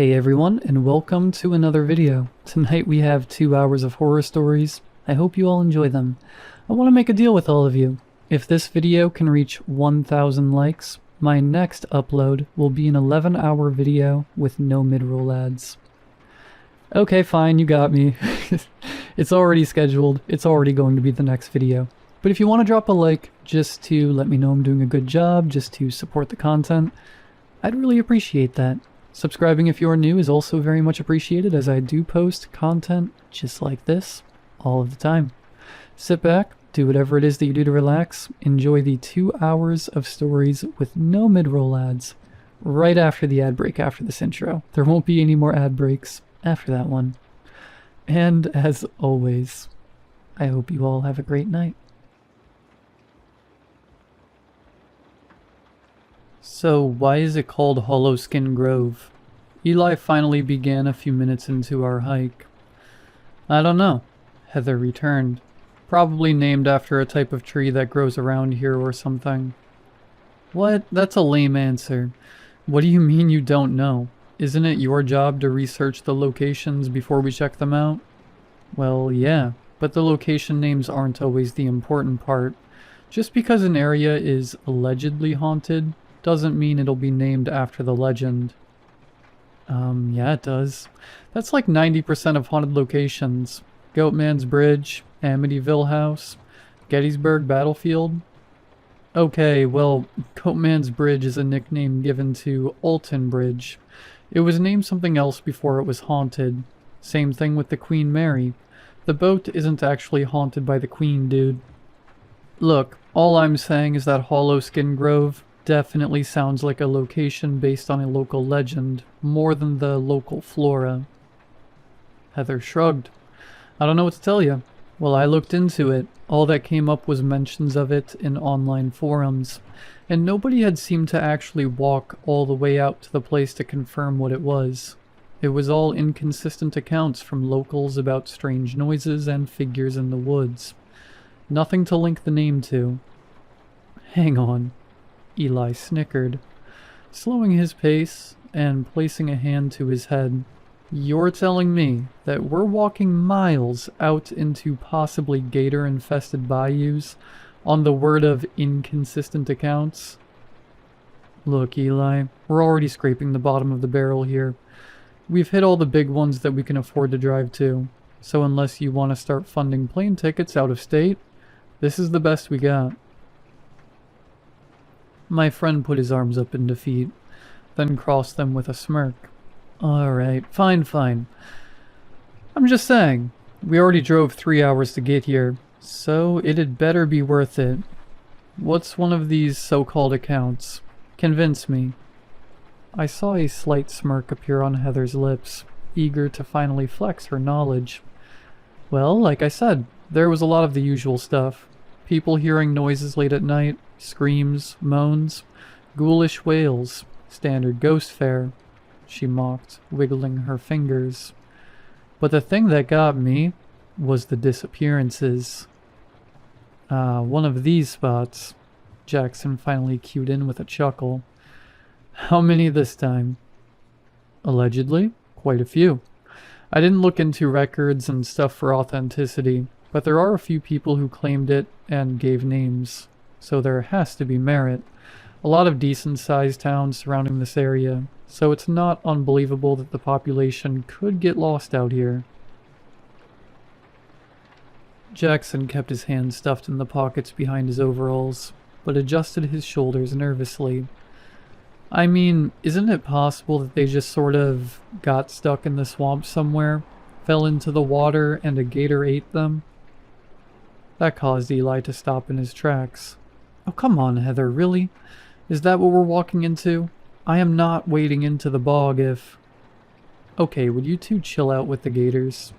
Hey everyone, and welcome to another video. Tonight we have 2 hours of horror stories. I hope you all enjoy them. I want to make a deal with all of you. If this video can reach 1,000 likes, my next upload will be an 11-hour video with no mid-roll ads. Okay, fine, you got me. It's already scheduled. It's already going to be the next video. But if you want to drop a like just to let me know I'm doing a good job, just to support the content, I'd really appreciate that. Subscribing if you're new is also very much appreciated, as I do post content just like this all of the time. Sit back, do whatever it is that you do to relax, enjoy the 2 hours of stories with no mid-roll ads right after the ad break after this intro. There won't be any more ad breaks after that one. And as always, I hope you all have a great night. So, why is it called Hollow Skin Grove? Eli finally began a few minutes into our hike. I don't know. Heather returned. Probably named after a type of tree that grows around here or something. What? That's a lame answer. What do you mean you don't know? Isn't it your job to research the locations before we check them out? Well, yeah, but the location names aren't always the important part. Just because an area is allegedly haunted doesn't mean it'll be named after the legend. Yeah, it does. That's like 90% of haunted locations. Goatman's Bridge, Amityville House, Gettysburg Battlefield. Okay, well, Goatman's Bridge is a nickname given to Alton Bridge. It was named something else before it was haunted. Same thing with the Queen Mary. The boat isn't actually haunted by the Queen, dude. Look, all I'm saying is that Hollow Skin Grove definitely sounds like a location based on a local legend, more than the local flora. Heather shrugged. I don't know what to tell you. Well, I looked into it. All that came up was mentions of it in online forums, and nobody had seemed to actually walk all the way out to the place to confirm what it was. It was all inconsistent accounts from locals about strange noises and figures in the woods. Nothing to link the name to. Hang on. Eli snickered, slowing his pace and placing a hand to his head. You're telling me that we're walking miles out into possibly gator-infested bayous on the word of inconsistent accounts? Look, Eli, we're already scraping the bottom of the barrel here. We've hit all the big ones that we can afford to drive to, so unless you want to start funding plane tickets out of state, this is the best we got. My friend put his arms up in defeat, then crossed them with a smirk. Alright, fine. I'm just saying, we already drove 3 hours to get here, so it'd better be worth it. What's one of these so-called accounts? Convince me. I saw a slight smirk appear on Heather's lips, eager to finally flex her knowledge. Well, like I said, there was a lot of the usual stuff. People hearing noises late at night, screams, moans, ghoulish wails, standard ghost fare, she mocked, wiggling her fingers. But the thing that got me was the disappearances. One of these spots. Jackson finally cued in with a chuckle. How many this time? Allegedly, quite a few. I didn't look into records and stuff for authenticity, but there are a few people who claimed it and gave names, so there has to be merit. A lot of decent-sized towns surrounding this area, so it's not unbelievable that the population could get lost out here. Jackson kept his hands stuffed in the pockets behind his overalls, but adjusted his shoulders nervously. I mean, isn't it possible that they just sort of got stuck in the swamp somewhere, fell into the water, and a gator ate them? That caused Eli to stop in his tracks. Oh, come on, Heather, really? Is that what we're walking into? I am not wading into the bog if... Okay, would you two chill out with the gators?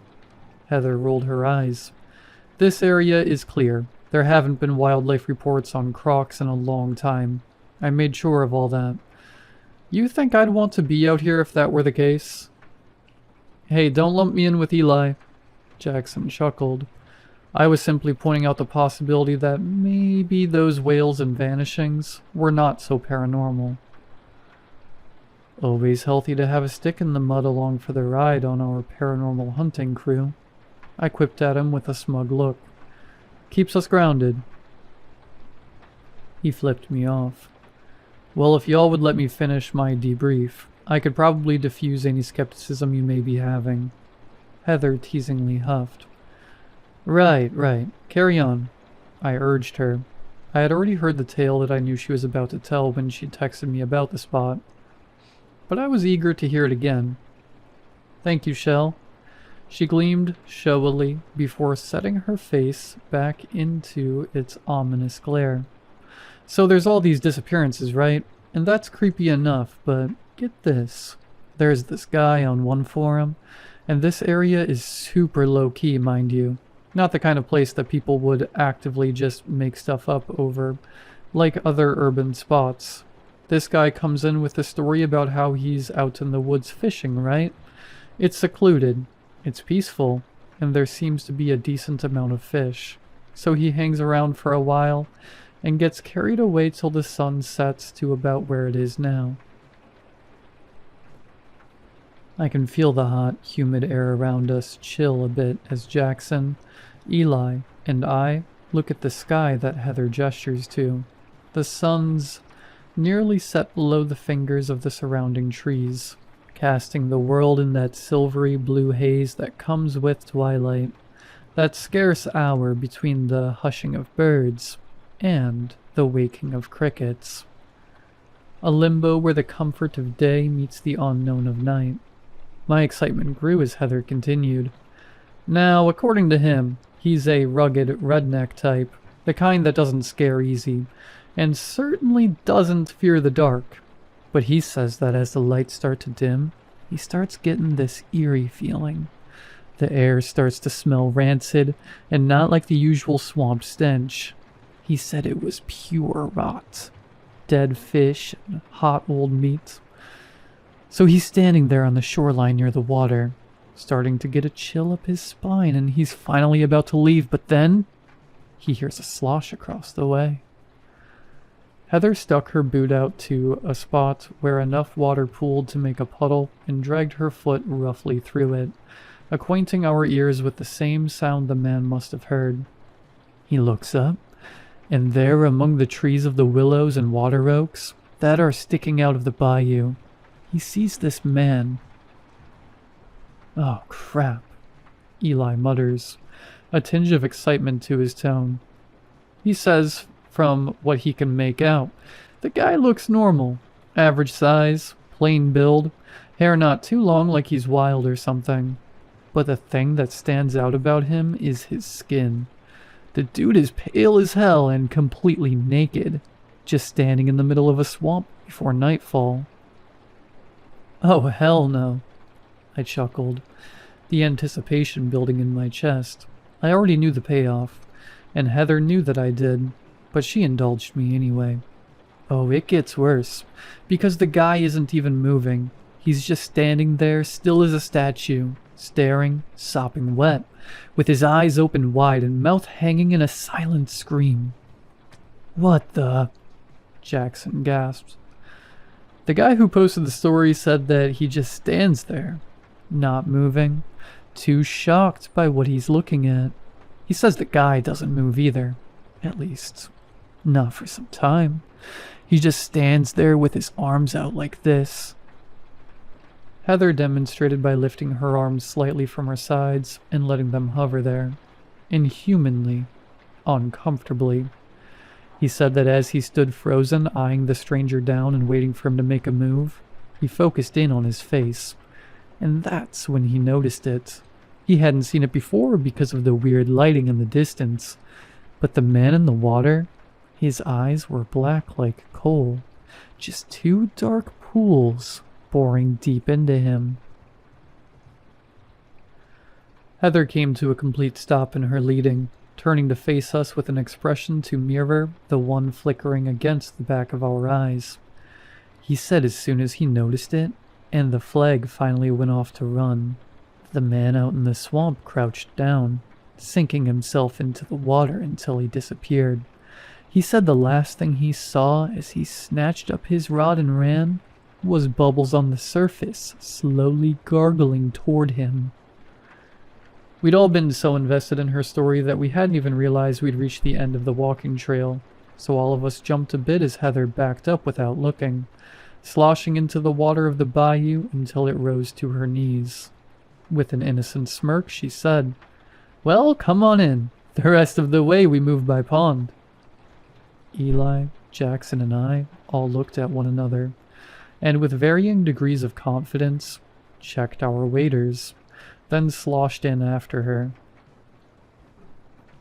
Heather rolled her eyes. This area is clear. There haven't been wildlife reports on crocs in a long time. I made sure of all that. You think I'd want to be out here if that were the case? Hey, don't lump me in with Eli. Jackson chuckled. I was simply pointing out the possibility that maybe those wails and vanishings were not so paranormal. Always healthy to have a stick in the mud along for the ride on our paranormal hunting crew. I quipped at him with a smug look. Keeps us grounded. He flipped me off. Well, if y'all would let me finish my debrief, I could probably diffuse any skepticism you may be having. Heather teasingly huffed. Right. Carry on. I urged her. I had already heard the tale that I knew she was about to tell when she texted me about the spot. But I was eager to hear it again. Thank you, Shell. She gleamed showily before setting her face back into its ominous glare. So there's all these disappearances, right? And that's creepy enough, but get this. There's this guy on one forum, and this area is super low-key, mind you. Not the kind of place that people would actively just make stuff up over, like other urban spots. This guy comes in with a story about how he's out in the woods fishing, right? It's secluded, it's peaceful, and there seems to be a decent amount of fish. So he hangs around for a while, and gets carried away till the sun sets to about where it is now. I can feel the hot, humid air around us chill a bit as Jackson, Eli, and I look at the sky that Heather gestures to. The sun's nearly set below the fingers of the surrounding trees, casting the world in that silvery blue haze that comes with twilight, that scarce hour between the hushing of birds and the waking of crickets. A limbo where the comfort of day meets the unknown of night. My excitement grew as Heather continued. Now, according to him, he's a rugged redneck type, the kind that doesn't scare easy, and certainly doesn't fear the dark. But he says that as the lights start to dim, he starts getting this eerie feeling. The air starts to smell rancid, and not like the usual swamp stench. He said it was pure rot. Dead fish and hot old meat. So he's standing there on the shoreline near the water, starting to get a chill up his spine, and he's finally about to leave, but then he hears a slosh across the way. Heather stuck her boot out to a spot where enough water pooled to make a puddle and dragged her foot roughly through it, acquainting our ears with the same sound the man must have heard. He looks up, and there among the trees of the willows and water oaks that are sticking out of the bayou, he sees this man. Oh, crap, Eli mutters, a tinge of excitement to his tone. He says, from what he can make out, the guy looks normal. Average size, plain build, hair not too long like he's wild or something. But the thing that stands out about him is his skin. The dude is pale as hell and completely naked, just standing in the middle of a swamp before nightfall. Oh, hell no, I chuckled, the anticipation building in my chest. I already knew the payoff, and Heather knew that I did, but she indulged me anyway. Oh, it gets worse, because the guy isn't even moving. He's just standing there, still as a statue, staring, sopping wet, with his eyes open wide and mouth hanging in a silent scream. What the? Jackson gasped. The guy who posted the story said that he just stands there, not moving, too shocked by what he's looking at. He says the guy doesn't move either, at least, not for some time. He just stands there with his arms out like this. Heather demonstrated by lifting her arms slightly from her sides and letting them hover there, inhumanly, uncomfortably. He said that as he stood frozen, eyeing the stranger down and waiting for him to make a move, he focused in on his face, and that's when he noticed it. He hadn't seen it before because of the weird lighting in the distance, but the man in the water, his eyes were black like coal, just two dark pools boring deep into him. Heather came to a complete stop in her leading, turning to face us with an expression to mirror the one flickering against the back of our eyes. He said as soon as he noticed it, and the flag finally went off to run, the man out in the swamp crouched down, sinking himself into the water until he disappeared. He said the last thing he saw as he snatched up his rod and ran was bubbles on the surface, slowly gargling toward him. We'd all been so invested in her story that we hadn't even realized we'd reached the end of the walking trail, so all of us jumped a bit as Heather backed up without looking, sloshing into the water of the bayou until it rose to her knees. With an innocent smirk, she said, "Well, come on in. The rest of the way we move by pond." Eli, Jackson, and I all looked at one another, and with varying degrees of confidence, checked our waders, then sloshed in after her.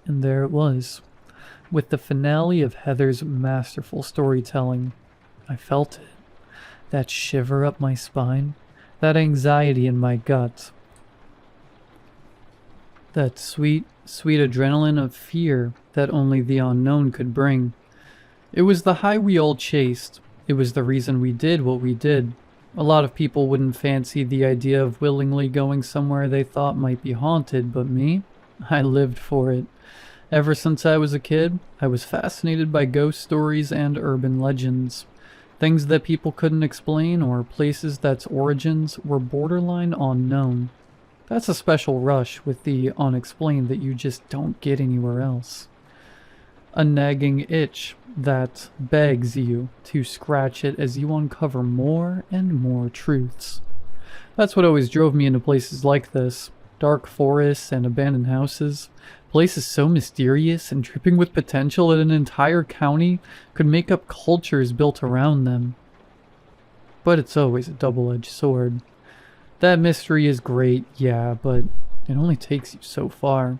And there it was, with the finale of Heather's masterful storytelling. I felt it, that shiver up my spine, that anxiety in my gut, that sweet, sweet adrenaline of fear that only the unknown could bring. It was the high we all chased. It was the reason we did what we did. A lot of people wouldn't fancy the idea of willingly going somewhere they thought might be haunted, but me? I lived for it. Ever since I was a kid, I was fascinated by ghost stories and urban legends. Things that people couldn't explain or places that's origins were borderline unknown. That's a special rush with the unexplained that you just don't get anywhere else. A nagging itch that begs you to scratch it as you uncover more and more truths. That's what always drove me into places like this. Dark forests and abandoned houses. Places so mysterious and dripping with potential that an entire county could make up cultures built around them. But it's always a double-edged sword. That mystery is great, yeah, but it only takes you so far.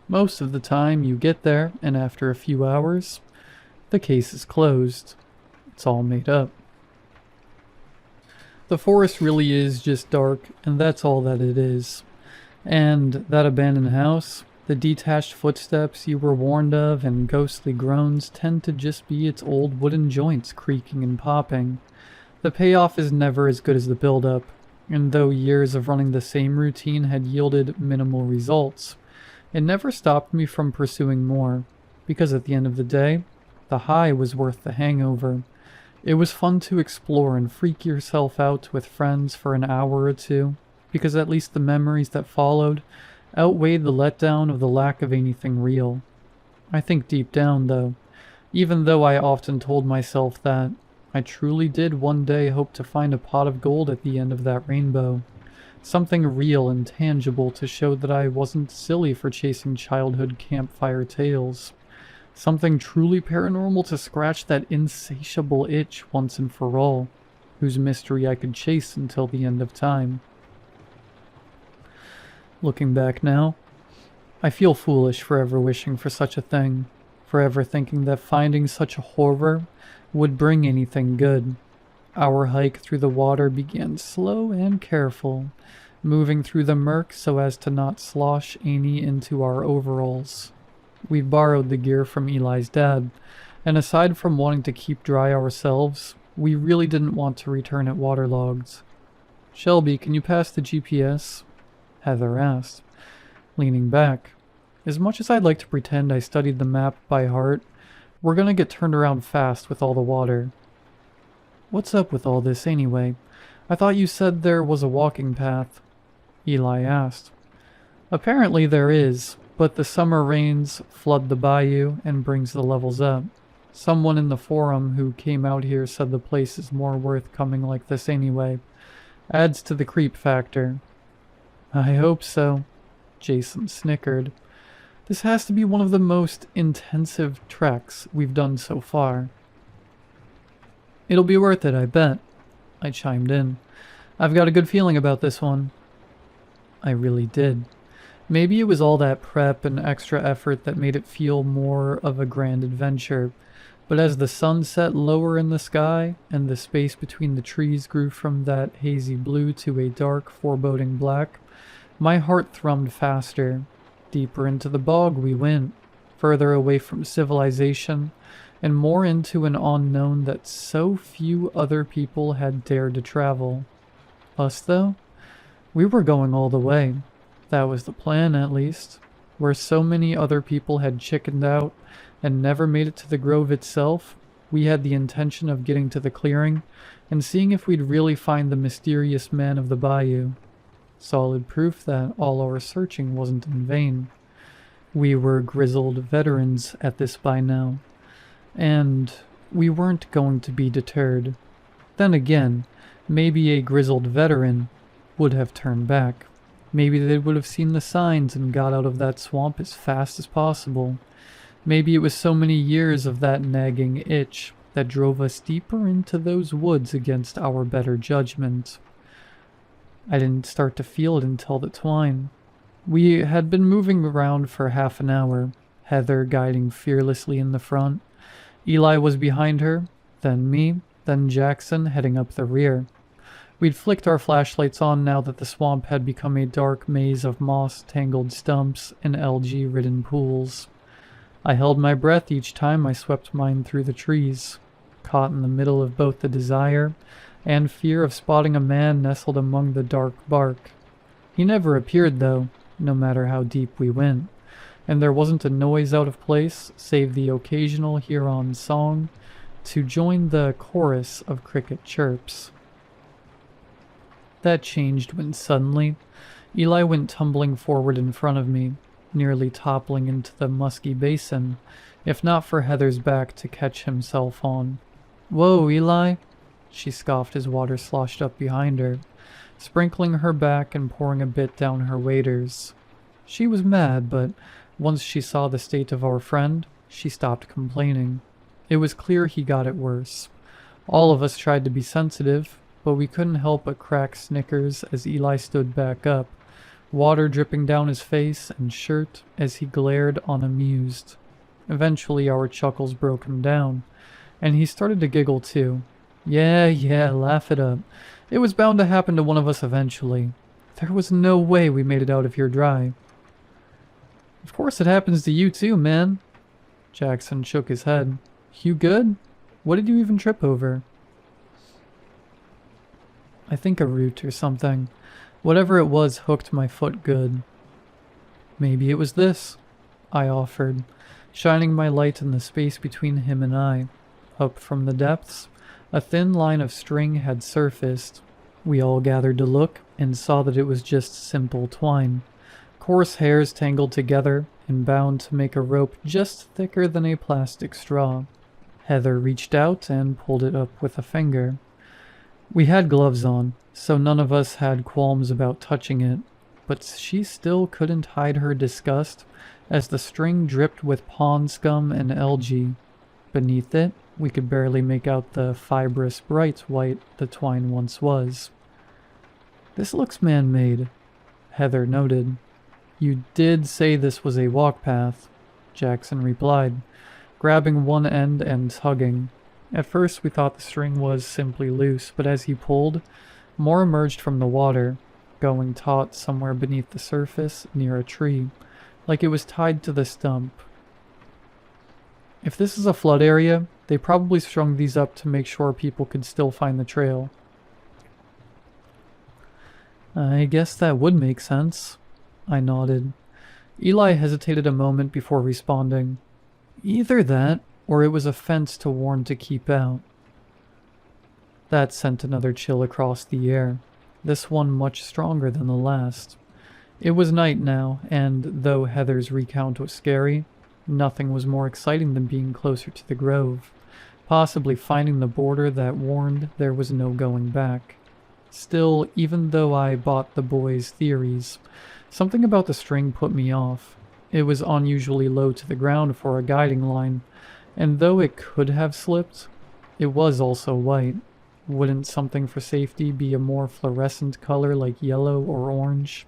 Most of the time you get there, and after a few hours, the case is closed. It's all made up. The forest really is just dark, and that's all that it is. And that abandoned house, the detached footsteps you were warned of and ghostly groans tend to just be its old wooden joints creaking and popping. The payoff is never as good as the build-up, and though years of running the same routine had yielded minimal results, it never stopped me from pursuing more, because at the end of the day, the high was worth the hangover. It was fun to explore and freak yourself out with friends for an hour or two, because at least the memories that followed outweighed the letdown of the lack of anything real. I think deep down, though, even though I often told myself that, I truly did one day hope to find a pot of gold at the end of that rainbow. Something real and tangible to show that I wasn't silly for chasing childhood campfire tales. Something truly paranormal to scratch that insatiable itch once and for all, whose mystery I could chase until the end of time. Looking back now, I feel foolish for ever wishing for such a thing, for ever thinking that finding such a horror would bring anything good. Our hike through the water began slow and careful, moving through the murk so as to not slosh any into our overalls. We borrowed the gear from Eli's dad, and aside from wanting to keep dry ourselves, we really didn't want to return it waterlogged. "Shelby, can you pass the GPS?" Heather asked, leaning back. As much as I'd like to pretend I studied the map by heart, we're gonna get turned around fast with all the water. "What's up with all this anyway? I thought you said there was a walking path," Eli asked. "Apparently there is, but the summer rains flood the bayou and brings the levels up. Someone in the forum who came out here said the place is more worth coming like this anyway. Adds to the creep factor." "I hope so," Jason snickered. "This has to be one of the most intensive treks we've done so far." "It'll be worth it, I bet," I chimed in. "I've got a good feeling about this one." I really did. Maybe it was all that prep and extra effort that made it feel more of a grand adventure, but as the sun set lower in the sky and the space between the trees grew from that hazy blue to a dark, foreboding black, my heart thrummed faster. Deeper into the bog we went, further away from civilization, and more into an unknown that so few other people had dared to travel. Us, though? We were going all the way. That was the plan, at least. Where so many other people had chickened out and never made it to the grove itself, We had the intention of getting to the clearing and seeing if we'd really find the mysterious man of the bayou. Solid proof that all our searching wasn't in vain. We were grizzled veterans at this by now, and we weren't going to be deterred. Then again, maybe a grizzled veteran would have turned back. Maybe they would have seen the signs and got out of that swamp as fast as possible. Maybe it was so many years of that nagging itch that drove us deeper into those woods against our better judgment. I didn't start to feel it until the twine. We had been moving around for half an hour, Heather guiding fearlessly in the front. Eli was behind her, then me, then Jackson heading up the rear. We'd flicked our flashlights on now that the swamp had become a dark maze of moss-tangled stumps and algae-ridden pools. I held my breath each time I swept mine through the trees, caught in the middle of both the desire and fear of spotting a man nestled among the dark bark. He never appeared, though, no matter how deep we went, and there wasn't a noise out of place save the occasional Huron song to join the chorus of cricket chirps. That changed when suddenly Eli went tumbling forward in front of me, nearly toppling into the musky basin, if not for Heather's back to catch himself on. "Whoa, Eli," she scoffed as water sloshed up behind her, sprinkling her back and pouring a bit down her waders. She was mad, but once she saw the state of our friend, she stopped complaining. It was clear he got it worse. All of us tried to be sensitive, but we couldn't help but crack snickers as Eli stood back up, water dripping down his face and shirt as he glared on amused. Eventually our chuckles broke him down, and he started to giggle too. Yeah, laugh it up. It was bound to happen to one of us eventually. There was no way we made it out of here dry. Of course it happens to you too, man. Jackson shook his head. You good? What did you even trip over? I think a root or something. Whatever it was hooked my foot good. Maybe it was this, I offered, shining my light in the space between him and I. Up from the depths, a thin line of string had surfaced. We all gathered to look and saw that it was just simple twine. Coarse hairs tangled together and bound to make a rope just thicker than a plastic straw. Heather reached out and pulled it up with a finger. We had gloves on, so none of us had qualms about touching it, but she still couldn't hide her disgust as the string dripped with pond scum and algae. Beneath it, we could barely make out the fibrous bright white the twine once was. "This looks man-made," Heather noted. "You did say this was a walk path," Jackson replied, grabbing one end and tugging. At first we thought the string was simply loose, but as he pulled, more emerged from the water, going taut somewhere beneath the surface near a tree, like it was tied to the stump. If this is a flood area, they probably strung these up to make sure people could still find the trail. I guess that would make sense, I nodded. Eli hesitated a moment before responding. Either that, or it was a fence to warn to keep out. That sent another chill across the air, this one much stronger than the last. It was night now, and though Heather's recount was scary, nothing was more exciting than being closer to the grove, possibly finding the border that warned there was no going back. Still, even though I bought the boys' theories, something about the string put me off. It was unusually low to the ground for a guiding line, and though it could have slipped, it was also white. Wouldn't something for safety be a more fluorescent color like yellow or orange?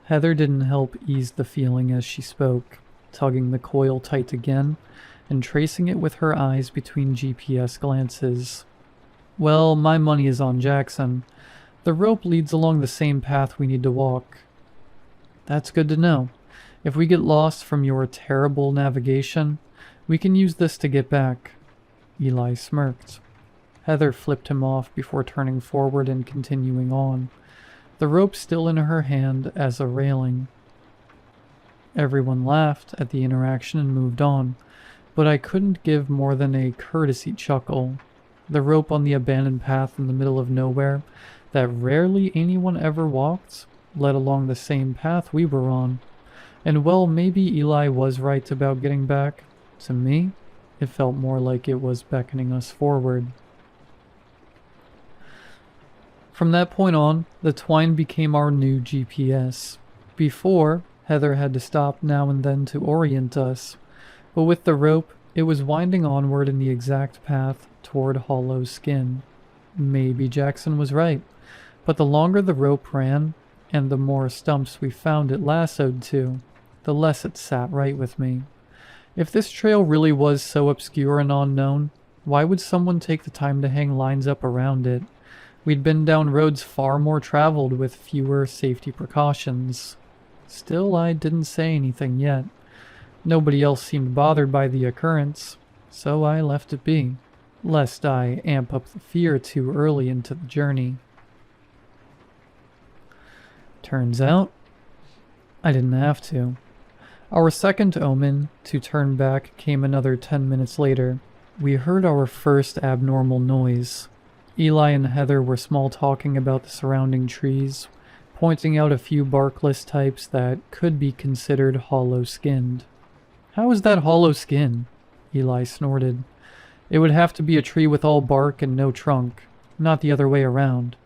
Heather didn't help ease the feeling as she spoke, tugging the coil tight again and tracing it with her eyes between GPS glances. Well, my money is on Jackson. The rope leads along the same path we need to walk. That's good to know. If we get lost from your terrible navigation, we can use this to get back. Eli smirked. Heather flipped him off before turning forward and continuing on, the rope still in her hand as a railing. Everyone laughed at the interaction and moved on, but I couldn't give more than a courtesy chuckle. The rope on the abandoned path in the middle of nowhere that rarely anyone ever walked led along the same path we were on. And well, maybe Eli was right about getting back. To me, it felt more like it was beckoning us forward. From that point on, the twine became our new GPS. Before, Heather had to stop now and then to orient us, but with the rope, it was winding onward in the exact path toward Hollow Skin. Maybe Jackson was right, but the longer the rope ran, and the more stumps we found it lassoed to, the less it sat right with me. If this trail really was so obscure and unknown, why would someone take the time to hang lines up around it? We'd been down roads far more traveled with fewer safety precautions. Still, I didn't say anything yet. Nobody else seemed bothered by the occurrence, so I left it be, lest I amp up the fear too early into the journey. Turns out, I didn't have to. Our second omen to turn back came another 10 minutes later. We heard our first abnormal noise. Eli and Heather were small talking about the surrounding trees, pointing out a few barkless types that could be considered hollow-skinned. "How is that hollow skin?" Eli snorted. "It would have to be a tree with all bark and no trunk, not the other way around."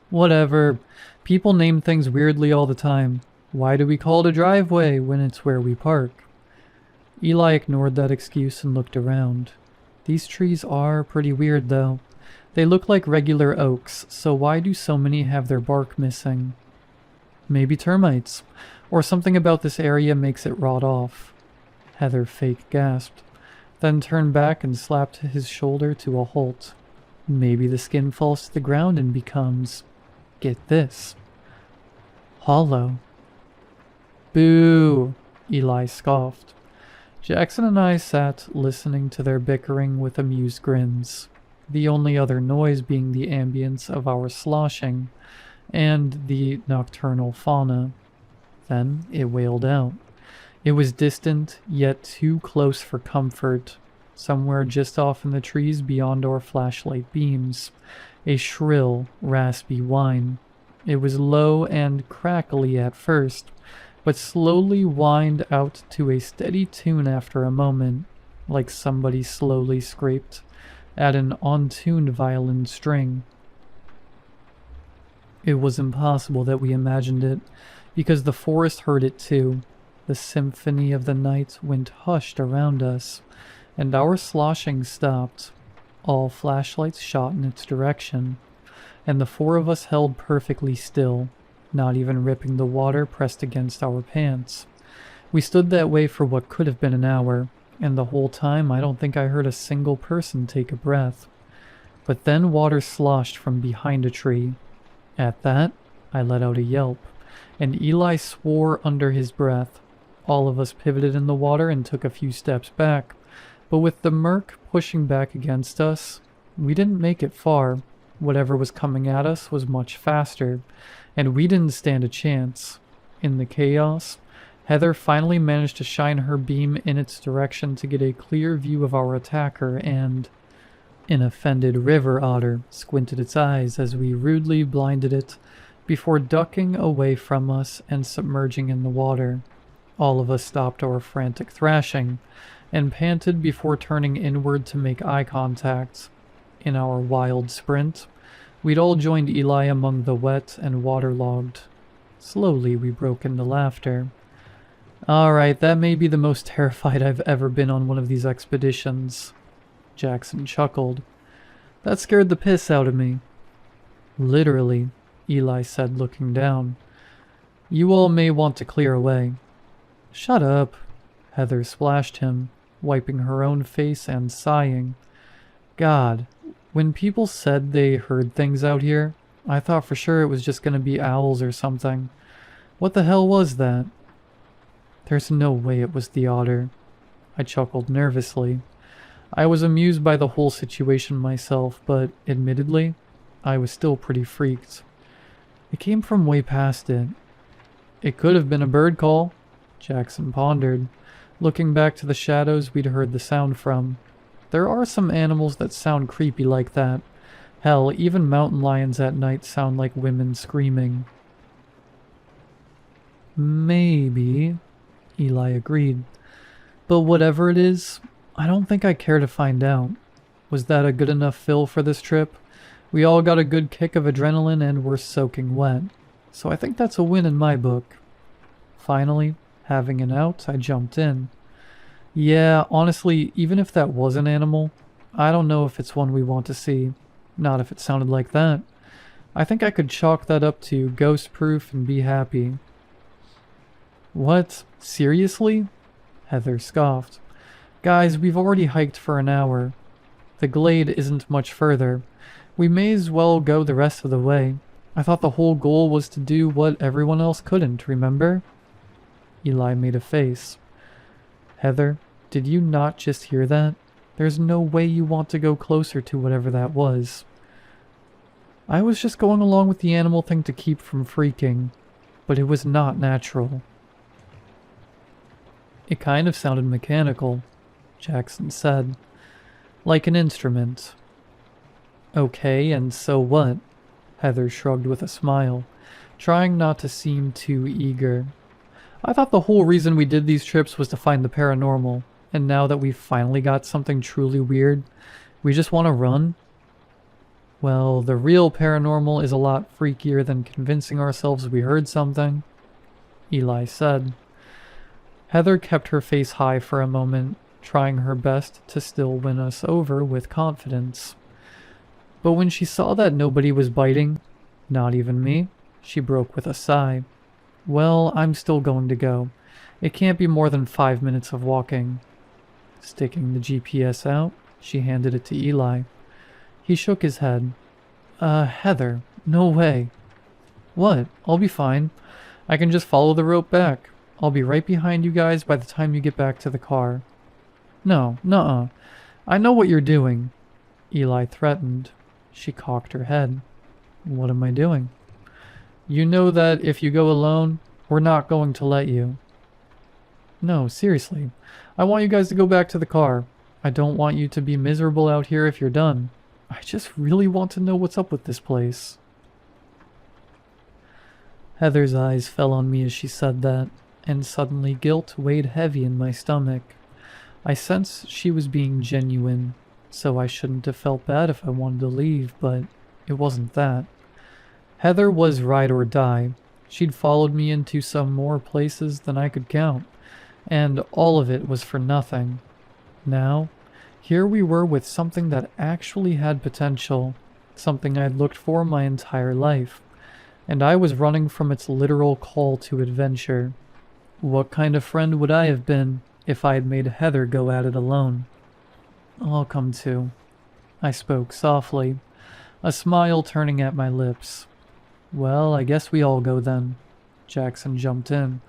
"Whatever. People name things weirdly all the time. Why do we call it a driveway when it's where we park?" Eli ignored that excuse and looked around. These trees are pretty weird, though. They look like regular oaks, so why do so many have their bark missing? Maybe termites, or something about this area makes it rot off. Heather fake gasped, then turned back and slapped his shoulder to a halt. Maybe the skin falls to the ground and becomes, get this, hollow. "Boo!" Eli scoffed. Jackson and I sat listening to their bickering with amused grins, the only other noise being the ambience of our sloshing and the nocturnal fauna. Then it wailed out. It was distant, yet too close for comfort, somewhere just off in the trees beyond our flashlight beams, a shrill, raspy whine. It was low and crackly at first, but slowly whined out to a steady tune after a moment, like somebody slowly scraped at an untuned violin string. It was impossible that we imagined it, because the forest heard it too. The symphony of the night went hushed around us, and our sloshing stopped. All flashlights shot in its direction, and the four of us held perfectly still, not even ripping the water pressed against our pants. We stood that way for what could have been an hour, and the whole time I don't think I heard a single person take a breath. But then water sloshed from behind a tree. At that, I let out a yelp, and Eli swore under his breath. All of us pivoted in the water and took a few steps back, but with the murk pushing back against us, we didn't make it far. Whatever was coming at us was much faster, and we didn't stand a chance. In the chaos, Heather finally managed to shine her beam in its direction to get a clear view of our attacker, and an offended river otter squinted its eyes as we rudely blinded it before ducking away from us and submerging in the water. All of us stopped our frantic thrashing and panted before turning inward to make eye contact. In our wild sprint, we'd all joined Eli among the wet and waterlogged. Slowly we broke into laughter. "Alright, that may be the most terrified I've ever been on one of these expeditions." Jackson chuckled. "That scared the piss out of me." "Literally," Eli said, looking down. "You all may want to clear away." "Shut up," Heather splashed him, wiping her own face and sighing. "God, when people said they heard things out here, I thought for sure it was just going to be owls or something. What the hell was that?" "There's no way it was the otter." I chuckled nervously. I was amused by the whole situation myself, but admittedly, I was still pretty freaked. "It came from way past it." "It could have been a bird call," Jackson pondered. looking back to the shadows we'd heard the sound from. There are some animals that sound creepy like that. Hell, even mountain lions at night sound like women screaming. Maybe, Eli agreed. But whatever it is, I don't think I care to find out. Was that a good enough fill for this trip? We all got a good kick of adrenaline and we're soaking wet. So I think that's a win in my book. Finally, having an out, I jumped in. Yeah, honestly, even if that was an animal, I don't know if it's one we want to see. Not if it sounded like that. I think I could chalk that up to ghost-proof and be happy. What? Seriously? Heather scoffed. Guys, we've already hiked for an hour. The glade isn't much further. We may as well go the rest of the way. I thought the whole goal was to do what everyone else couldn't, remember? Eli made a face. Heather, did you not just hear that? There's no way you want to go closer to whatever that was. I was just going along with the animal thing to keep from freaking, but it was not natural. It kind of sounded mechanical, Jackson said. Like an instrument. Okay, and so what? Heather shrugged with a smile, trying not to seem too eager. I thought the whole reason we did these trips was to find the paranormal, and now that we've finally got something truly weird, we just want to run? Well, the real paranormal is a lot freakier than convincing ourselves we heard something, Eli said. Heather kept her face high for a moment, trying her best to still win us over with confidence. But when she saw that nobody was biting, not even me, she broke with a sigh. Well, I'm still going to go. It can't be more than 5 minutes of walking. Sticking the GPS out, she handed it to Eli. He shook his head. Heather, no way. What? I'll be fine. I can just follow the rope back. I'll be right behind you guys by the time you get back to the car. No, nuh-uh. I know what you're doing, Eli threatened. She cocked her head. What am I doing? You know that if you go alone, we're not going to let you. No, seriously. I want you guys to go back to the car. I don't want you to be miserable out here if you're done. I just really want to know what's up with this place. Heather's eyes fell on me as she said that, and suddenly guilt weighed heavy in my stomach. I sensed she was being genuine, so I shouldn't have felt bad if I wanted to leave, but it wasn't that. Heather was ride or die. She'd followed me into some more places than I could count, and all of it was for nothing. Now, here we were with something that actually had potential, something I'd looked for my entire life, and I was running from its literal call to adventure. What kind of friend would I have been if I had made Heather go at it alone? I'll come to. I spoke softly, a smile turning at my lips. Well, I guess we all go then. Jackson jumped in.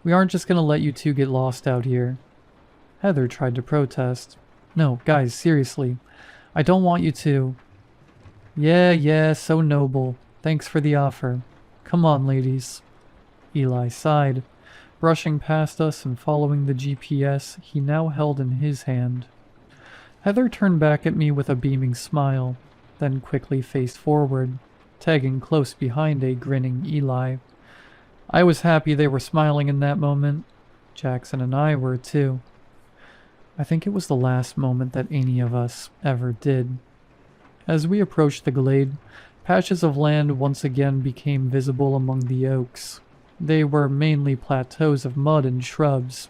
We aren't just gonna let you two get lost out here. Heather tried to protest. No, guys, seriously. I don't want you to. Yeah, so noble. Thanks for the offer. Come on, ladies. Eli sighed, brushing past us and following the GPS he now held in his hand. Heather turned back at me with a beaming smile, then quickly faced forward, tagging close behind a grinning Eli. I was happy they were smiling in that moment. Jackson and I were too. I think it was the last moment that any of us ever did. As we approached the glade, patches of land once again became visible among the oaks. They were mainly plateaus of mud and shrubs,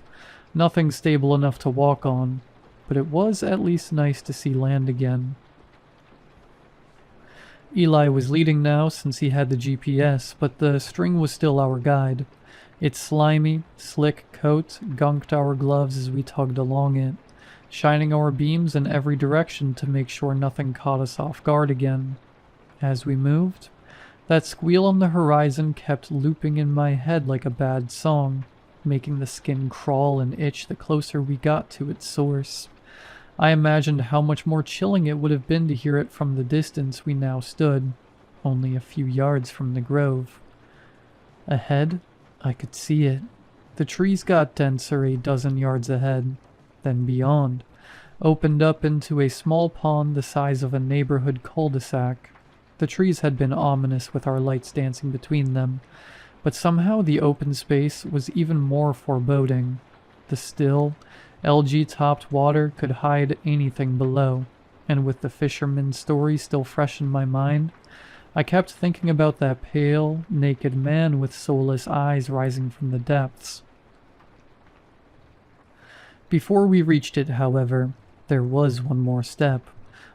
nothing stable enough to walk on, but it was at least nice to see land again. Eli was leading now since he had the GPS, but the string was still our guide. Its slimy, slick coat gunked our gloves as we tugged along it, shining our beams in every direction to make sure nothing caught us off guard again. As we moved, that squeal on the horizon kept looping in my head like a bad song, making the skin crawl and itch the closer we got to its source. I imagined how much more chilling it would have been to hear it from the distance we now stood, only a few yards from the grove. Ahead, I could see it, The trees got denser a dozen yards ahead, then beyond, opened up into a small pond the size of a neighborhood cul-de-sac. The trees had been ominous with our lights dancing between them, but somehow the open space was even more foreboding. The still, algae-topped water could hide anything below, and with the fisherman's story still fresh in my mind, I kept thinking about that pale, naked man with soulless eyes rising from the depths. Before we reached it, however, there was one more step,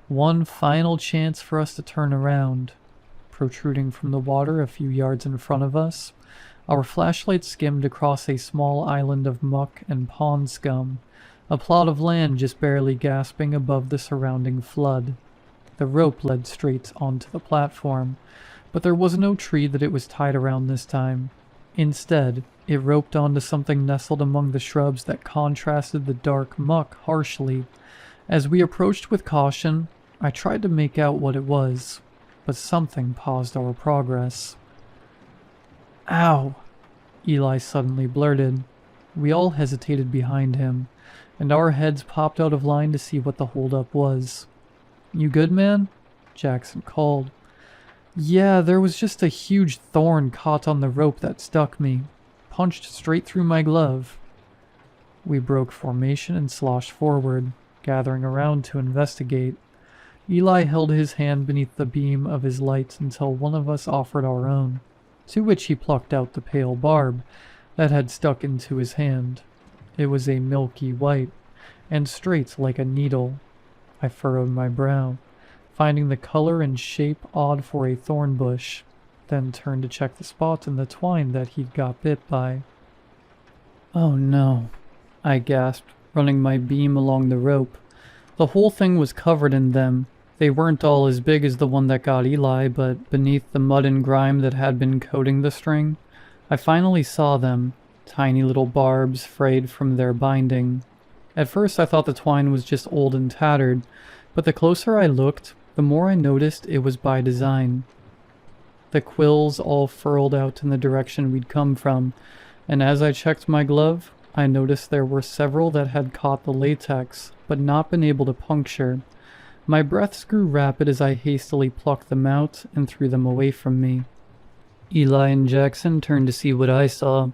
one final chance for us to turn around. Protruding from the water a few yards in front of us, our flashlight skimmed across a small island of muck and pond scum, a plot of land just barely gasping above the surrounding flood. The rope led straight onto the platform, but there was no tree that it was tied around this time. Instead, it roped onto something nestled among the shrubs that contrasted the dark muck harshly. As we approached with caution, I tried to make out what it was, but something paused our progress. "Ow!" Eli suddenly blurted. We all hesitated behind him, and our heads popped out of line to see what the holdup was. "You good, man?" Jackson called. "Yeah, there was just a huge thorn caught on the rope that stuck me. Punched straight through my glove." We broke formation and sloshed forward, gathering around to investigate. Eli held his hand beneath the beam of his light until one of us offered our own, to which he plucked out the pale barb that had stuck into his hand. It was a milky white, and straight like a needle. I furrowed my brow, finding the color and shape odd for a thorn bush, then turned to check the spot in the twine that he'd got bit by. "Oh no," I gasped, running my beam along the rope. The whole thing was covered in them. They weren't all as big as the one that got Eli, but beneath the mud and grime that had been coating the string, I finally saw them, tiny little barbs frayed from their binding. At first I thought the twine was just old and tattered, but the closer I looked, the more I noticed it was by design. The quills all furled out in the direction we'd come from, and as I checked my glove, I noticed there were several that had caught the latex, but not been able to puncture. My breaths grew rapid as I hastily plucked them out and threw them away from me. Eli and Jackson turned to see what I saw,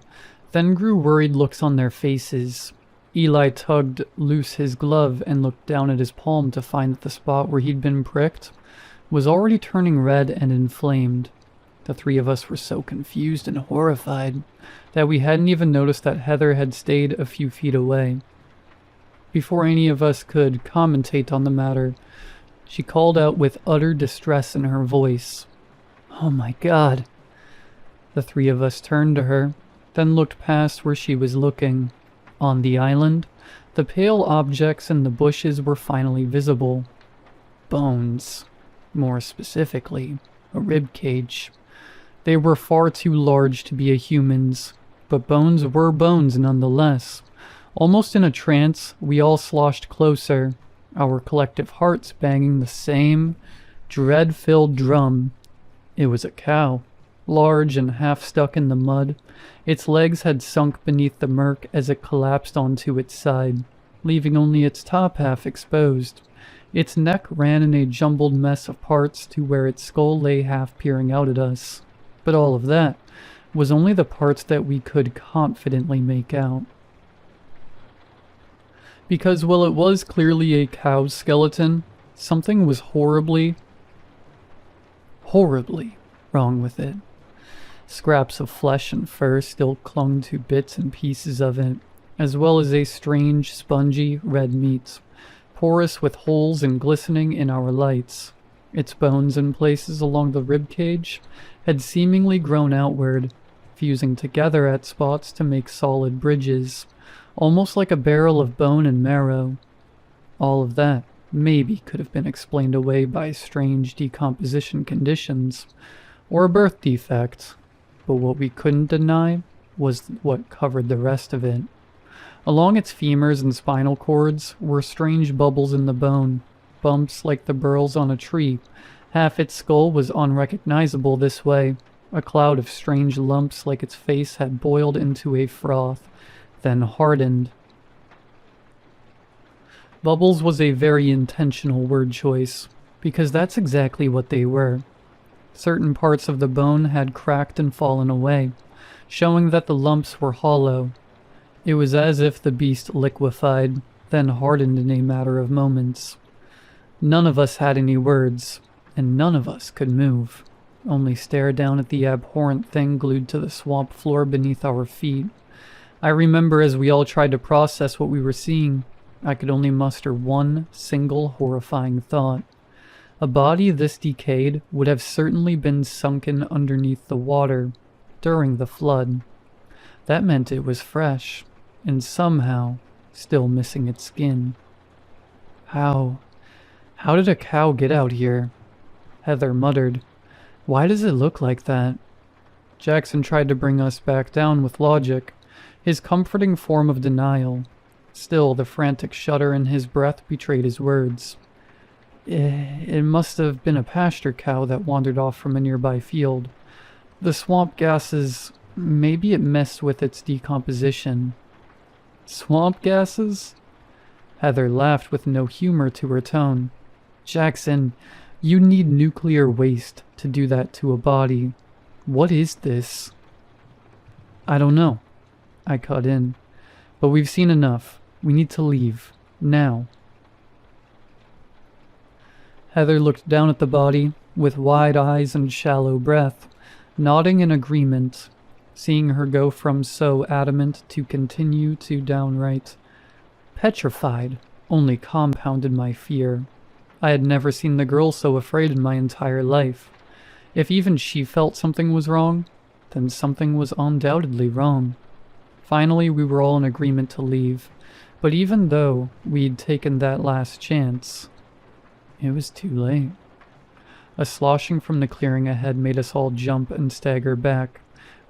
then grew worried looks on their faces. Eli tugged loose his glove and looked down at his palm to find that the spot where he'd been pricked was already turning red and inflamed. The three of us were so confused and horrified that we hadn't even noticed that Heather had stayed a few feet away. Before any of us could commentate on the matter, she called out with utter distress in her voice, "Oh my God!" The three of us turned to her, then looked past where she was looking. On the island, the pale objects in the bushes were finally visible. Bones. More specifically, a rib cage. They were far too large to be a human's, but bones were bones nonetheless. Almost in a trance, we all sloshed closer, our collective hearts banging the same dread-filled drum. It was a cow, large and half stuck in the mud. Its legs had sunk beneath the murk as it collapsed onto its side, leaving only its top half exposed. Its neck ran in a jumbled mess of parts to where its skull lay half peering out at us. But all of that was only the parts that we could confidently make out. Because while it was clearly a cow's skeleton, something was horribly wrong with it. Scraps of flesh and fur still clung to bits and pieces of it, as well as a strange, spongy red meat, porous with holes and glistening in our lights. Its bones in places along the rib cage had seemingly grown outward, fusing together at spots to make solid bridges, almost like a barrel of bone and marrow. All of that maybe could have been explained away by strange decomposition conditions, or a birth defect, but what we couldn't deny was what covered the rest of it. Along its femurs and spinal cords were strange bubbles in the bone, bumps like the burls on a tree. Half its skull was unrecognizable this way, a cloud of strange lumps like its face had boiled into a froth, then hardened. Bubbles was a very intentional word choice, because that's exactly what they were. Certain parts of the bone had cracked and fallen away, showing that the lumps were hollow. It was as if the beast liquefied, then hardened in a matter of moments. None of us had any words, and none of us could move, only stare down at the abhorrent thing glued to the swamp floor beneath our feet. I remember as we all tried to process what we were seeing, I could only muster one single horrifying thought. A body this decayed would have certainly been sunken underneath the water during the flood. That meant it was fresh, and somehow still missing its skin. How did a cow get out here? Heather muttered. Why does it look like that? Jackson tried to bring us back down with logic, his comforting form of denial. Still, the frantic shudder in his breath betrayed his words. It must have been a pasture cow that wandered off from a nearby field. The swamp gases, maybe it messed with its decomposition. Swamp gases? Heather laughed with no humor to her tone. Jackson, you need nuclear waste to do that to a body. What is this? I don't know. I cut in. But we've seen enough. We need to leave. Now. Heather looked down at the body, with wide eyes and shallow breath, nodding in agreement. Seeing her go from so adamant to continue to downright petrified only compounded my fear. I had never seen the girl so afraid in my entire life. If even she felt something was wrong, then something was undoubtedly wrong. Finally, we were all in agreement to leave, but even though we'd taken that last chance, it was too late. A sloshing from the clearing ahead made us all jump and stagger back.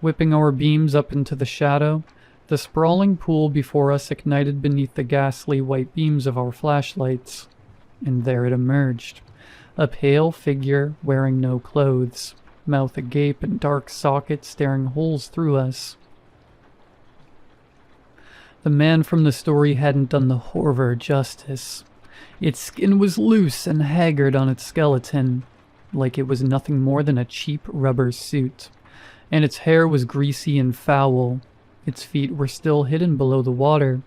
Whipping our beams up into the shadow, the sprawling pool before us ignited beneath the ghastly white beams of our flashlights. And there it emerged, a pale figure wearing no clothes, mouth agape and dark sockets staring holes through us. The man from the story hadn't done the horror justice. Its skin was loose and haggard on its skeleton, like it was nothing more than a cheap rubber suit. And its hair was greasy and foul. Its feet were still hidden below the water,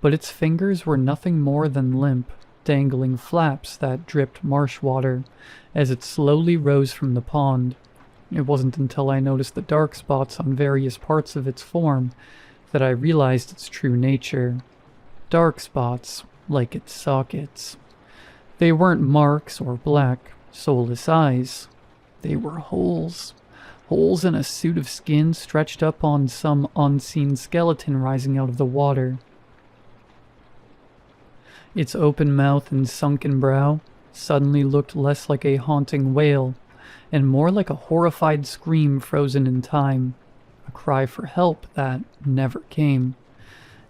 but its fingers were nothing more than limp, dangling flaps that dripped marsh water as it slowly rose from the pond. It wasn't until I noticed the dark spots on various parts of its form that I realized its true nature. Dark spots, like its sockets. They weren't marks or black, soulless eyes. They were holes. Holes in a suit of skin stretched up on some unseen skeleton rising out of the water. Its open mouth and sunken brow suddenly looked less like a haunting wail, and more like a horrified scream frozen in time, a cry for help that never came.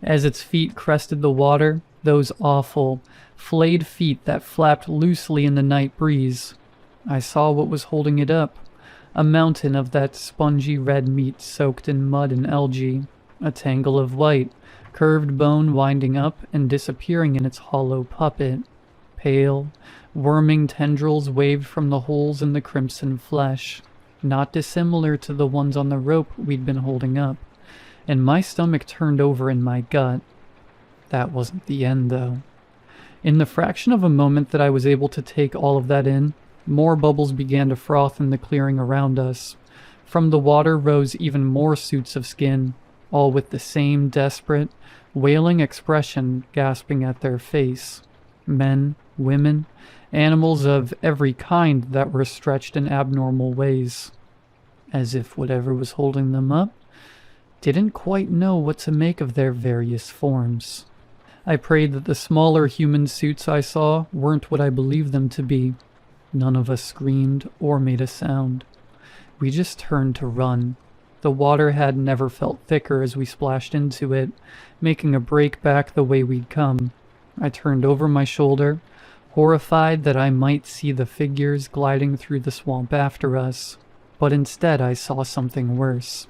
As its feet crested the water, those awful, flayed feet that flapped loosely in the night breeze, I saw what was holding it up. A mountain of that spongy red meat soaked in mud and algae, a tangle of white, curved bone winding up and disappearing in its hollow puppet. Pale, worming tendrils waved from the holes in the crimson flesh, not dissimilar to the ones on the rope we'd been holding up, and my stomach turned over in my gut. That wasn't the end, though. In the fraction of a moment that I was able to take all of that in, more bubbles began to froth in the clearing around us. From the water rose even more suits of skin, all with the same desperate, wailing expression gasping at their face. Men, women, animals of every kind that were stretched in abnormal ways. As if whatever was holding them up didn't quite know what to make of their various forms. I prayed that the smaller human suits I saw weren't what I believed them to be. None of us screamed or made a sound. We just turned to run. The water had never felt thicker as we splashed into it, making a break back the way we'd come. I turned over my shoulder, horrified that I might see the figures gliding through the swamp after us. But instead I saw something worse.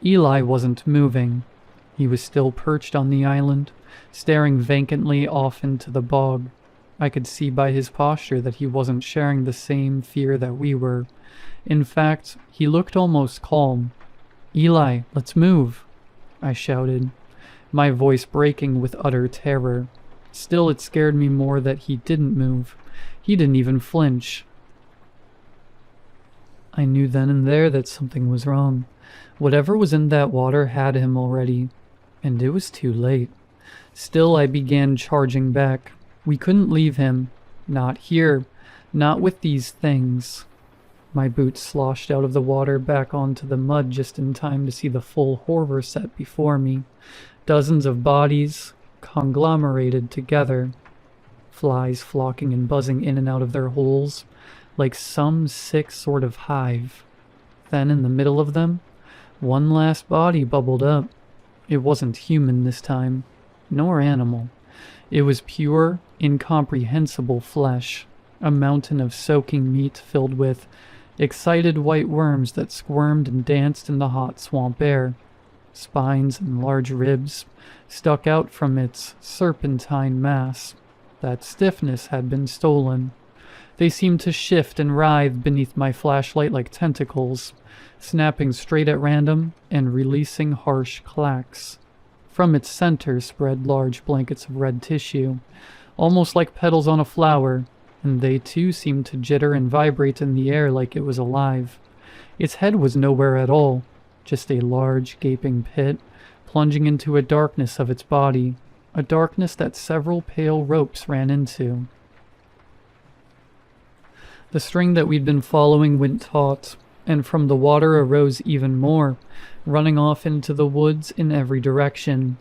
Eli wasn't moving. He was still perched on the island, staring vacantly off into the bog. I could see by his posture that he wasn't sharing the same fear that we were. In fact, he looked almost calm. "Eli, let's move," I shouted, my voice breaking with utter terror. Still, it scared me more that he didn't move. He didn't even flinch. I knew then and there that something was wrong. Whatever was in that water had him already, and it was too late. Still, I began charging back. We couldn't leave him. Not here. Not with these things. My boots sloshed out of the water back onto the mud just in time to see the full horror set before me. Dozens of bodies, conglomerated together. Flies flocking and buzzing in and out of their holes, like some sick sort of hive. Then, in the middle of them, one last body bubbled up. It wasn't human this time, nor animal. It was pure, incomprehensible flesh, a mountain of soaking meat filled with excited white worms that squirmed and danced in the hot swamp air. Spines and large ribs stuck out from its serpentine mass. That stiffness had been stolen. They seemed to shift and writhe beneath my flashlight like tentacles, snapping straight at random and releasing harsh clacks. From its center spread large blankets of red tissue, almost like petals on a flower, and they too seemed to jitter and vibrate in the air like it was alive. Its head was nowhere at all, just a large gaping pit, plunging into a darkness of its body, a darkness that several pale ropes ran into. The string that we'd been following went taut, and from the water arose even more, running off into the woods in every direction.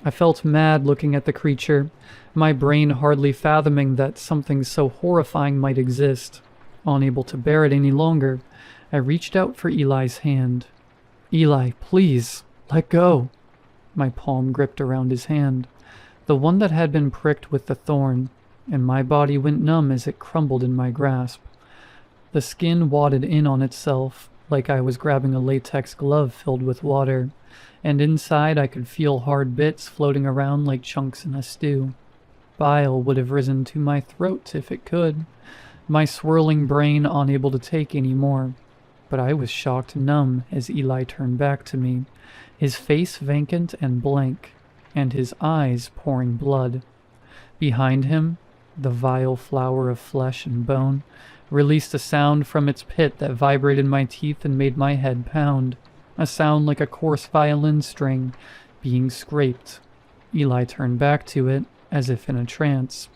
I felt mad looking at the creature, my brain hardly fathoming that something so horrifying might exist. Unable to bear it any longer, I reached out for Eli's hand. "Eli, please, let go." My palm gripped around his hand, the one that had been pricked with the thorn, and my body went numb as it crumbled in my grasp. The skin wadded in on itself, like I was grabbing a latex glove filled with water, and inside I could feel hard bits floating around like chunks in a stew. Bile would have risen to my throat if it could, my swirling brain unable to take any more. But I was shocked numb as Eli turned back to me, his face vacant and blank, and his eyes pouring blood. Behind him, the vile flower of flesh and bone released a sound from its pit that vibrated my teeth and made my head pound, a sound like a coarse violin string being scraped. Eli turned back to it, as if in a trance,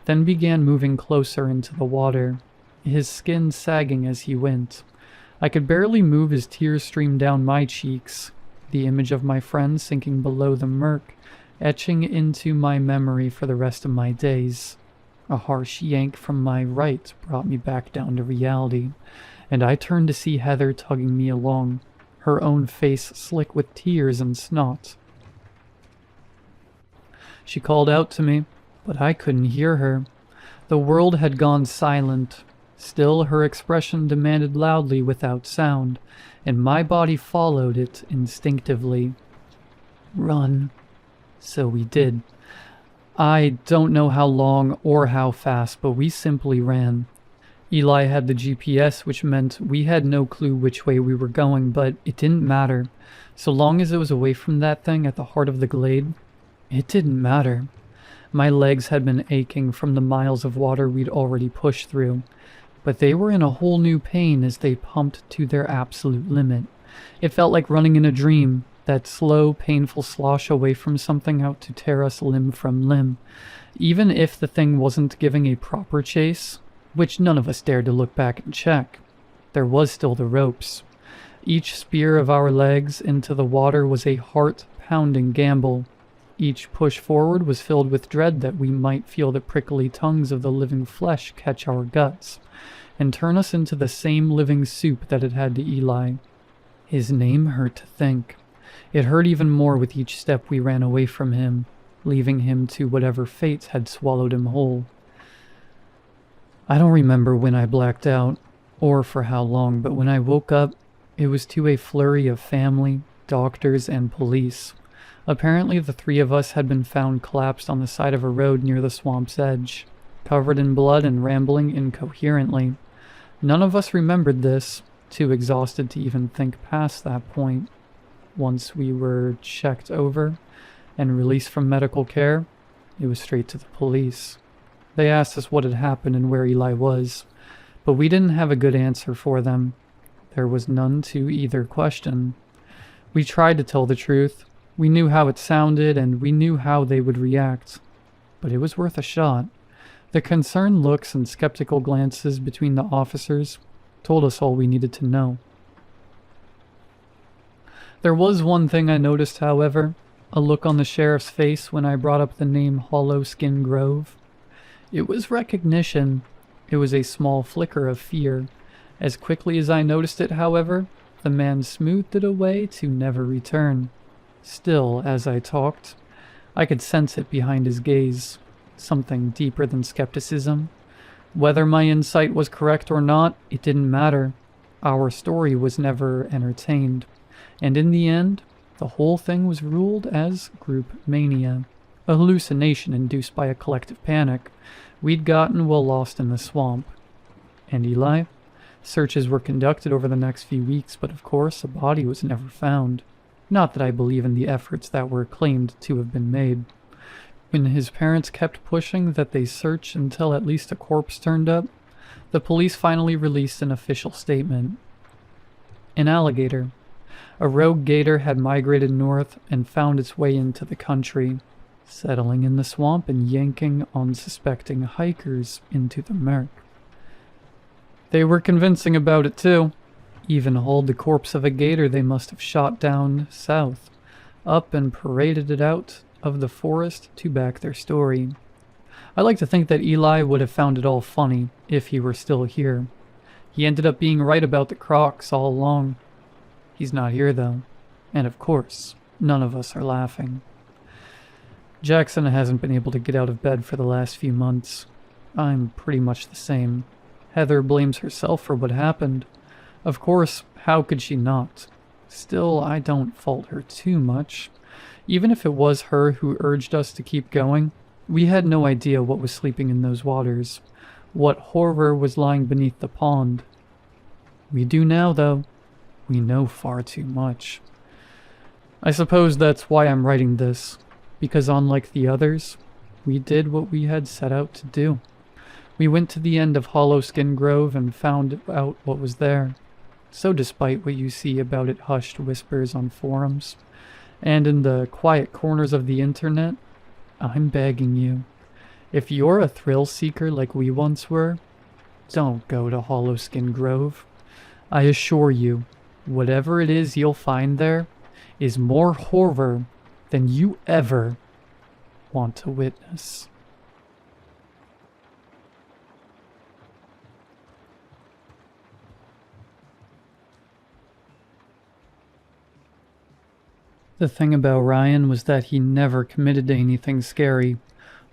then began moving closer into the water, his skin sagging as he went. I could barely move as tears streamed down my cheeks, the image of my friend sinking below the murk, etching into my memory for the rest of my days. A harsh yank from my right brought me back down to reality, and I turned to see Heather tugging me along, her own face slick with tears and snot. She called out to me, but I couldn't hear her. The world had gone silent. Still, her expression demanded loudly without sound, and my body followed it instinctively. "Run." So we did. I don't know how long or how fast, but we simply ran. Eli had the GPS, which meant we had no clue which way we were going, but it didn't matter. So long as it was away from that thing at the heart of the glade, it didn't matter. My legs had been aching from the miles of water we'd already pushed through, but they were in a whole new pain as they pumped to their absolute limit. It felt like running in a dream, that slow, painful slosh away from something out to tear us limb from limb. Even if the thing wasn't giving a proper chase, which none of us dared to look back and check, there was still the ropes. Each spear of our legs into the water was a heart-pounding gamble. Each push forward was filled with dread that we might feel the prickly tongues of the living flesh catch our guts, and turn us into the same living soup that it had to Eli. His name hurt to think. It hurt even more with each step we ran away from him, leaving him to whatever fates had swallowed him whole. I don't remember when I blacked out, or for how long, but when I woke up, it was to a flurry of family, doctors, and police. Apparently, the three of us had been found collapsed on the side of a road near the swamp's edge, covered in blood and rambling incoherently. None of us remembered this, too exhausted to even think past that point. Once we were checked over and released from medical care, it was straight to the police. They asked us what had happened and where Eli was, but we didn't have a good answer for them. There was none to either question. We tried to tell the truth. We knew how it sounded and we knew how they would react, but it was worth a shot. The concerned looks and skeptical glances between the officers told us all we needed to know. There was one thing I noticed, however, a look on the sheriff's face when I brought up the name Hollow Skin Grove. It was recognition. It was a small flicker of fear. As quickly as I noticed it, however, the man smoothed it away to never return. Still, as I talked, I could sense it behind his gaze, something deeper than skepticism. Whether my insight was correct or not, it didn't matter. Our story was never entertained, and in the end, the whole thing was ruled as group mania, a hallucination induced by a collective panic we'd gotten while lost in the swamp. And Eli? Searches were conducted over the next few weeks, but of course a body was never found. Not that I believe in the efforts that were claimed to have been made. When his parents kept pushing that they search until at least a corpse turned up, the police finally released an official statement. An alligator. A rogue gator had migrated north and found its way into the country, settling in the swamp and yanking unsuspecting hikers into the murk. They were convincing about it too. Even hauled the corpse of a gator they must have shot down south, up and paraded it out of the forest to back their story. I like to think that Eli would have found it all funny if he were still here. He ended up being right about the crocs all along. He's not here though, and of course, none of us are laughing. Jackson hasn't been able to get out of bed for the last few months. I'm pretty much the same. Heather blames herself for what happened. Of course, how could she not? Still, I don't fault her too much. Even if it was her who urged us to keep going, we had no idea what was sleeping in those waters, what horror was lying beneath the pond. We do now, though. We know far too much. I suppose that's why I'm writing this, because unlike the others, we did what we had set out to do. We went to the end of Hollow Skin Grove and found out what was there. So despite what you see about it hushed whispers on forums, and in the quiet corners of the internet, I'm begging you, if you're a thrill seeker like we once were, don't go to Hollow Skin Grove. I assure you, whatever it is you'll find there is more horror than you ever want to witness. The thing about Ryan was that he never committed to anything scary.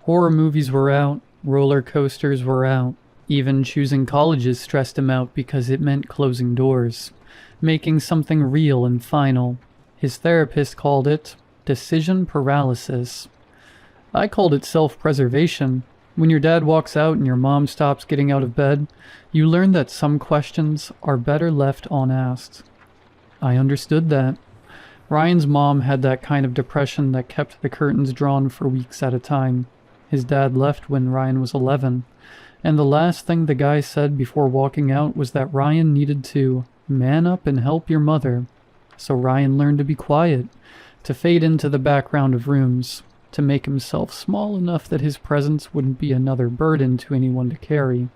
Horror movies were out, roller coasters were out. Even choosing colleges stressed him out because it meant closing doors, making something real and final. His therapist called it decision paralysis. I called it self-preservation. When your dad walks out and your mom stops getting out of bed, you learn that some questions are better left unasked. I understood that. Ryan's mom had that kind of depression that kept the curtains drawn for weeks at a time. His dad left when Ryan was 11, and the last thing the guy said before walking out was that Ryan needed to man up and help your mother. So Ryan learned to be quiet, to fade into the background of rooms, to make himself small enough that his presence wouldn't be another burden to anyone to carry.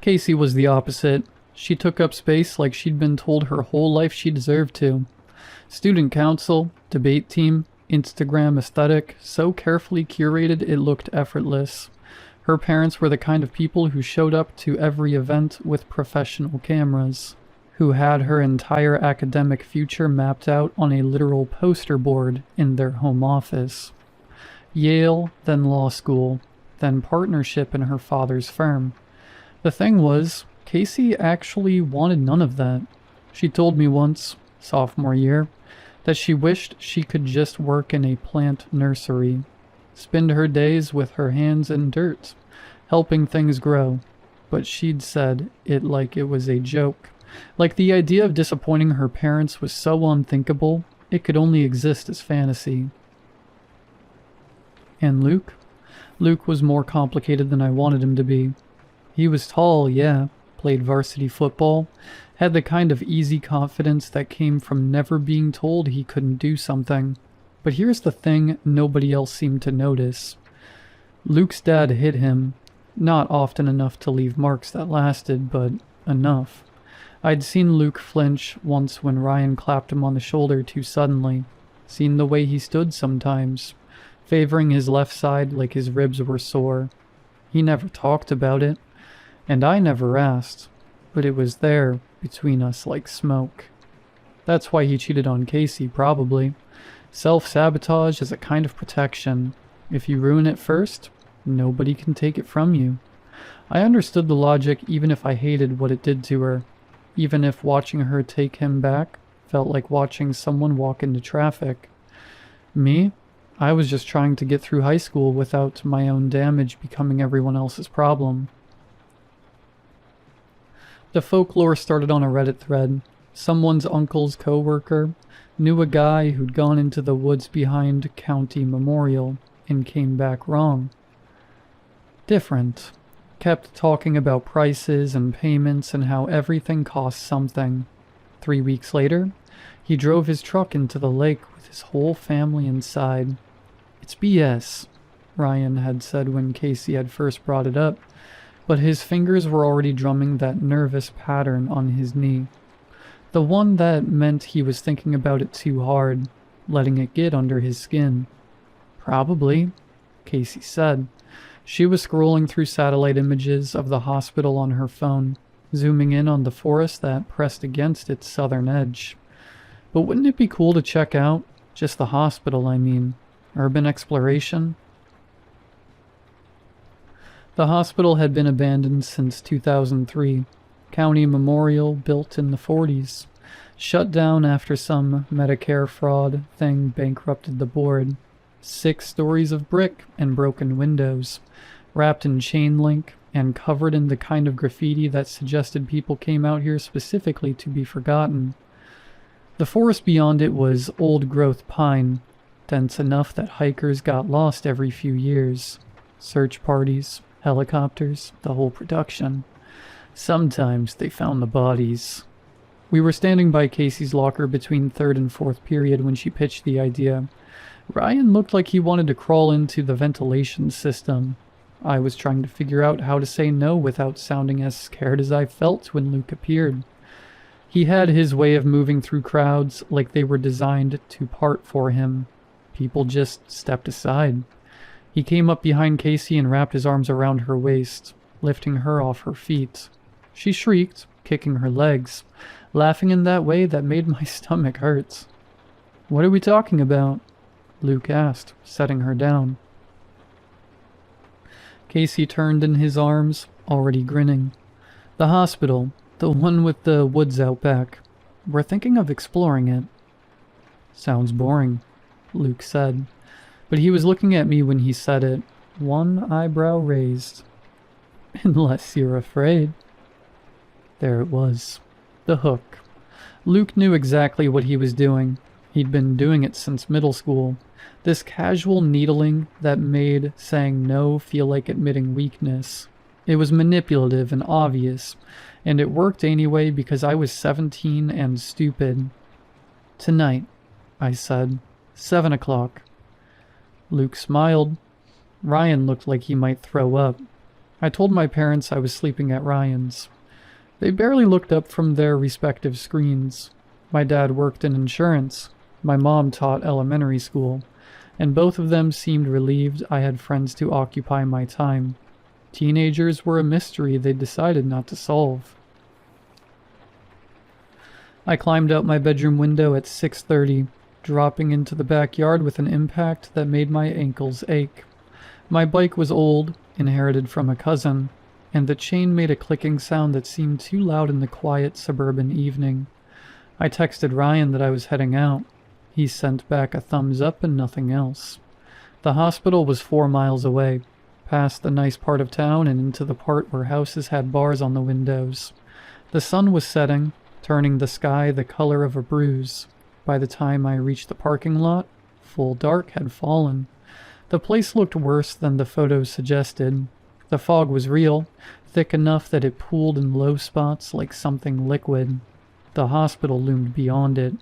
Casey was the opposite. She took up space like she'd been told her whole life she deserved to. Student council, debate team, Instagram aesthetic, so carefully curated it looked effortless. Her parents were the kind of people who showed up to every event with professional cameras, who had her entire academic future mapped out on a literal poster board in their home office. Yale, then law school, then partnership in her father's firm. The thing was, Casey actually wanted none of that. She told me once, sophomore year, that she wished she could just work in a plant nursery, spend her days with her hands in dirt, helping things grow. But she'd said it like it was a joke. Like the idea of disappointing her parents was so unthinkable, it could only exist as fantasy. And Luke? Luke was more complicated than I wanted him to be. He was tall, yeah, played varsity football, had the kind of easy confidence that came from never being told he couldn't do something. But here's the thing nobody else seemed to notice. Luke's dad hit him, not often enough to leave marks that lasted, but enough. I'd seen Luke flinch once when Ryan clapped him on the shoulder too suddenly, seen the way he stood sometimes, favoring his left side like his ribs were sore. He never talked about it, and I never asked, but it was there between us like smoke. That's why he cheated on Casey, probably. Self-sabotage is a kind of protection. If you ruin it first, nobody can take it from you. I understood the logic even if I hated what it did to her. Even if watching her take him back felt like watching someone walk into traffic. Me? I was just trying to get through high school without my own damage becoming everyone else's problem. The folklore started on a Reddit thread. Someone's uncle's co-worker knew a guy who'd gone into the woods behind County Memorial and came back wrong. Different. Kept talking about prices and payments and how everything cost something. 3 weeks later, he drove his truck into the lake with his whole family inside. It's BS, Ryan had said when Casey had first brought it up, but his fingers were already drumming that nervous pattern on his knee. The one that meant he was thinking about it too hard, letting it get under his skin. Probably, Casey said. She was scrolling through satellite images of the hospital on her phone, zooming in on the forest that pressed against its southern edge. But wouldn't it be cool to check out? Just the hospital, I mean. Urban exploration? The hospital had been abandoned since 2003. County Memorial, built in the 40s. Shut down after some Medicare fraud thing bankrupted the board. 6 stories of brick and broken windows, wrapped in chain link and covered in the kind of graffiti that suggested people came out here specifically to be forgotten. The forest beyond it was old-growth pine, dense enough that hikers got lost every few years. Search parties, helicopters, the whole production. Sometimes they found the bodies. We were standing by Casey's locker between 3rd and 4th period when she pitched the idea. Ryan looked like he wanted to crawl into the ventilation system. I was trying to figure out how to say no without sounding as scared as I felt when Luke appeared. He had his way of moving through crowds like they were designed to part for him. People just stepped aside. He came up behind Casey and wrapped his arms around her waist, lifting her off her feet. She shrieked, kicking her legs, laughing in that way that made my stomach hurt. "What are we talking about?" Luke asked, setting her down. Casey turned in his arms, already grinning. "The hospital, the one with the woods out back. We're thinking of exploring it." "Sounds boring," Luke said. But he was looking at me when he said it, one eyebrow raised. "Unless you're afraid." There it was. The hook. Luke knew exactly what he was doing. He'd been doing it since middle school. This casual needling that made saying no feel like admitting weakness. It was manipulative and obvious, and it worked anyway because I was 17 and stupid. "Tonight," I said. 7 o'clock. Luke smiled. Ryan looked like he might throw up. I told my parents I was sleeping at Ryan's. They barely looked up from their respective screens. My dad worked in insurance. My mom taught elementary school, and both of them seemed relieved I had friends to occupy my time. Teenagers were a mystery they decided not to solve. I climbed out my bedroom window at 6:30, dropping into the backyard with an impact that made my ankles ache. My bike was old, inherited from a cousin. and the chain made a clicking sound that seemed too loud in the quiet suburban evening. I texted Ryan that I was heading out. He sent back a thumbs up and nothing else. The hospital was 4 miles away, past the nice part of town and into the part where houses had bars on the windows. The sun was setting, turning the sky the color of a bruise. By the time I reached the parking lot, full dark had fallen. The place looked worse than the photos suggested. The fog was real, thick enough that it pooled in low spots like something liquid. The hospital loomed beyond it,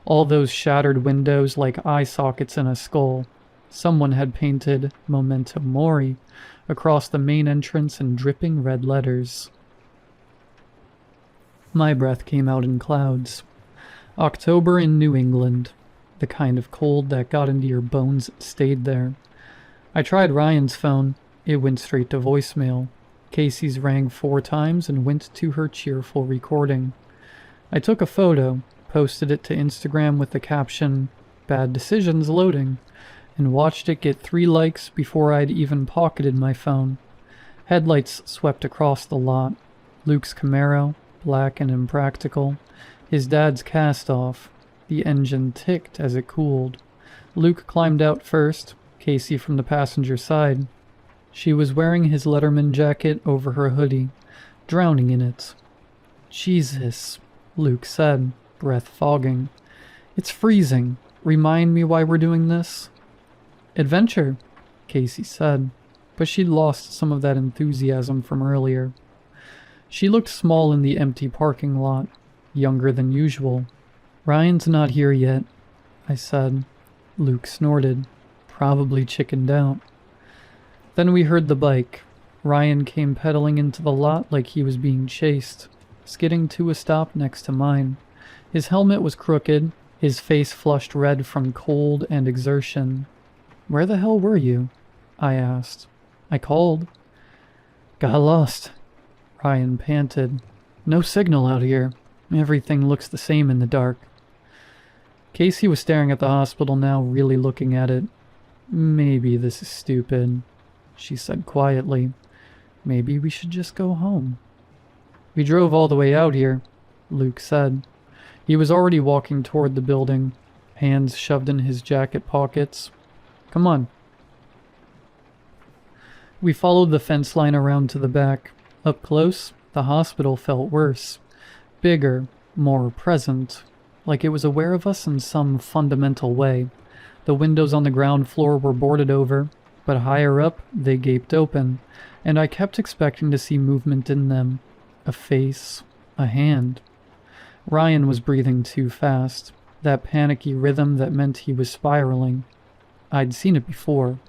all those shattered windows like eye sockets in a skull. Someone had painted Memento Mori across the main entrance in dripping red letters. My breath came out in clouds. October in New England. The kind of cold that got into your bones and stayed there. I tried Ryan's phone. It went straight to voicemail. Casey's rang 4 times and went to her cheerful recording. I took a photo, posted it to Instagram with the caption, "Bad decisions loading," and watched it get 3 likes before I'd even pocketed my phone. Headlights swept across the lot. Luke's Camaro, black and impractical. His dad's cast off. The engine ticked as it cooled. Luke climbed out first, Casey from the passenger side. She was wearing his Letterman jacket over her hoodie, drowning in it. "Jesus," Luke said, breath fogging. "It's freezing. Remind me why we're doing this?" "Adventure," Casey said, but she'd lost some of that enthusiasm from earlier. She looked small in the empty parking lot, younger than usual. "Ryan's not here yet," I said. Luke snorted, probably chickened out. Then we heard the bike. Ryan came pedaling into the lot like he was being chased, skidding to a stop next to mine. His helmet was crooked, his face flushed red from cold and exertion. "Where the hell were you?" I asked. "I called." "Got lost," Ryan panted. "No signal out here. Everything looks the same in the dark." Casey was staring at the hospital now, really looking at it. "Maybe this is stupid," she said quietly. "Maybe we should just go home." "We drove all the way out here," Luke said. He was already walking toward the building, hands shoved in his jacket pockets. "Come on." We followed the fence line around to the back. Up close, the hospital felt worse. Bigger, more present, like it was aware of us in some fundamental way. The windows on the ground floor were boarded over, but higher up they gaped open, and I kept expecting to see movement in them. A face, a hand. Ryan was breathing too fast, that panicky rhythm that meant he was spiraling. I'd seen it before,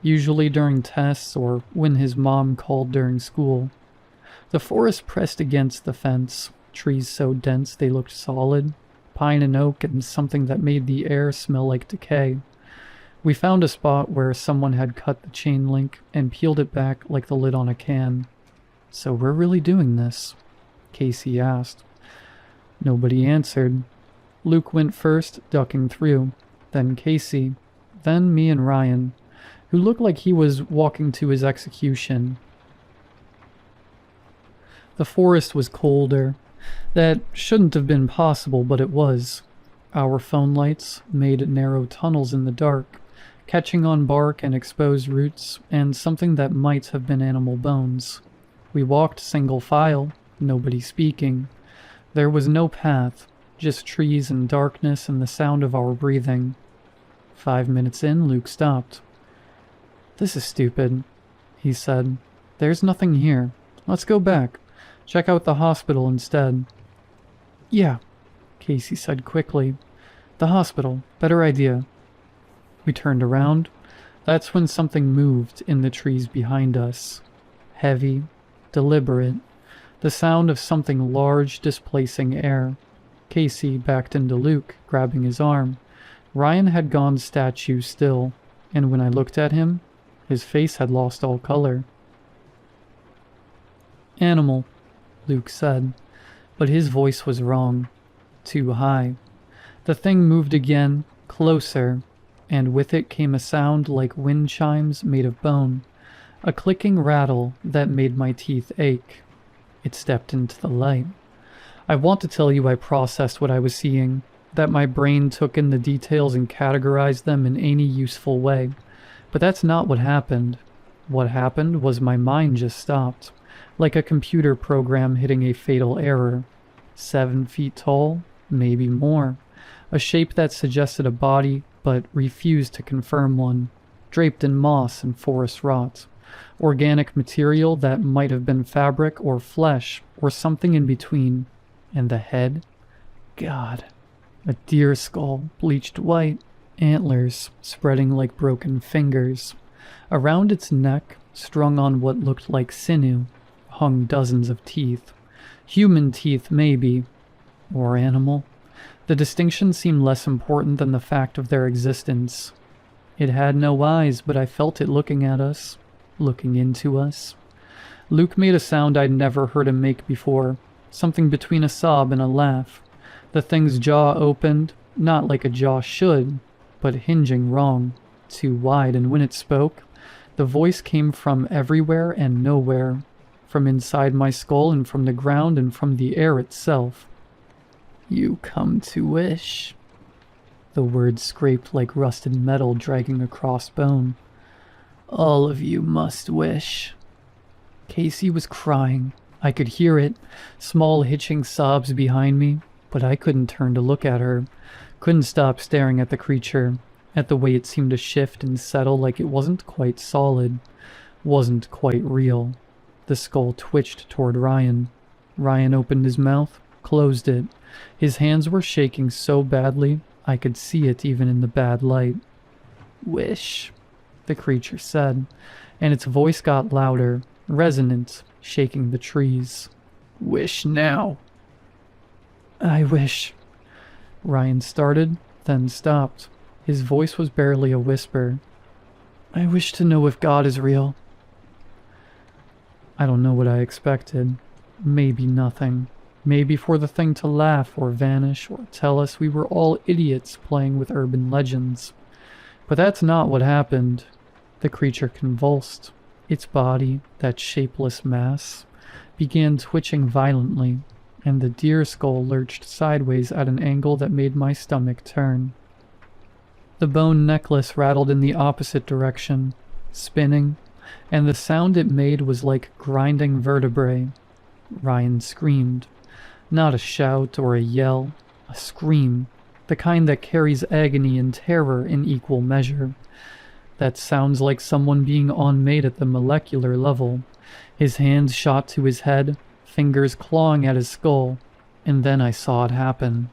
usually during tests or when his mom called during school. The forest pressed against the fence, trees so dense they looked solid, pine and oak and something that made the air smell like decay. We found a spot where someone had cut the chain link and peeled it back like the lid on a can. "So we're really doing this?" Casey asked. Nobody answered. Luke went first, ducking through, then Casey, then me and Ryan, who looked like he was walking to his execution. The forest was colder. That shouldn't have been possible, but it was. Our phone lights made narrow tunnels in the dark, catching on bark and exposed roots and something that might have been animal bones. We walked single file, nobody speaking. There was no path, just trees and darkness and the sound of our breathing. 5 minutes in, Luke stopped. "This is stupid," he said. "There's nothing here. Let's go back. Check out the hospital instead." "Yeah," Casey said quickly. "The hospital. Better idea." We turned around. That's when something moved in the trees behind us. Heavy, deliberate. The sound of something large displacing air. Casey backed into Luke, grabbing his arm. Ryan had gone statue still, and when I looked at him, his face had lost all color. "Animal," Luke said, but his voice was wrong. Too high. The thing moved again, closer, and with it came a sound like wind chimes made of bone. A clicking rattle that made my teeth ache. It stepped into the light. I want to tell you I processed what I was seeing, that my brain took in the details and categorized them in any useful way. But that's not what happened. What happened was my mind just stopped, like a computer program hitting a fatal error. 7 feet tall, maybe more. A shape that suggested a body, but refused to confirm one. Draped in moss and forest rot. Organic material that might have been fabric or flesh, or something in between. And the head? God. A deer skull, bleached white. Antlers, spreading like broken fingers. Around its neck, strung on what looked like sinew, hung dozens of teeth. Human teeth, maybe. Or animal. The distinction seemed less important than the fact of their existence. It had no eyes, but I felt it looking at us. Looking into us. Luke made a sound I'd never heard him make before. Something between a sob and a laugh. The thing's jaw opened, not like a jaw should, but hinging wrong. Too wide, and when it spoke, the voice came from everywhere and nowhere. From inside my skull and from the ground and from the air itself. You come to wish. The words scraped like rusted metal dragging across bone. All of you must wish. Casey was crying. I could hear it, small hitching sobs behind me, but I couldn't turn to look at her. Couldn't stop staring at the creature, at the way it seemed to shift and settle like it wasn't quite solid, wasn't quite real. The skull twitched toward Ryan. Ryan opened his mouth, closed it. His hands were shaking so badly, I could see it even in the bad light. Wish, the creature said, and its voice got louder, resonant, shaking the trees. Wish now. I wish. Ryan started, then stopped. His voice was barely a whisper. I wish to know if God is real. I don't know what I expected. Maybe nothing. Maybe for the thing to laugh or vanish or tell us we were all idiots playing with urban legends. But that's not what happened. The creature convulsed. Its body, that shapeless mass, began twitching violently, and the deer skull lurched sideways at an angle that made my stomach turn. The bone necklace rattled in the opposite direction, spinning, and the sound it made was like grinding vertebrae. Ryan screamed. Not a shout or a yell, a scream, the kind that carries agony and terror in equal measure. That sounds like someone being unmade at the molecular level. His hands shot to his head, fingers clawing at his skull, and then I saw it happen.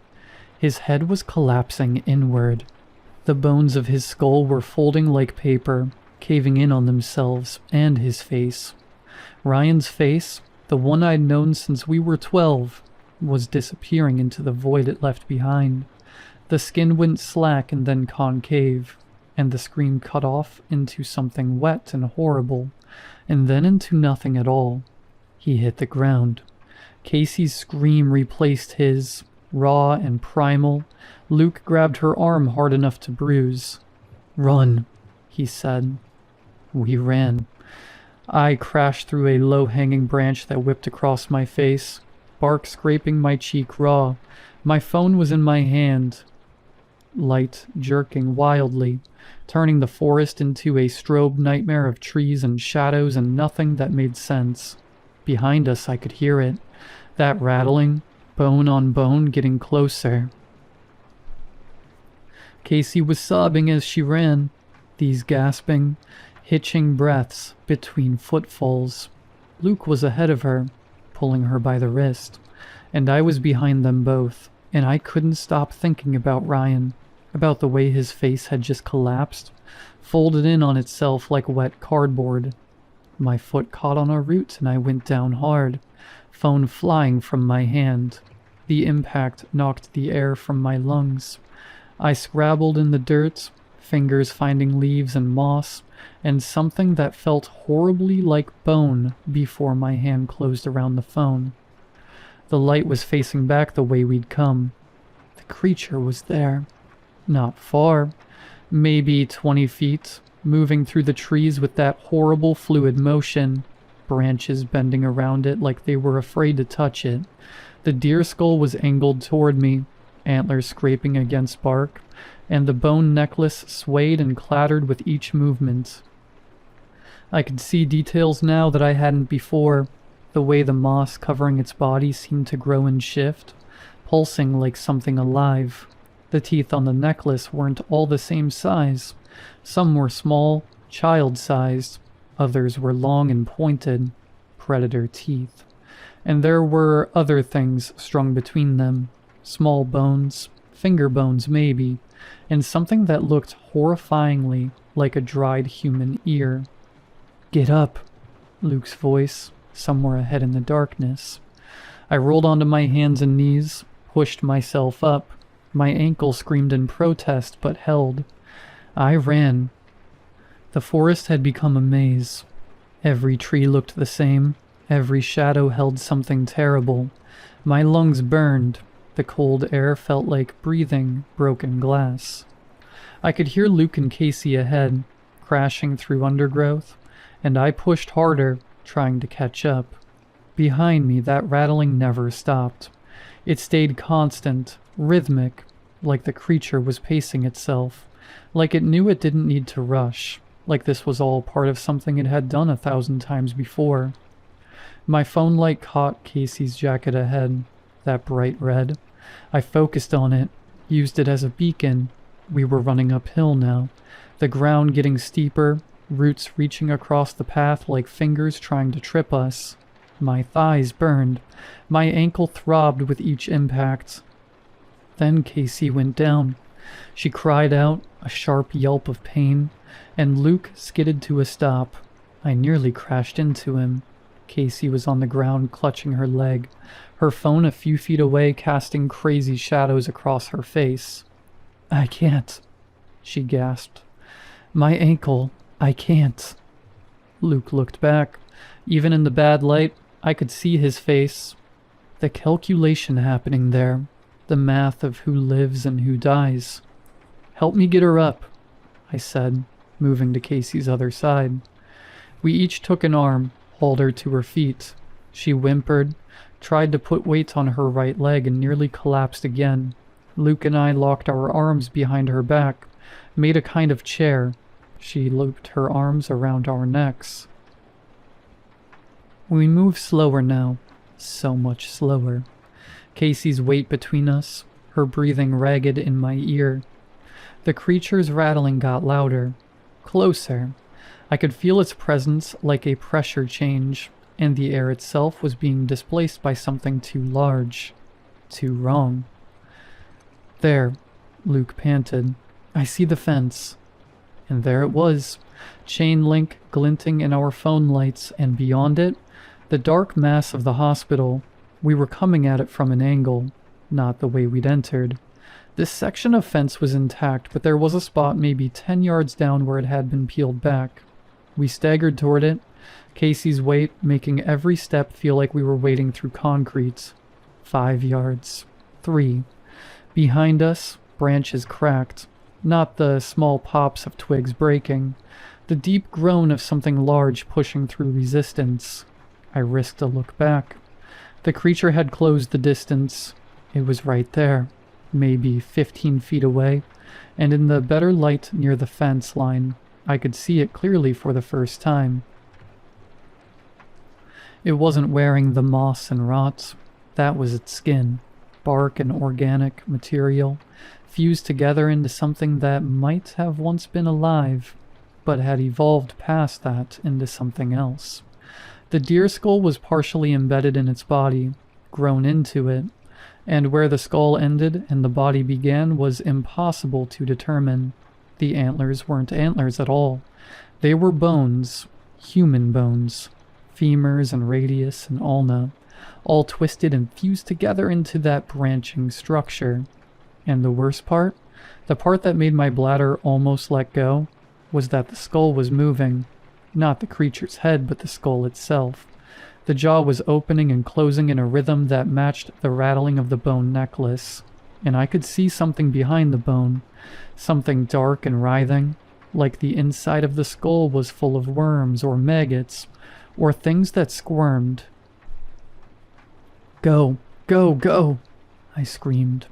His head was collapsing inward. The bones of his skull were folding like paper, caving in on themselves, and his face. Ryan's face, the one I'd known since we were 12, was disappearing into the void it left behind. The skin went slack and then concave, and the scream cut off into something wet and horrible, and then into nothing at all. He hit the ground. Casey's scream replaced his, raw and primal. Luke grabbed her arm hard enough to bruise. Run, he said. We ran. I crashed through a low-hanging branch that whipped across my face, bark scraping my cheek raw. My phone was in my hand, light jerking wildly, turning the forest into a strobe nightmare of trees and shadows and nothing that made sense. Behind us I could hear it, that rattling, bone on bone, getting closer. Casey was sobbing as she ran, these gasping, hitching breaths between footfalls. Luke was ahead of her, pulling her by the wrist, and I was behind them both, and I couldn't stop thinking about Ryan, about the way his face had just collapsed, folded in on itself like wet cardboard. My foot caught on a root and I went down hard, phone flying from my hand. The impact knocked the air from my lungs. I scrabbled in the dirt, fingers finding leaves and moss, and something that felt horribly like bone before my hand closed around the phone. The light was facing back the way we'd come. The creature was there. Not far, maybe 20 feet, moving through the trees with that horrible fluid motion, branches bending around it like they were afraid to touch it. The deer skull was angled toward me, antlers scraping against bark, and the bone necklace swayed and clattered with each movement. I could see details now that I hadn't before, the way the moss covering its body seemed to grow and shift, pulsing like something alive. The teeth on the necklace weren't all the same size. Some were small, child-sized. Others were long and pointed, predator teeth. And there were other things strung between them. Small bones, finger bones maybe, and something that looked horrifyingly like a dried human ear. "Get up," Luke's voice, somewhere ahead in the darkness. I rolled onto my hands and knees, pushed myself up. My ankle screamed in protest, but held. I ran. The forest had become a maze. Every tree looked the same. Every shadow held something terrible. My lungs burned. The cold air felt like breathing broken glass. I could hear Luke and Casey ahead, crashing through undergrowth, and I pushed harder, trying to catch up. Behind me, that rattling never stopped. It stayed constant, rhythmic, like the creature was pacing itself, like it knew it didn't need to rush, like this was all part of something it had done 1,000 times before. My phone light caught Casey's jacket ahead, that bright red. I focused on it, used it as a beacon. We were running uphill now, the ground getting steeper, roots reaching across the path like fingers trying to trip us. My thighs burned. My ankle throbbed with each impact. Then Casey went down. She cried out, a sharp yelp of pain, and Luke skidded to a stop. I nearly crashed into him. Casey was on the ground clutching her leg, her phone a few feet away casting crazy shadows across her face. "I can't," she gasped. "My ankle, I can't." Luke looked back. Even in the bad light, I could see his face. The calculation happening there, the math of who lives and who dies. "Help me get her up," I said, moving to Casey's other side. We each took an arm, hauled her to her feet. She whimpered, tried to put weight on her right leg and nearly collapsed again. Luke and I locked our arms behind her back, made a kind of chair. She looped her arms around our necks. We moved slower now, so much slower. Casey's weight between us, her breathing ragged in my ear. The creature's rattling got louder, closer. I could feel its presence like a pressure change, and the air itself was being displaced by something too large, too wrong. "There," Luke panted. "I see the fence." And there it was, chain link glinting in our phone lights, and beyond it, the dark mass of the hospital. We were coming at it from an angle, not the way we'd entered. This section of fence was intact, but there was a spot maybe 10 yards down where it had been peeled back. We staggered toward it, Casey's weight making every step feel like we were wading through concrete. 5 yards. 3. Behind us, branches cracked. Not the small pops of twigs breaking. The deep groan of something large pushing through resistance. I risked a look back. The creature had closed the distance. It was right there, maybe 15 feet away, and in the better light near the fence line, I could see it clearly for the first time. It wasn't wearing the moss and rot. That was its skin, bark and organic material, fused together into something that might have once been alive, but had evolved past that into something else. The deer skull was partially embedded in its body, grown into it, and where the skull ended and the body began was impossible to determine. The antlers weren't antlers at all. They were bones, human bones, femurs and radius and ulna, all twisted and fused together into that branching structure. And the worst part, the part that made my bladder almost let go, was that the skull was moving. Not the creature's head, but the skull itself. The jaw was opening and closing in a rhythm that matched the rattling of the bone necklace. And I could see something behind the bone, something dark and writhing, like the inside of the skull was full of worms or maggots, or things that squirmed. "Go, go, go!" I screamed.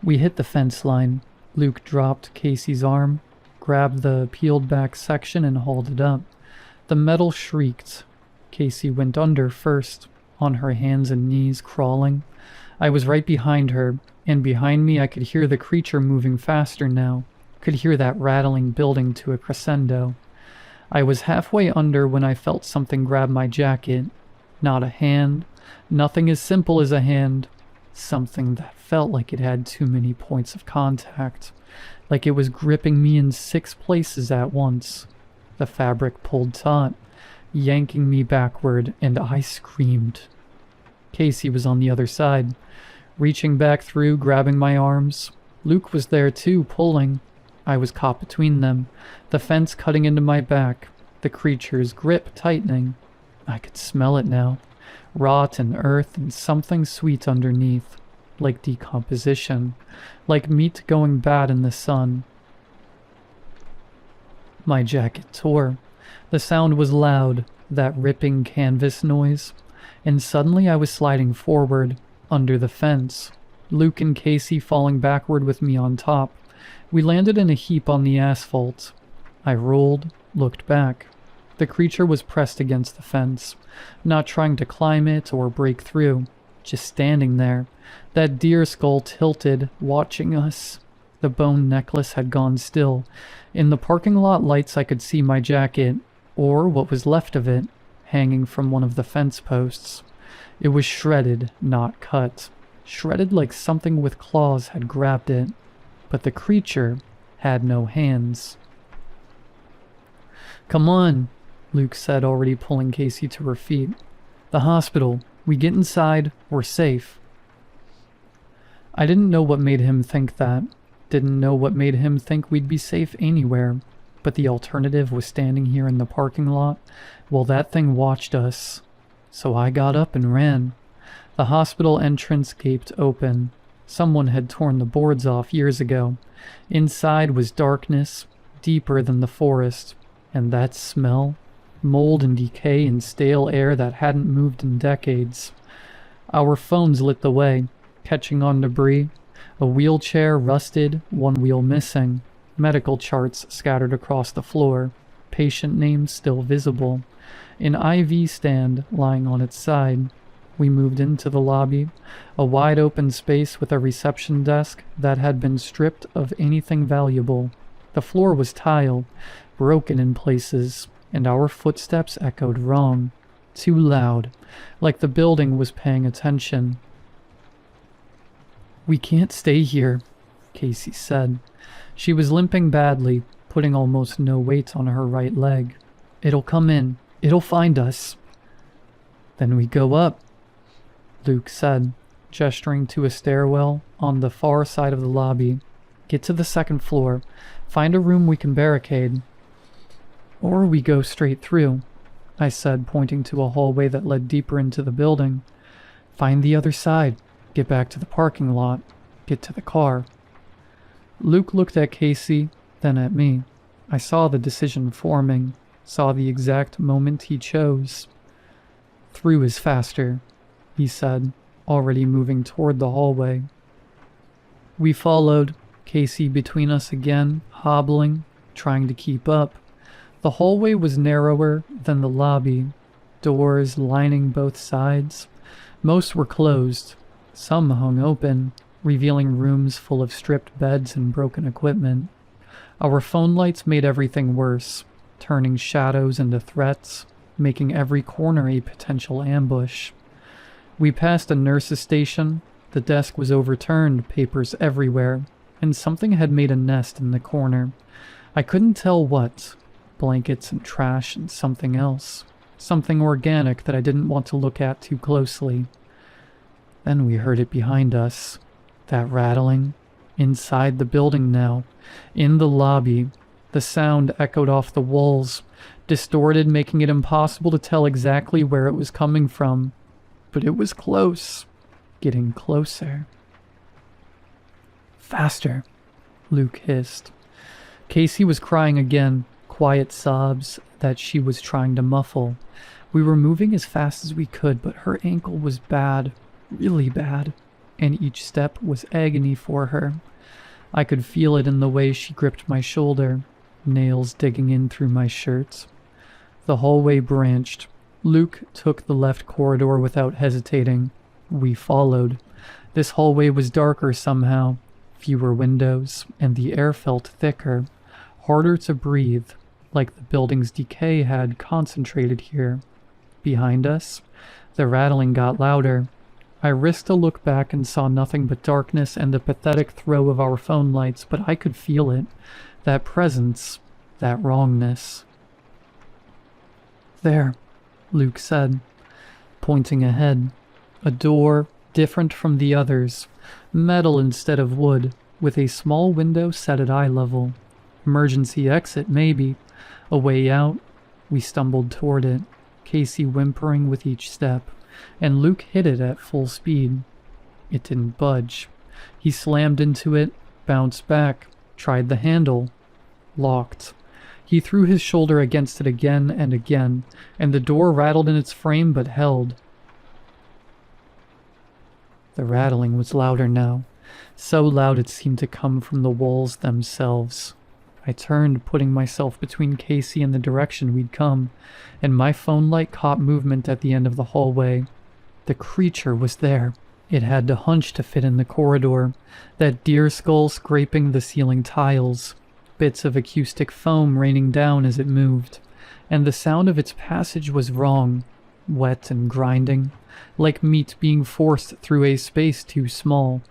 We hit the fence line. Luke dropped Casey's arm, grabbed the peeled back section and hauled it up. The metal shrieked. Casey went under first, on her hands and knees, crawling. I was right behind her, and behind me I could hear the creature moving faster now, could hear that rattling building to a crescendo. I was halfway under when I felt something grab my jacket. Not a hand, nothing as simple as a hand. Something that felt like it had too many points of contact, like it was gripping me in 6 places at once. The fabric pulled taut, yanking me backward, and I screamed. Casey was on the other side, reaching back through, grabbing my arms. Luke was there too, pulling. I was caught between them, the fence cutting into my back, the creature's grip tightening. I could smell it now, rot and earth and something sweet underneath, like decomposition, like meat going bad in the sun. My jacket tore. The sound was loud, that ripping canvas noise, and suddenly I was sliding forward, under the fence, Luke and Casey falling backward with me on top. We landed in a heap on the asphalt. I rolled, looked back. The creature was pressed against the fence, not trying to climb it or break through, just standing there, that deer skull tilted, watching us. The bone necklace had gone still. In the parking lot lights I could see my jacket, or what was left of it, hanging from one of the fence posts. It was shredded, not cut. Shredded like something with claws had grabbed it. But the creature had no hands. "Come on," Luke said, already pulling Casey to her feet. "The hospital. We get inside, we're safe." I didn't know what made him think that. Didn't know what made him think we'd be safe anywhere. But the alternative was standing here in the parking lot while that thing watched us. So I got up and ran. The hospital entrance gaped open. Someone had torn the boards off years ago. Inside was darkness, deeper than the forest. And that smell? Mold and decay and stale air that hadn't moved in decades. Our phones lit the way, catching on debris. A wheelchair rusted, one wheel missing. Medical charts scattered across the floor. Patient names still visible. An IV stand lying on its side. We moved into the lobby, a wide open space with a reception desk that had been stripped of anything valuable. The floor was tile, broken in places, and our footsteps echoed wrong, too loud, like the building was paying attention. "We can't stay here," Casey said. She was limping badly, putting almost no weight on her right leg. "It'll come in. It'll find us." "Then we go up," Luke said, gesturing to a stairwell on the far side of the lobby. "Get to the 2nd floor. Find a room we can barricade." "Or we go straight through," I said, pointing to a hallway that led deeper into the building. "Find the other side. Get back to the parking lot. Get to the car." Luke looked at Casey, then at me. I saw the decision forming, saw the exact moment he chose. "Through is faster," he said, already moving toward the hallway. We followed, Casey between us again, hobbling, trying to keep up. The hallway was narrower than the lobby, doors lining both sides. Most were closed, some hung open, revealing rooms full of stripped beds and broken equipment. Our phone lights made everything worse, turning shadows into threats, making every corner a potential ambush. We passed a nurse's station. The desk was overturned, papers everywhere, and something had made a nest in the corner. I couldn't tell what. Blankets and trash and something else. Something organic that I didn't want to look at too closely. Then we heard it behind us. That rattling. Inside the building now. In the lobby. The sound echoed off the walls, distorted, making it impossible to tell exactly where it was coming from. But it was close. Getting closer. "Faster," Luke hissed. Casey was crying again, quiet sobs that she was trying to muffle. We were moving as fast as we could, but her ankle was bad, really bad, and each step was agony for her. I could feel it in the way she gripped my shoulder, nails digging in through my shirt. The hallway branched. Luke took the left corridor without hesitating. We followed. This hallway was darker somehow, fewer windows, and the air felt thicker, harder to breathe, like the building's decay had concentrated here. Behind us, the rattling got louder. I risked a look back and saw nothing but darkness and the pathetic throw of our phone lights, but I could feel it. That presence, that wrongness. "There," Luke said, pointing ahead. A door, different from the others, metal instead of wood, with a small window set at eye level. Emergency exit, maybe. A way out. We stumbled toward it, Casey whimpering with each step, and Luke hit it at full speed. It didn't budge. He slammed into it, bounced back, tried the handle. Locked. He threw his shoulder against it again and again, and the door rattled in its frame but held. The rattling was louder now, so loud it seemed to come from the walls themselves. I turned, putting myself between Casey and the direction we'd come, and my phone light caught movement at the end of the hallway. The creature was there. It had to hunch to fit in the corridor, that deer skull scraping the ceiling tiles, bits of acoustic foam raining down as it moved, and the sound of its passage was wrong, wet and grinding, like meat being forced through a space too small.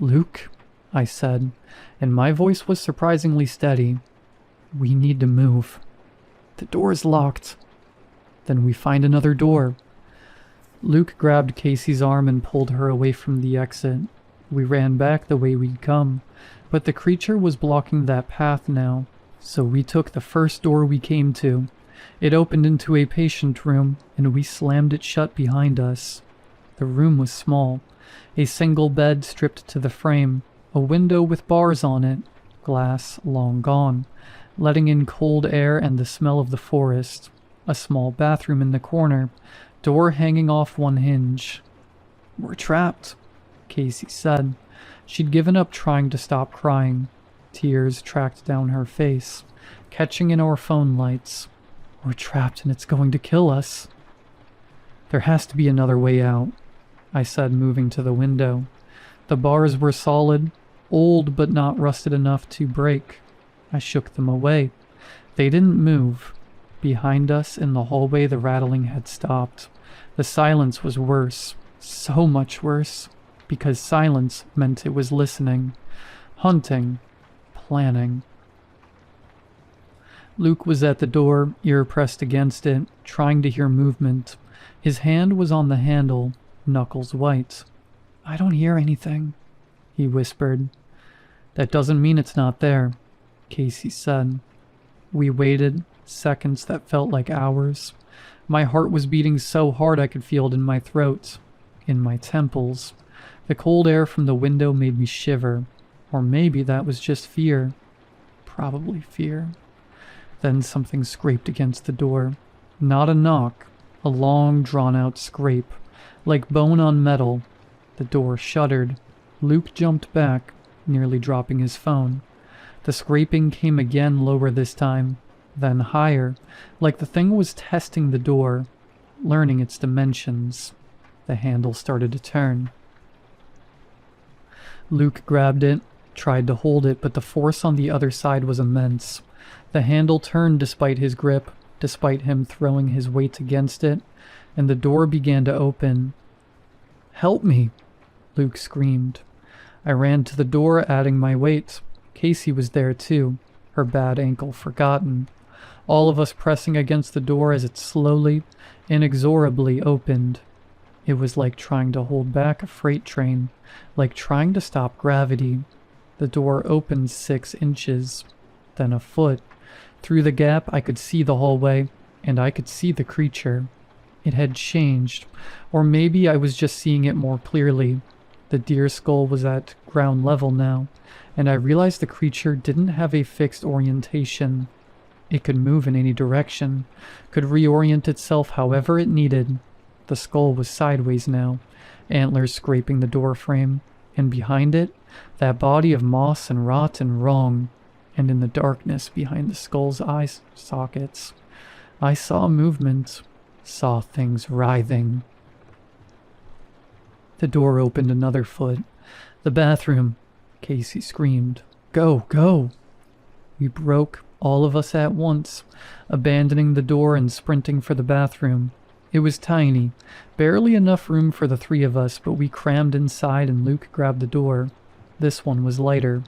"Luke," I said, and my voice was surprisingly steady. "We need to move. The door's locked." "Then we find another door." Luke grabbed Casey's arm and pulled her away from the exit. We ran back the way we'd come, but the creature was blocking that path now, so we took the first door we came to. It opened into a patient room, and we slammed it shut behind us. The room was small, a single bed stripped to the frame, a window with bars on it, glass long gone, letting in cold air and the smell of the forest, a small bathroom in the corner, door hanging off one hinge. "We're trapped," Casey said. She'd given up trying to stop crying. Tears tracked down her face, catching in our phone lights. "We're trapped and it's going to kill us." "There has to be another way out," I said, moving to the window. The bars were solid, old but not rusted enough to break. I shook them away. They didn't move. Behind us in the hallway the rattling had stopped. The silence was worse, so much worse, because silence meant it was listening, hunting, planning. Luke was at the door, ear pressed against it, trying to hear movement. His hand was on the handle, knuckles white. "I don't hear anything," he whispered. "That doesn't mean it's not there," Casey said. We waited, seconds that felt like hours. My heart was beating so hard I could feel it in my throat, in my temples. The cold air from the window made me shiver. Or maybe that was just fear. Probably fear. Then something scraped against the door. Not a knock, a long, drawn-out scrape, like bone on metal. The door shuddered. Luke jumped back, nearly dropping his phone. The scraping came again, lower this time, then higher, like the thing was testing the door, learning its dimensions. The handle started to turn. Luke grabbed it, tried to hold it, but the force on the other side was immense. The handle turned despite his grip, despite him throwing his weight against it, and the door began to open. "Help me!" Luke screamed. I ran to the door, adding my weight. Casey was there too, her bad ankle forgotten. All of us pressing against the door as it slowly, inexorably opened. It was like trying to hold back a freight train, like trying to stop gravity. The door opened 6 inches, then a foot. Through the gap I could see the hallway, and I could see the creature. It had changed, or maybe I was just seeing it more clearly. The deer skull was at ground level now, and I realized the creature didn't have a fixed orientation. It could move in any direction, could reorient itself however it needed. The skull was sideways now, antlers scraping the door frame, and behind it, that body of moss and rot and wrong. And in the darkness behind the skull's eye sockets, I saw movement, saw things writhing. The door opened another foot. The bathroom, Casey screamed. Go, go! We broke, all of us at once, abandoning the door and sprinting for the bathroom. It was tiny, barely enough room for the three of us, but we crammed inside and Luke grabbed the door. This one was lighter,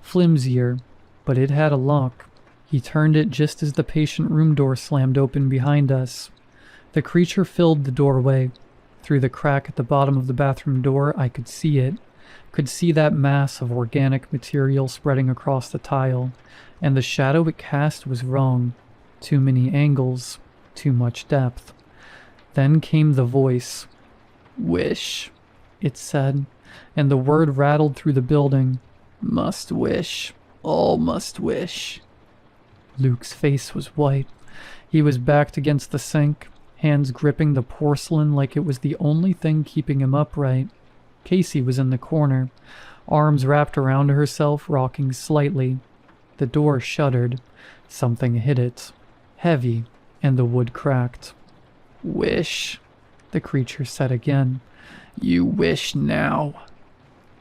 flimsier, but it had a lock. He turned it just as the patient room door slammed open behind us. The creature filled the doorway. Through the crack at the bottom of the bathroom door, I could see it. Could see that mass of organic material spreading across the tile, and the shadow it cast was wrong. Too many angles, too much depth. Then came the voice. Wish, it said, and the word rattled through the building. Must wish, all must wish. Luke's face was white. He was backed against the sink, hands gripping the porcelain like it was the only thing keeping him upright. Casey was in the corner, arms wrapped around herself, rocking slightly. The door shuddered. Something hit it, heavy, and the wood cracked. Wish, the creature said again. You wish now.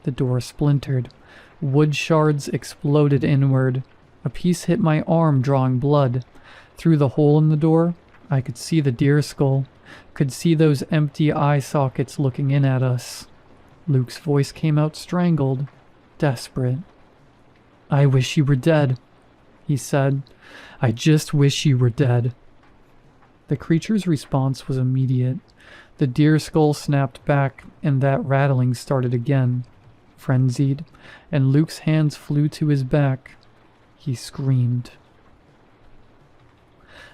The door splintered. Wood shards exploded inward. A piece hit my arm, drawing blood. Through the hole in the door, I could see the deer skull, could see those empty eye sockets looking in at us. Luke's voice came out strangled, desperate. I wish you were dead, he said. I just wish you were dead. The creature's response was immediate. The deer skull snapped back, and that rattling started again, frenzied, and Luke's hands flew to his back. He screamed.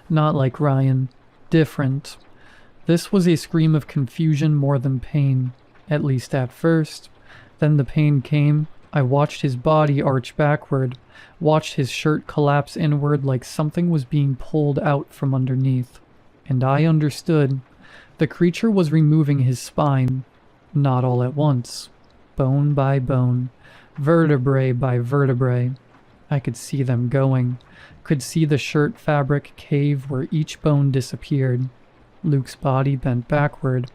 Not like Ryan. Different. This was a scream of confusion more than pain, at least at first. Then the pain came. I watched his body arch backward, watched his shirt collapse inward like something was being pulled out from underneath. And I understood. The creature was removing his spine, not all at once, bone by bone, vertebrae by vertebrae. I could see them going, could see the shirt fabric cave where each bone disappeared. Luke's body bent backward,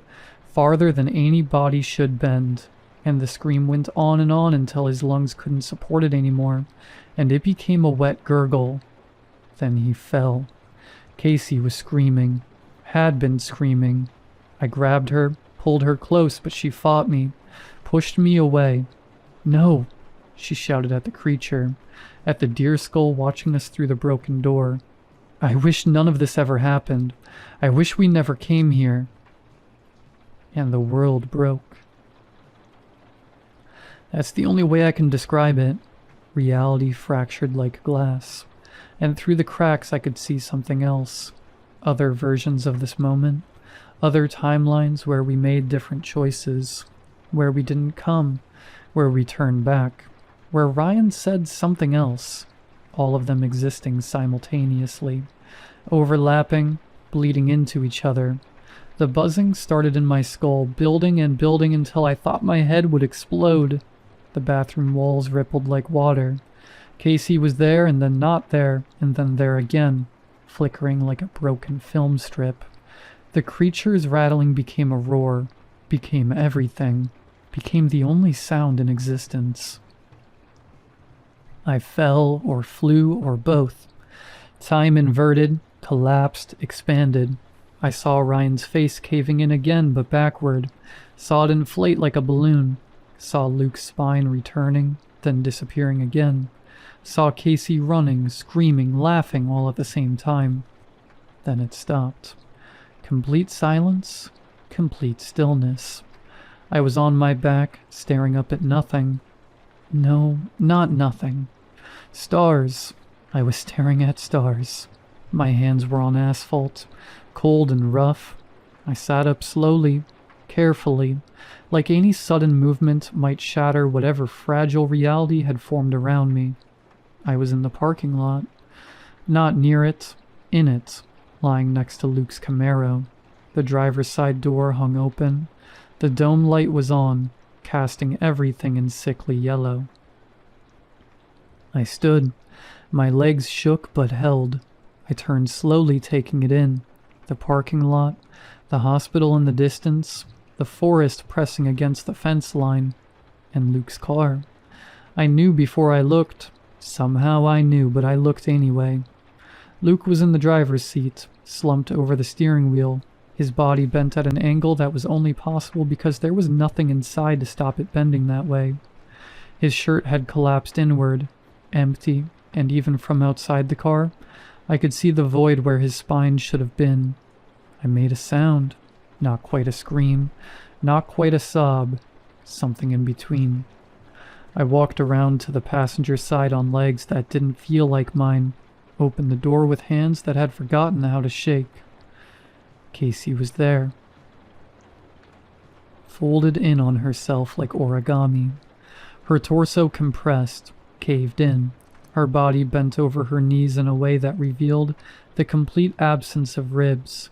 farther than any body should bend, and the scream went on until his lungs couldn't support it anymore, and it became a wet gurgle. Then he fell. Casey was screaming, had been screaming. I grabbed her, pulled her close, but she fought me, pushed me away. No, she shouted at the creature, at the deer skull watching us through the broken door. I wish none of this ever happened. I wish we never came here. And the world broke. That's the only way I can describe it. Reality fractured like glass, and through the cracks I could see something else. Other versions of this moment, other timelines where we made different choices, where we didn't come, where we turned back, where Ryan said something else, all of them existing simultaneously, overlapping, bleeding into each other. The buzzing started in my skull, building and building until I thought my head would explode. The bathroom walls rippled like water. Casey was there and then not there, and then there again, flickering like a broken film strip. The creature's rattling became a roar, became everything, became the only sound in existence. I fell or flew or both. Time inverted, collapsed, expanded. I saw Ryan's face caving in again but backward, saw it inflate like a balloon, saw Luke's spine returning, then disappearing again. Saw Casey running, screaming, laughing all at the same time. Then it stopped. Complete silence, complete stillness. I was on my back, staring up at nothing. No, not nothing. Stars. I was staring at stars. My hands were on asphalt, cold and rough. I sat up slowly, carefully, like any sudden movement might shatter whatever fragile reality had formed around me. I was in the parking lot. Not near it, in it, lying next to Luke's Camaro. The driver's side door hung open. The dome light was on, casting everything in sickly yellow. I stood. My legs shook but held. I turned slowly, taking it in. The parking lot, the hospital in the distance, the forest pressing against the fence line, and Luke's car. I knew before I looked. Somehow I knew, but I looked anyway. Luke was in the driver's seat, slumped over the steering wheel, his body bent at an angle that was only possible because there was nothing inside to stop it bending that way. His shirt had collapsed inward, empty, and even from outside the car, I could see the void where his spine should have been. I made a sound, not quite a scream, not quite a sob, something in between. I walked around to the passenger side on legs that didn't feel like mine, opened the door with hands that had forgotten how to shake. Casey was there, folded in on herself like origami. Her torso compressed, caved in, her body bent over her knees in a way that revealed the complete absence of ribs.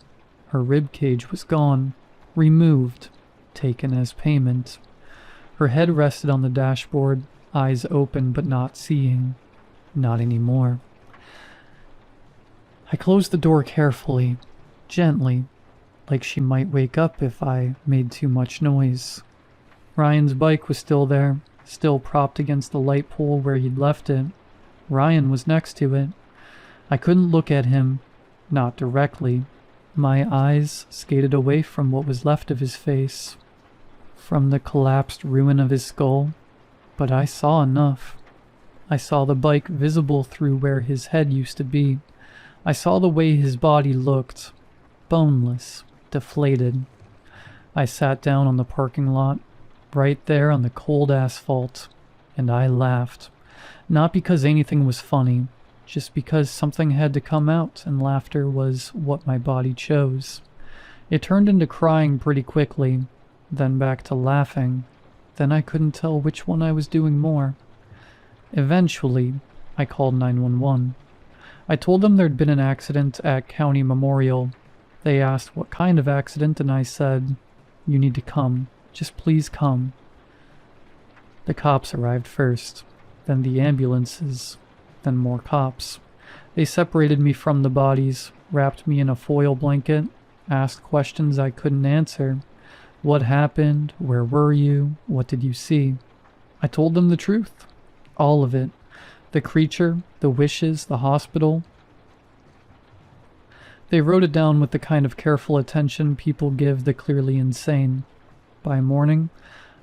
Her rib cage was gone, removed, taken as payment. Her head rested on the dashboard, eyes open but not seeing. Not anymore. I closed the door carefully, gently, like she might wake up if I made too much noise. Ryan's bike was still there, still propped against the light pole where he'd left it. Ryan was next to it. I couldn't look at him, not directly. My eyes skated away from what was left of his face, from the collapsed ruin of his skull, but I saw enough. I saw the bike visible through where his head used to be. I saw the way his body looked, boneless, deflated. I sat down on the parking lot, right there on the cold asphalt, and I laughed. Not because anything was funny, just because something had to come out, and laughter was what my body chose. It turned into crying pretty quickly, then back to laughing. Then I couldn't tell which one I was doing more. Eventually, I called 911. I told them there'd been an accident at County Memorial. They asked what kind of accident, and I said, "You need to come. Just please come." The cops arrived first, then the ambulances, then more cops. They separated me from the bodies, wrapped me in a foil blanket, asked questions I couldn't answer. What happened? Where were you? What did you see? I told them the truth. All of it. The creature, the wishes, the hospital. They wrote it down with the kind of careful attention people give the clearly insane. By morning,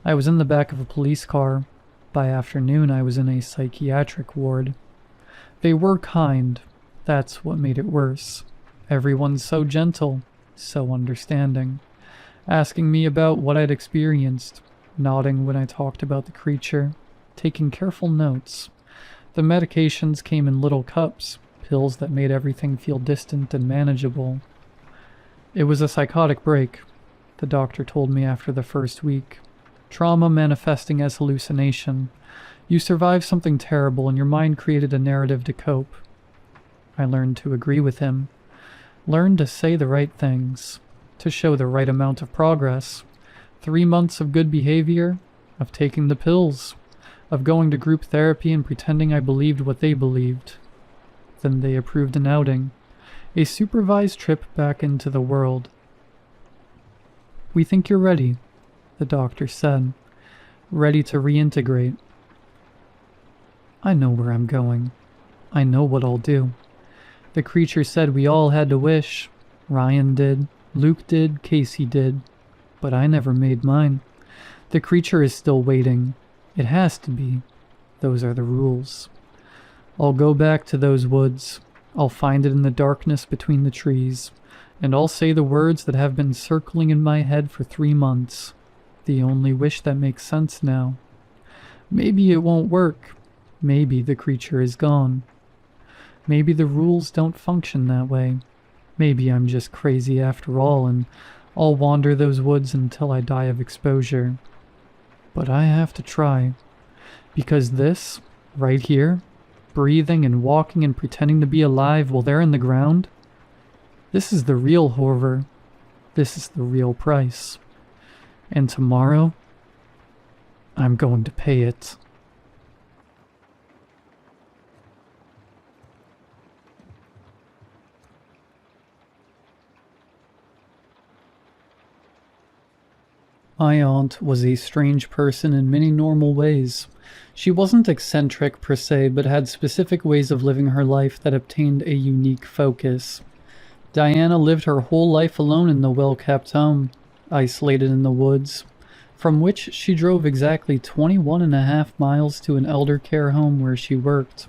I was in the back of a police car. By afternoon, I was in a psychiatric ward. They were kind. That's what made it worse. Everyone's so gentle, so understanding. Asking me about what I'd experienced, nodding when I talked about the creature, taking careful notes. The medications came in little cups, pills that made everything feel distant and manageable. It was a psychotic break, the doctor told me after the first week. Trauma manifesting as hallucination. You survived something terrible and your mind created a narrative to cope. I learned to agree with him. Learned to say the right things. To show the right amount of progress. 3 months of good behavior. Of taking the pills. Of going to group therapy and pretending I believed what they believed. Then they approved an outing. A supervised trip back into the world. "We think you're ready," the doctor said. "Ready to reintegrate." I know where I'm going. I know what I'll do. The creature said we all had to wish. Ryan did, Luke did, Casey did. But I never made mine. The creature is still waiting. It has to be. Those are the rules. I'll go back to those woods. I'll find it in the darkness between the trees. And I'll say the words that have been circling in my head for 3 months. The only wish that makes sense now. Maybe it won't work. Maybe the creature is gone. Maybe the rules don't function that way. Maybe I'm just crazy after all, and I'll wander those woods until I die of exposure. But I have to try, because this, right here, breathing and walking and pretending to be alive while they're in the ground, this is the real horror. This is the real price. And tomorrow, I'm going to pay it. My aunt was a strange person in many normal ways. She wasn't eccentric per se, but had specific ways of living her life that obtained a unique focus. Diana lived her whole life alone in the well-kept home, isolated in the woods, from which she drove exactly 21.5 miles to an elder care home where she worked.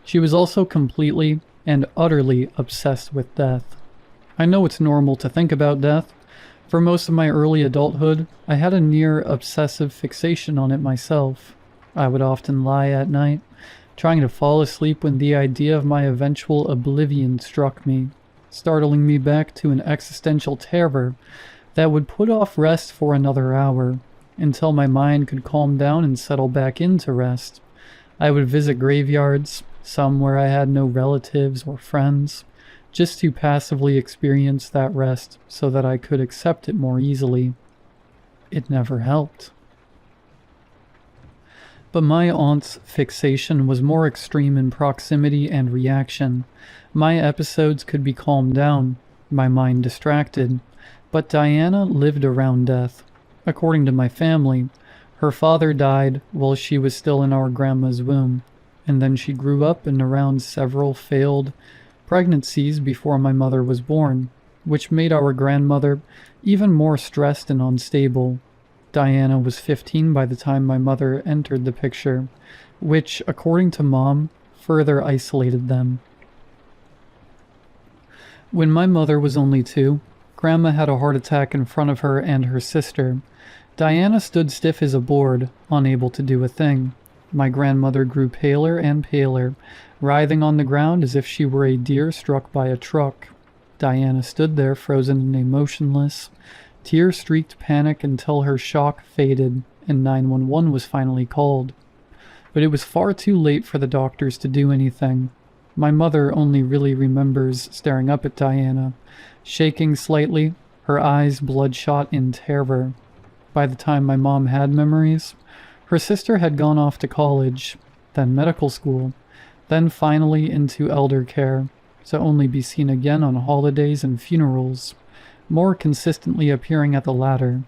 She was also completely and utterly obsessed with death. I know it's normal to think about death. For most of my early adulthood, I had a near obsessive fixation on it myself. I would often lie at night, trying to fall asleep when the idea of my eventual oblivion struck me, startling me back to an existential terror that would put off rest for another hour, until my mind could calm down and settle back into rest. I would visit graveyards, some where I had no relatives or friends, just to passively experience that rest so that I could accept it more easily. It never helped. But my aunt's fixation was more extreme in proximity and reaction. My episodes could be calmed down, my mind distracted, but Diana lived around death. According to my family, her father died while she was still in our grandma's womb, and then she grew up and around several failed pregnancies before my mother was born, which made our grandmother even more stressed and unstable. Diana was 15 by the time my mother entered the picture, which, according to Mom, further isolated them. When my mother was only 2, Grandma had a heart attack in front of her and her sister. Diana stood stiff as a board, unable to do a thing. My grandmother grew paler and paler, writhing on the ground as if she were a deer struck by a truck. Diana stood there frozen and emotionless, tear-streaked panic until her shock faded and 911 was finally called. But it was far too late for the doctors to do anything. My mother only really remembers staring up at Diana, shaking slightly, her eyes bloodshot in terror. By the time my mom had memories, her sister had gone off to college, then medical school, then finally into elder care, to only be seen again on holidays and funerals, more consistently appearing at the latter.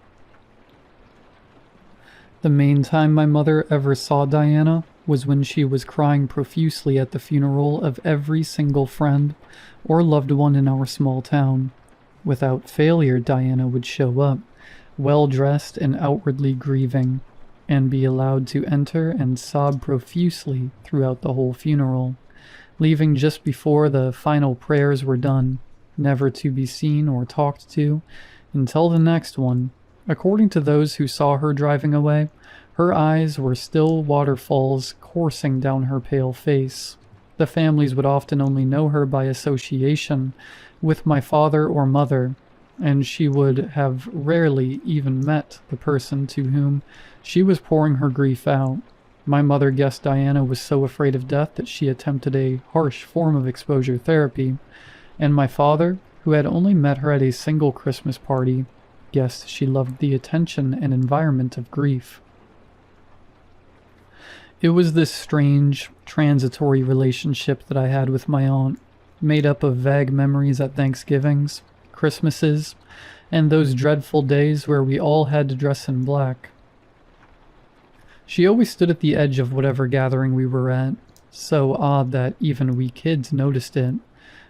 The main time my mother ever saw Diana was when she was crying profusely at the funeral of every single friend or loved one in our small town. Without failure, Diana would show up, well-dressed and outwardly grieving, and be allowed to enter and sob profusely throughout the whole funeral, leaving just before the final prayers were done, never to be seen or talked to until the next one. According to those who saw her driving away, her eyes were still waterfalls coursing down her pale face. The families would often only know her by association with my father or mother, and she would have rarely even met the person to whom she was pouring her grief out. My mother guessed Diana was so afraid of death that she attempted a harsh form of exposure therapy, and my father, who had only met her at a single Christmas party, guessed she loved the attention and environment of grief. It was this strange, transitory relationship that I had with my aunt, made up of vague memories at Thanksgivings, Christmases, and those dreadful days where we all had to dress in black. She always stood at the edge of whatever gathering we were at, so odd that even we kids noticed it.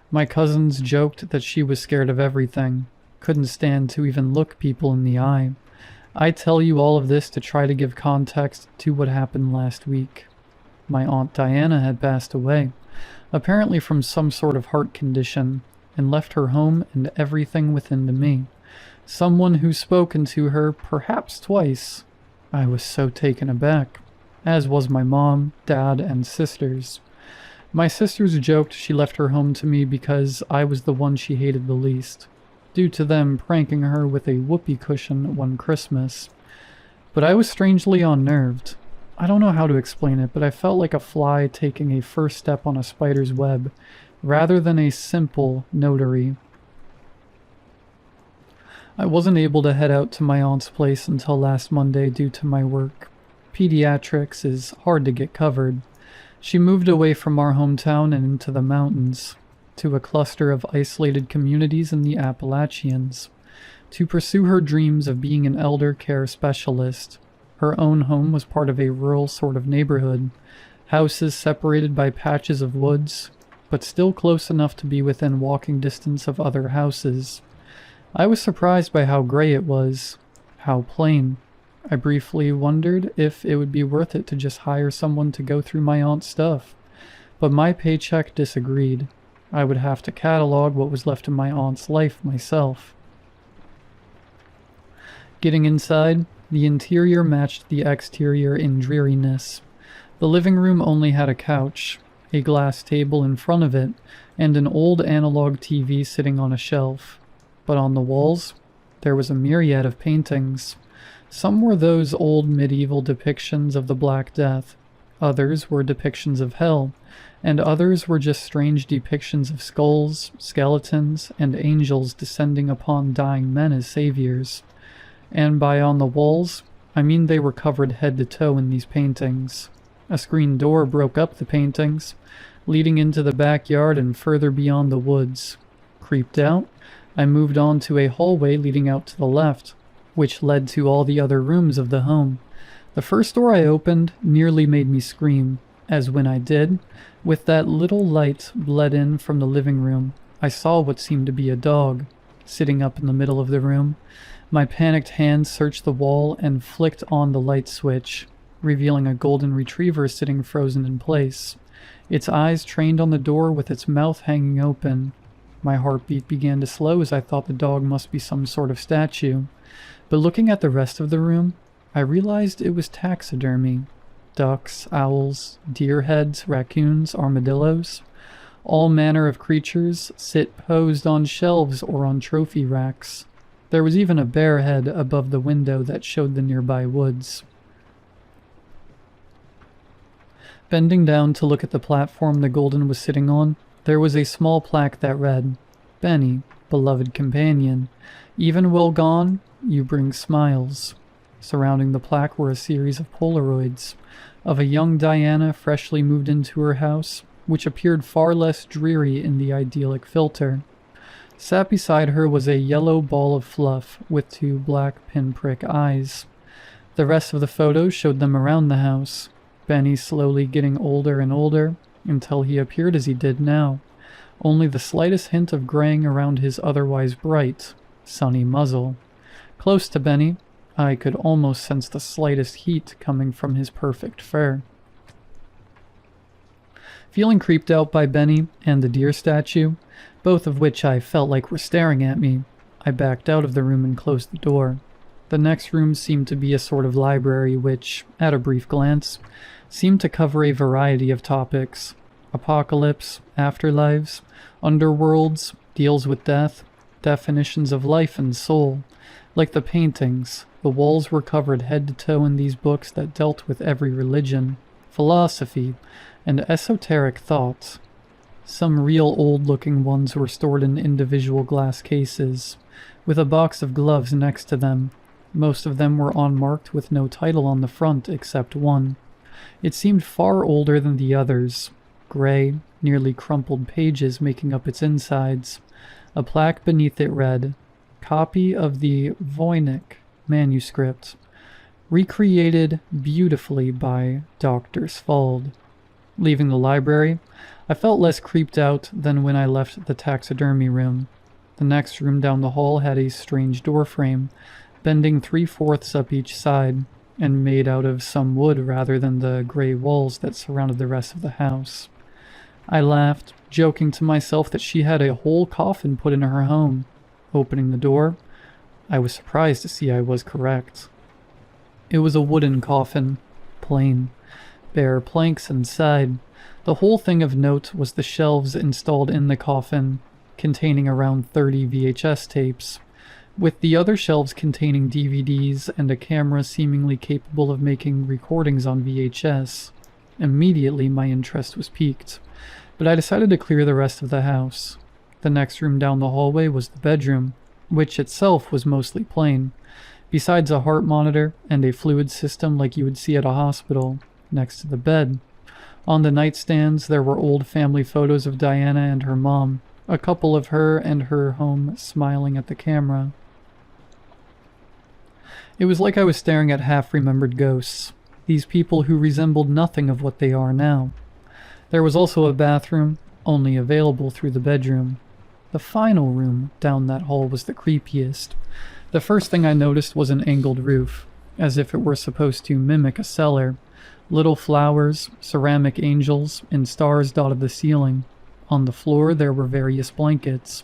My cousins joked that she was scared of everything, couldn't stand to even look people in the eye. I tell you all of this to try to give context to what happened last week. My Aunt Diana had passed away, apparently from some sort of heart condition, and left her home and everything within to me. Someone who's spoken to her perhaps twice. I was so taken aback, as was my mom, dad, and sisters. My sisters joked she left her home to me because I was the one she hated the least. due to them pranking her with a whoopee cushion one Christmas. But I was strangely unnerved. I don't know how to explain it, but I felt like a fly taking a first step on a spider's web, rather than a simple notary. I wasn't able to head out to my aunt's place until last Monday due to my work. Pediatrics is hard to get covered. She moved away from our hometown and into the mountains, to a cluster of isolated communities in the Appalachians, to pursue her dreams of being an elder care specialist. Her own home was part of a rural sort of neighborhood, houses separated by patches of woods, but still close enough to be within walking distance of other houses. I was surprised by how gray it was, how plain. I briefly wondered if it would be worth it to just hire someone to go through my aunt's stuff, but my paycheck disagreed. I would have to catalog what was left of my aunt's life myself. Getting inside, the interior matched the exterior in dreariness. The living room only had a couch, a glass table in front of it, and an old analog TV sitting on a shelf. But on the walls, there was a myriad of paintings. Some were those old medieval depictions of the Black Death, others were depictions of hell, and others were just strange depictions of skulls, skeletons, and angels descending upon dying men as saviors. And by on the walls, I mean they were covered head to toe in these paintings. A screen door broke up the paintings, leading into the backyard and further beyond the woods. Creeped out, I moved on to a hallway leading out to the left, which led to all the other rooms of the home. The first door I opened nearly made me scream, as when I did, with that little light bled in from the living room, I saw what seemed to be a dog, sitting up in the middle of the room. My panicked hand searched the wall and flicked on the light switch, revealing a golden retriever sitting frozen in place. Its eyes trained on the door with its mouth hanging open. My heartbeat began to slow as I thought the dog must be some sort of statue. But looking at the rest of the room, I realized it was taxidermy. Ducks, owls, deer heads, raccoons, armadillos. All manner of creatures sit posed on shelves or on trophy racks. There was even a bear head above the window that showed the nearby woods. Bending down to look at the platform the golden was sitting on, there was a small plaque that read, "Benny, beloved companion, even while gone, you bring smiles." Surrounding the plaque were a series of Polaroids of a young Diana freshly moved into her house, which appeared far less dreary in the idyllic filter. Sat beside her was a yellow ball of fluff with two black pinprick eyes. The rest of the photos showed them around the house, Benny slowly getting older and older until he appeared as he did now, only the slightest hint of graying around his otherwise bright, sunny muzzle. Close to Benny, I could almost sense the slightest heat coming from his perfect fur. Feeling creeped out by Benny and the deer statue, both of which I felt like were staring at me, I backed out of the room and closed the door. The next room seemed to be a sort of library which, at a brief glance, seemed to cover a variety of topics. Apocalypse, afterlives, underworlds, deals with death, definitions of life and soul. Like the paintings, the walls were covered head to toe in these books that dealt with every religion, philosophy, and esoteric thoughts. Some real old-looking ones were stored in individual glass cases, with a box of gloves next to them. Most of them were unmarked with no title on the front except one. It seemed far older than the others. Gray, nearly crumpled pages making up its insides. A plaque beneath it read, "Copy of the Voynich manuscript, recreated beautifully by Dr. Sfald." Leaving the library, I felt less creeped out than when I left the taxidermy room. The next room down the hall had a strange doorframe, bending 3/4 up each side, and made out of some wood rather than the gray walls that surrounded the rest of the house. I laughed, joking to myself that she had a whole coffin put in her home. Opening the door, I was surprised to see I was correct. It was a wooden coffin, plain, bare planks inside. The whole thing of note was the shelves installed in the coffin. containing around 30 VHS tapes, with the other shelves containing DVDs and a camera seemingly capable of making recordings on VHS. Immediately, my interest was piqued, but I decided to clear the rest of the house. The next room down the hallway was the bedroom, which itself was mostly plain, besides a heart monitor and a fluid system like you would see at a hospital, next to the bed. On the nightstands, there were old family photos of Diana and her mom, a couple of her and her home smiling at the camera. It was like I was staring at half-remembered ghosts, these people who resembled nothing of what they are now. There was also a bathroom, only available through the bedroom. The final room down that hall was the creepiest. The first thing I noticed was an angled roof, as if it were supposed to mimic a cellar. Little flowers, ceramic angels, and stars dotted the ceiling. On the floor there were various blankets,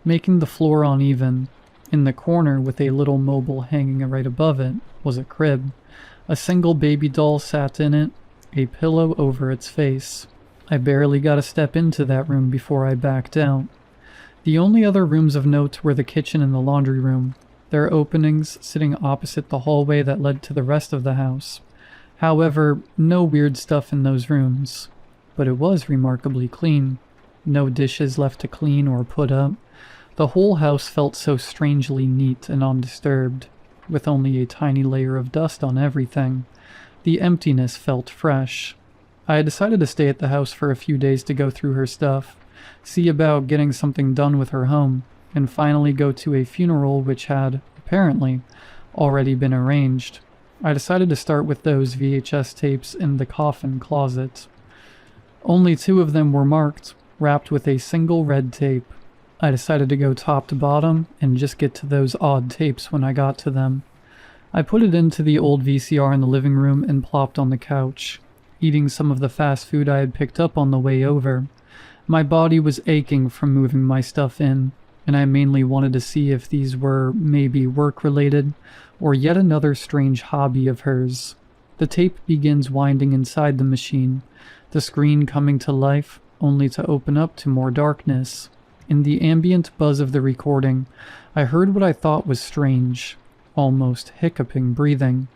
making the floor uneven. In the corner, with a little mobile hanging right above it, was a crib. A single baby doll sat in it, a pillow over its face. I barely got a step into that room before I backed out. The only other rooms of note were the kitchen and the laundry room, their openings sitting opposite the hallway that led to the rest of the house. However, no weird stuff in those rooms. But it was remarkably clean. No dishes left to clean or put up. The whole house felt so strangely neat and undisturbed, with only a tiny layer of dust on everything. The emptiness felt fresh. I had decided to stay at the house for a few days to go through her stuff, see about getting something done with her home, and finally go to a funeral which had, apparently, already been arranged. I decided to start with those VHS tapes in the coffin closet. Only 2 of them were marked, wrapped with a single red tape. I decided to go top to bottom and just get to those odd tapes when I got to them. I put it into the old VCR in the living room and plopped on the couch, eating some of the fast food I had picked up on the way over. My body was aching from moving my stuff in, and I mainly wanted to see if these were maybe work-related or yet another strange hobby of hers. The tape begins winding inside the machine, the screen coming to life, only to open up to more darkness. In the ambient buzz of the recording, I heard what I thought was strange, almost hiccuping breathing.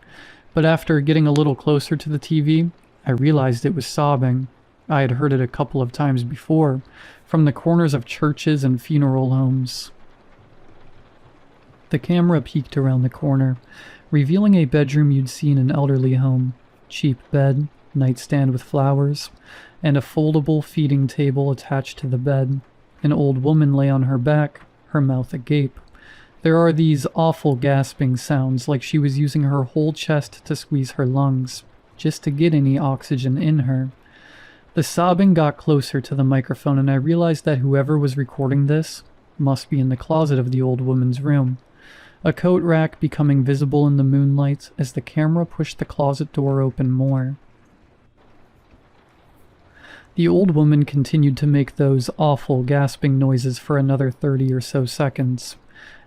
But after getting a little closer to the TV, I realized it was sobbing. I had heard it a couple of times before, from the corners of churches and funeral homes. The camera peeked around the corner, revealing a bedroom you'd see in an elderly home. Cheap bed, nightstand with flowers, and a foldable feeding table attached to the bed. An old woman lay on her back, her mouth agape. There are these awful gasping sounds like she was using her whole chest to squeeze her lungs, just to get any oxygen in her. The sobbing got closer to the microphone and I realized that whoever was recording this must be in the closet of the old woman's room. A coat rack becoming visible in the moonlight as the camera pushed the closet door open more. The old woman continued to make those awful gasping noises for another 30 or so seconds,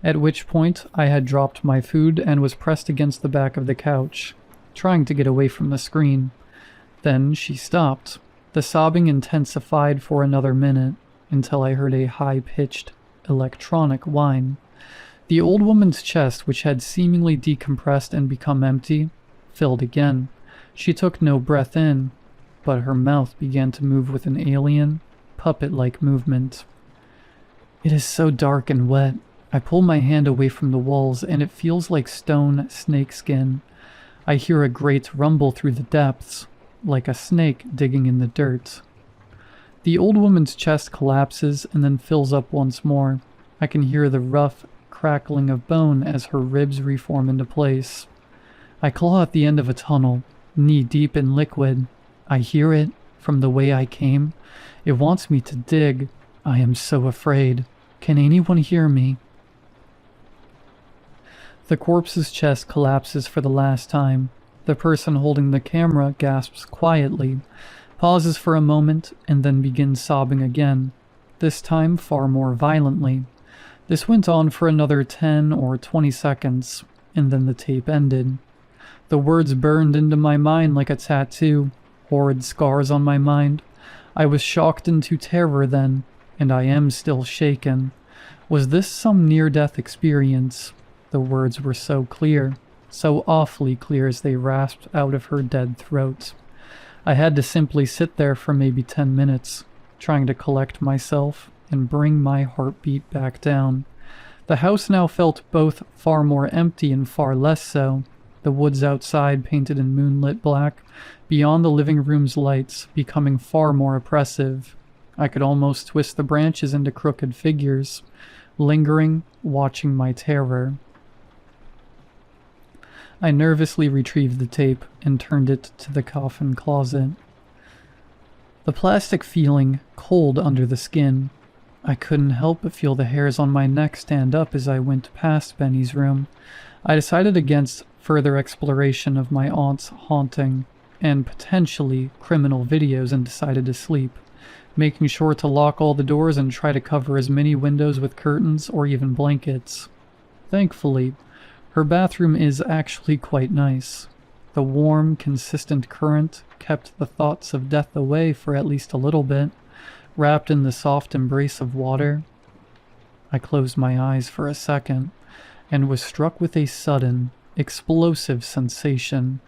at which point I had dropped my food and was pressed against the back of the couch, trying to get away from the screen. Then she stopped. The sobbing intensified for another minute, until I heard a high-pitched, electronic whine. The old woman's chest, which had seemingly decompressed and become empty, filled again. She took no breath in, but her mouth began to move with an alien, puppet-like movement. It is so dark and wet. I pull my hand away from the walls, and it feels like stone snakeskin. I hear a great rumble through the depths, like a snake digging in the dirt. The old woman's chest collapses and then fills up once more. I can hear the rough crackling of bone as her ribs reform into place. I claw at the end of a tunnel, knee-deep in liquid. I hear it from the way I came. It wants me to dig. I am so afraid. Can anyone hear me? The corpse's chest collapses for the last time. The person holding the camera gasps quietly, pauses for a moment, and then begins sobbing again, this time far more violently. This went on for another 10 or 20 seconds, and then the tape ended. The words burned into my mind like a tattoo, horrid scars on my mind. I was shocked into terror then, and I am still shaken. Was this some near-death experience? The words were so clear, so awfully clear as they rasped out of her dead throat. I had to simply sit there for maybe 10 minutes, trying to collect myself and bring my heartbeat back down. The house now felt both far more empty and far less so, the woods outside painted in moonlit black, beyond the living room's lights becoming far more oppressive. I could almost twist the branches into crooked figures, lingering, watching my terror. I nervously retrieved the tape and turned it to the coffin closet. The plastic feeling cold under the skin. I couldn't help but feel the hairs on my neck stand up as I went past Benny's room. I decided against further exploration of my aunt's haunting and potentially criminal videos and decided to sleep, making sure to lock all the doors and try to cover as many windows with curtains or even blankets. Thankfully, her bathroom is actually quite nice. The warm, consistent current kept the thoughts of death away for at least a little bit, wrapped in the soft embrace of water. I closed my eyes for a second and was struck with a sudden, explosive sensation.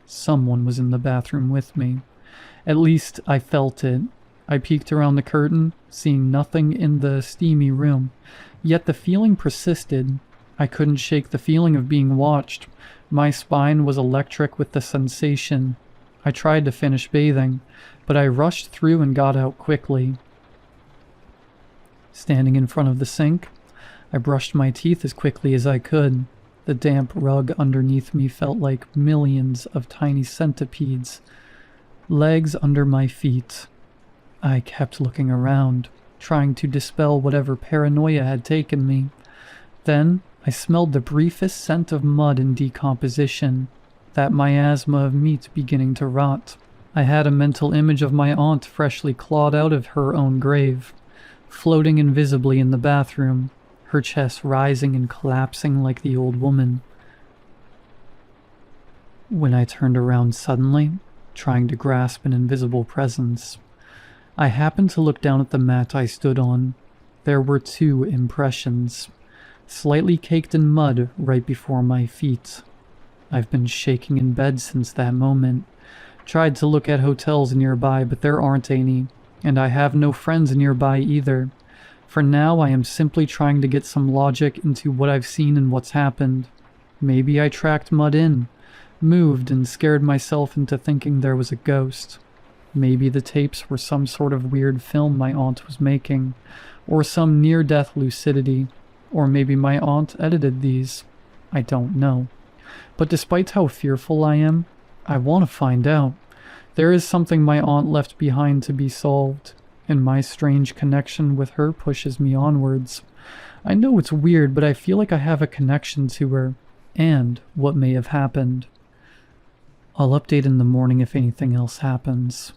Someone was in the bathroom with me. At least I felt it. I peeked around the curtain, seeing nothing in the steamy room, yet the feeling persisted. I couldn't shake the feeling of being watched. My spine was electric with the sensation. I tried to finish bathing, but I rushed through and got out quickly. Standing in front of the sink, I brushed my teeth as quickly as I could. The damp rug underneath me felt like millions of tiny centipedes. Legs under my feet. I kept looking around, trying to dispel whatever paranoia had taken me. Then I smelled the briefest scent of mud and decomposition, that miasma of meat beginning to rot. I had a mental image of my aunt freshly clawed out of her own grave, floating invisibly in the bathroom, her chest rising and collapsing like the old woman. When I turned around suddenly, trying to grasp an invisible presence, I happened to look down at the mat I stood on. There were two impressions, slightly caked in mud right before my feet. I've been shaking in bed since that moment. Tried to look at hotels nearby, but there aren't any, and I have no friends nearby either. For now, I am simply trying to get some logic into what I've seen and what's happened. Maybe I tracked mud in, moved and scared myself into thinking there was a ghost. Maybe the tapes were some sort of weird film my aunt was making, or some near-death lucidity, or maybe my aunt edited these. I don't know. But despite how fearful I am, I want to find out. There is something my aunt left behind to be solved, and my strange connection with her pushes me onwards. I know it's weird, but I feel like I have a connection to her, and what may have happened. I'll update in the morning if anything else happens.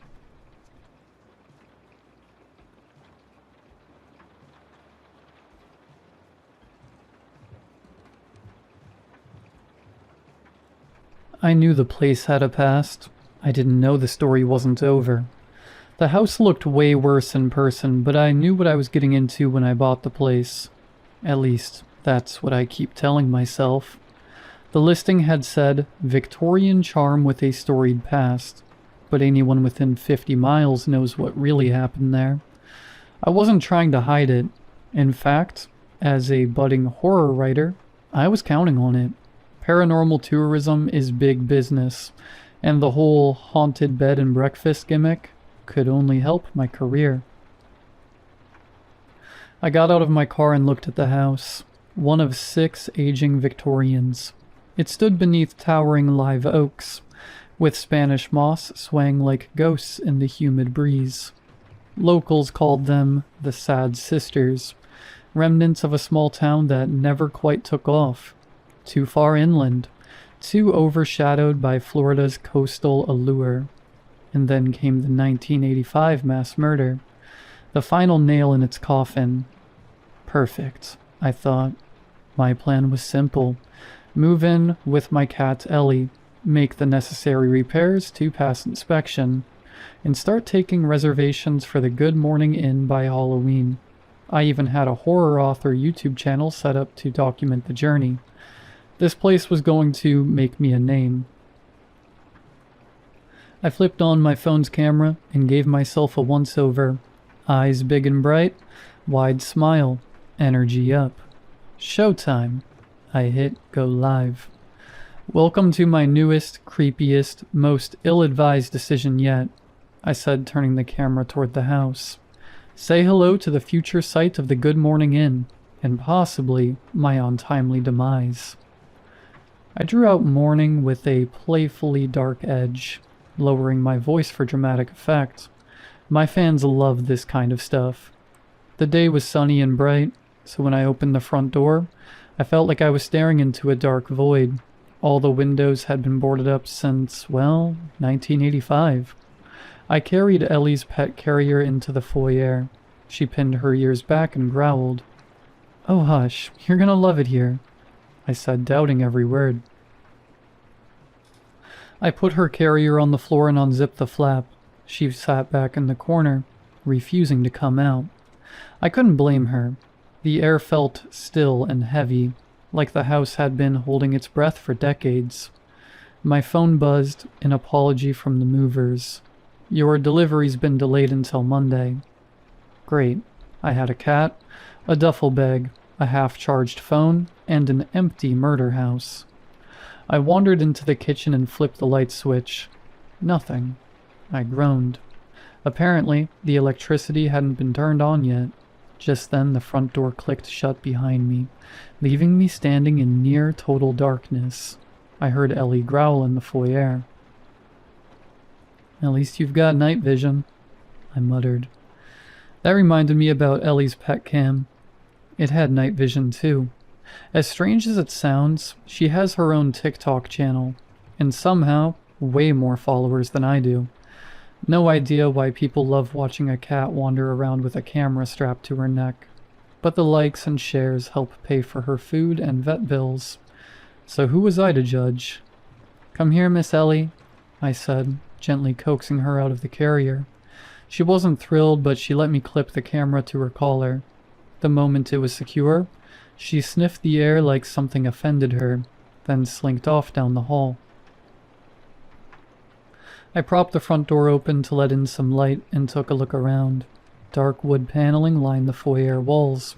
I knew the place had a past. I didn't know the story wasn't over. The house looked way worse in person, but I knew what I was getting into when I bought the place. At least, that's what I keep telling myself. The listing had said, Victorian charm with a storied past, but anyone within 50 miles knows what really happened there. I wasn't trying to hide it. In fact, as a budding horror writer, I was counting on it. Paranormal tourism is big business, and the whole haunted bed and breakfast gimmick could only help my career. I got out of my car and looked at the house, one of 6 aging Victorians. It stood beneath towering live oaks, with Spanish moss swaying like ghosts in the humid breeze. Locals called them the Sad Sisters, remnants of a small town that never quite took off. Too far inland, too overshadowed by Florida's coastal allure. And then came the 1985 mass murder, the final nail in its coffin. Perfect, I thought. My plan was simple. Move in with my cat Ellie, make the necessary repairs to pass inspection. and start taking reservations for the Good Morning Inn by Halloween. I even had a horror author YouTube channel set up to document the journey. This place was going to make me a name. I flipped on my phone's camera and gave myself a once-over. Eyes big and bright, wide smile, energy up. Showtime. I hit go live. Welcome to my newest, creepiest, most ill-advised decision yet, I said, turning the camera toward the house. Say hello to the future site of the Good Morning Inn, and possibly my untimely demise. I drew out morning with a playfully dark edge, lowering my voice for dramatic effect. My fans love this kind of stuff. The day was sunny and bright, so when I opened the front door, I felt like I was staring into a dark void. All the windows had been boarded up since, well, 1985. I carried Ellie's pet carrier into the foyer. She pinned her ears back and growled. "Oh hush, you're gonna love it here," I said, doubting every word. I put her carrier on the floor and unzipped the flap. She sat back in the corner, refusing to come out. I couldn't blame her. The air felt still and heavy, like the house had been holding its breath for decades. My phone buzzed, an apology from the movers. "Your delivery's been delayed until Monday." Great. I had a cat, a duffel bag, a half-charged phone, and an empty murder house. I wandered into the kitchen and flipped the light switch. Nothing. I groaned. Apparently, the electricity hadn't been turned on yet. Just then, the front door clicked shut behind me, leaving me standing in near total darkness. I heard Ellie growl in the foyer. "At least you've got night vision," I muttered. That reminded me about Ellie's pet cam. It had night vision too. As strange as it sounds, she has her own TikTok channel, and somehow way more followers than I do. No idea why people love watching a cat wander around with a camera strapped to her neck, but the likes and shares help pay for her food and vet bills. So who was I to judge? "Come here, Miss Ellie," I said, gently coaxing her out of the carrier. She wasn't thrilled, but she let me clip the camera to her collar. The moment it was secure, she sniffed the air like something offended her, then slinked off down the hall. I propped the front door open to let in some light and took a look around. Dark wood paneling lined the foyer walls.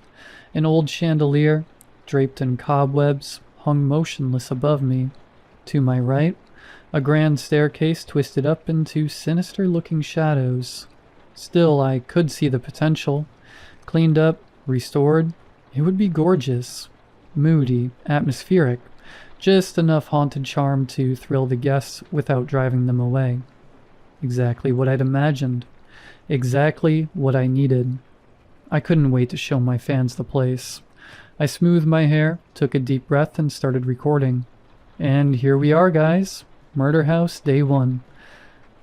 An old chandelier, draped in cobwebs, hung motionless above me. To my right, a grand staircase twisted up into sinister-looking shadows. Still, I could see the potential. Cleaned up, restored, it would be gorgeous. Moody, atmospheric. Just enough haunted charm to thrill the guests without driving them away. Exactly what I'd imagined. Exactly what I needed. I couldn't wait to show my fans the place. I smoothed my hair, took a deep breath, and started recording. And here we are, guys. Murder House, Day 1.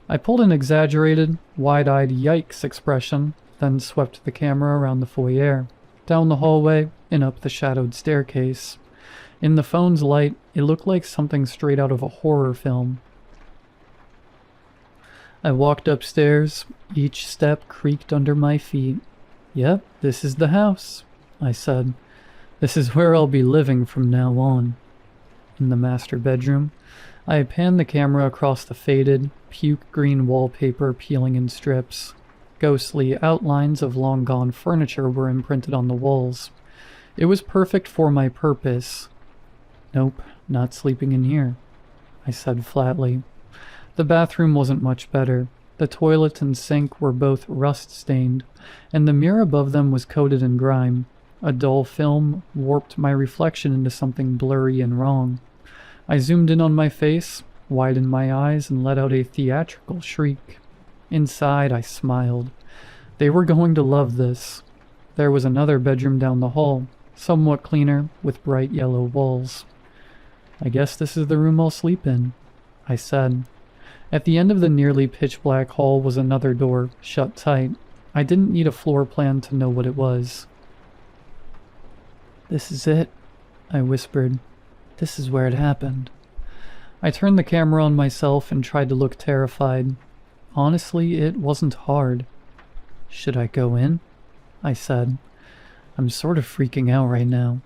I pulled an exaggerated, wide-eyed yikes expression, then swept the camera around the foyer, down the hallway, and up the shadowed staircase. In the phone's light, it looked like something straight out of a horror film. I walked upstairs. Each step creaked under my feet. "Yep, this is the house," I said. "This is where I'll be living from now on." In the master bedroom, I panned the camera across the faded, puke-green wallpaper peeling in strips. Ghostly outlines of long-gone furniture were imprinted on the walls. It was perfect for my purpose. "Nope, not sleeping in here," I said flatly. The bathroom wasn't much better. The toilet and sink were both rust-stained, and the mirror above them was coated in grime. A dull film warped my reflection into something blurry and wrong. I zoomed in on my face, widened my eyes, and let out a theatrical shriek. Inside, I smiled. They were going to love this. There was another bedroom down the hall, somewhat cleaner, with bright yellow walls. "I guess this is the room I'll sleep in," I said. At the end of the nearly pitch-black hall was another door, shut tight. I didn't need a floor plan to know what it was. "This is it," I whispered. "This is where it happened." I turned the camera on myself and tried to look terrified. Honestly, it wasn't hard. "Should I go in?" I said. "I'm sort of freaking out right now."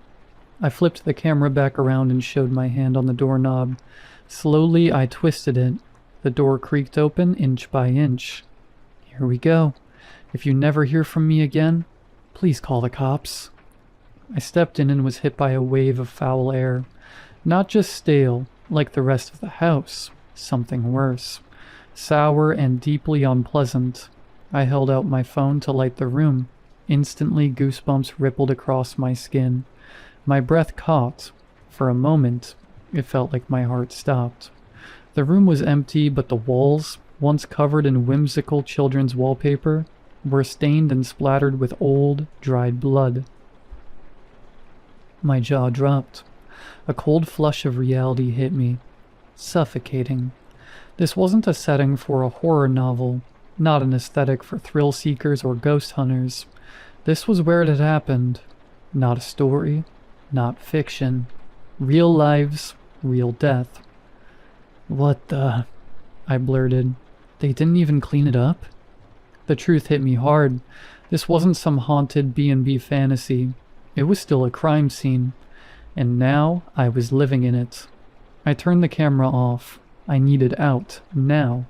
I flipped the camera back around and showed my hand on the doorknob. Slowly, I twisted it. The door creaked open inch by inch. "Here we go. If you never hear from me again, please call the cops." I stepped in and was hit by a wave of foul air. Not just stale, like the rest of the house. Something worse. Sour and deeply unpleasant. I held out my phone to light the room. Instantly, goosebumps rippled across my skin. My breath caught. For a moment, it felt like my heart stopped. The room was empty, but the walls, once covered in whimsical children's wallpaper, were stained and splattered with old, dried blood. My jaw dropped. A cold flush of reality hit me. Suffocating. This wasn't a setting for a horror novel, not an aesthetic for thrill seekers or ghost hunters. This was where it had happened. Not a story, not fiction. Real lives, real death. "What the?" I blurted. "They didn't even clean it up?" The truth hit me hard. This wasn't some haunted B&B fantasy. It was still a crime scene. And now I was living in it. I turned the camera off. I needed out, now.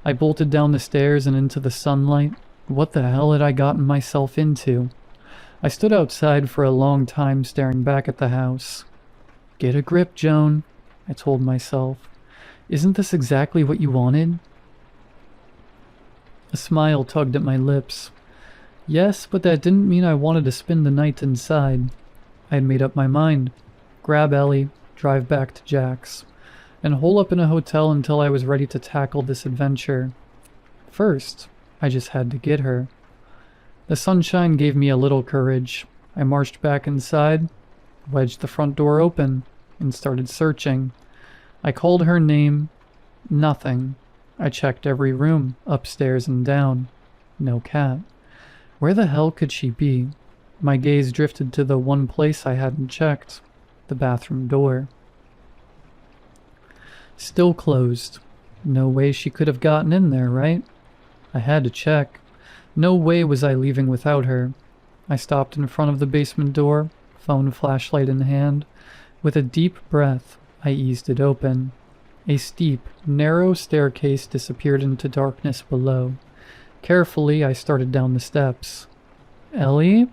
I bolted down the stairs and into the sunlight. What the hell had I gotten myself into? I stood outside for a long time staring back at the house. "Get a grip, Joan," I told myself. "Isn't this exactly what you wanted?" A smile tugged at my lips. Yes, but that didn't mean I wanted to spend the night inside. I had made up my mind. Grab Ellie, drive back to Jack's, and hole up in a hotel until I was ready to tackle this adventure. First, I just had to get her. The sunshine gave me a little courage. I marched back inside, wedged the front door open, and started searching. I called her name. Nothing. I checked every room, upstairs and down. No cat. Where the hell could she be? My gaze drifted to the one place I hadn't checked, the bathroom door. Still closed. No way she could have gotten in there, right? I had to check. No way was I leaving without her. I stopped in front of the basement door, phone flashlight in hand. With a deep breath, I eased it open. A steep, narrow staircase disappeared into darkness below. Carefully, I started down the steps. "Ellie?"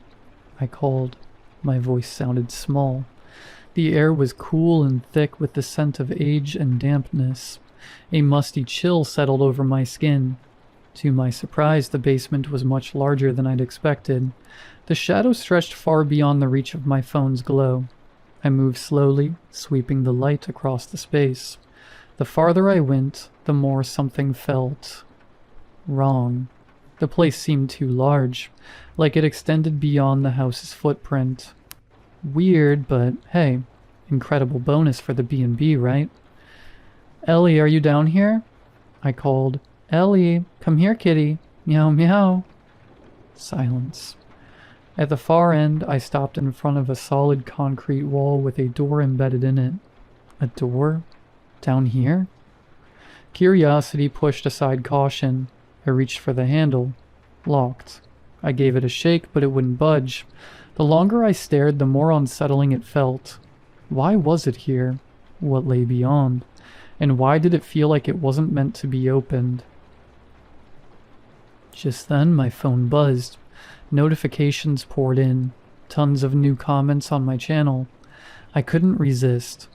I called. My voice sounded small. The air was cool and thick with the scent of age and dampness. A musty chill settled over my skin. To my surprise, the basement was much larger than I'd expected. The shadows stretched far beyond the reach of my phone's glow. I moved slowly, sweeping the light across the space. The farther I went, the more something felt wrong. The place seemed too large, like it extended beyond the house's footprint. Weird, but hey, incredible bonus for the B&B, right? "Ellie, are you down here?" I called. "Ellie, come here, kitty. Meow, meow." Silence. At the far end, I stopped in front of a solid concrete wall with a door embedded in it. A door? Down here? Curiosity pushed aside caution. I reached for the handle. Locked. I gave it a shake, but it wouldn't budge. The longer I stared, the more unsettling it felt. Why was it here? What lay beyond? And why did it feel like it wasn't meant to be opened? Just then, my phone buzzed. Notifications poured in. Tons of new comments on my channel. I couldn't resist.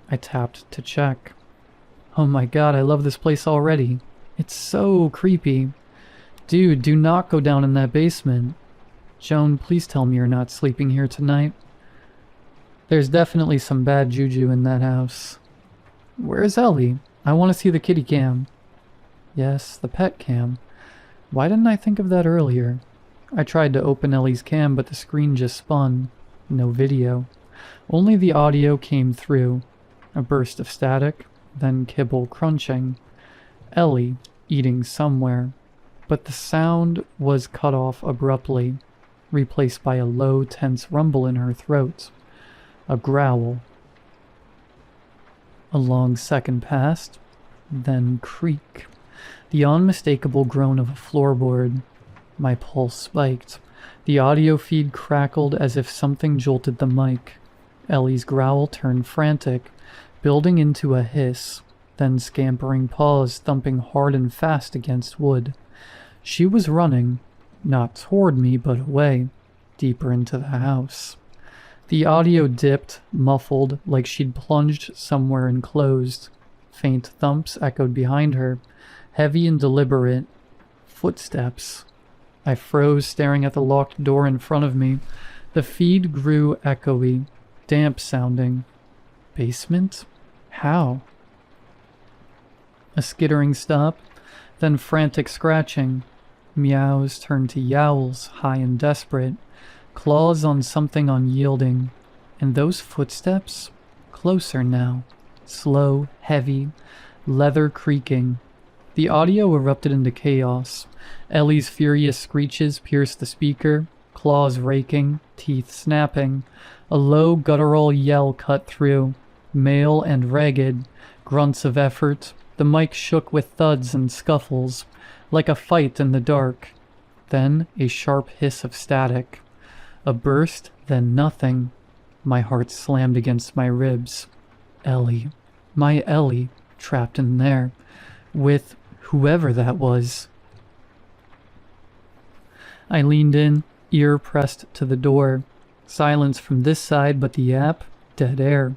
I tapped to check. Oh my god, I love this place already. It's so creepy. Dude, do not go down in that basement. Joan, please tell me you're not sleeping here tonight. There's definitely some bad juju in that house. Where's Ellie? I want to see the kitty cam. Yes, the pet cam. Why didn't I think of that earlier? I tried to open Ellie's cam, but the screen just spun. No video. Only the audio came through. A burst of static, then kibble crunching. Ellie eating somewhere. But the sound was cut off abruptly, replaced by a low, tense rumble in her throat. A growl. A long second passed, then creak. The unmistakable groan of a floorboard. My pulse spiked. The audio feed crackled as if something jolted the mic. Ellie's growl turned frantic, building into a hiss, then scampering paws thumping hard and fast against wood. She was running, not toward me but away, deeper into the house. The audio dipped, muffled, like she'd plunged somewhere enclosed. Faint thumps echoed behind her, heavy and deliberate. Footsteps. I froze, staring at the locked door in front of me. The feed grew echoey, damp-sounding. Basement? How? A skittering stop, then frantic scratching. Meows turned to yowls, high and desperate. Claws on something unyielding. And those footsteps? Closer now. Slow, heavy, leather creaking. The audio erupted into chaos. Ellie's furious screeches pierced the speaker, claws raking, teeth snapping. A low guttural yell cut through, male and ragged, grunts of effort. The mic shook with thuds and scuffles, like a fight in the dark. Then a sharp hiss of static. A burst, then nothing. My heart slammed against my ribs. Ellie. My Ellie, trapped in there, with whoever that was. I leaned in, ear pressed to the door. Silence from this side, but the app, dead air.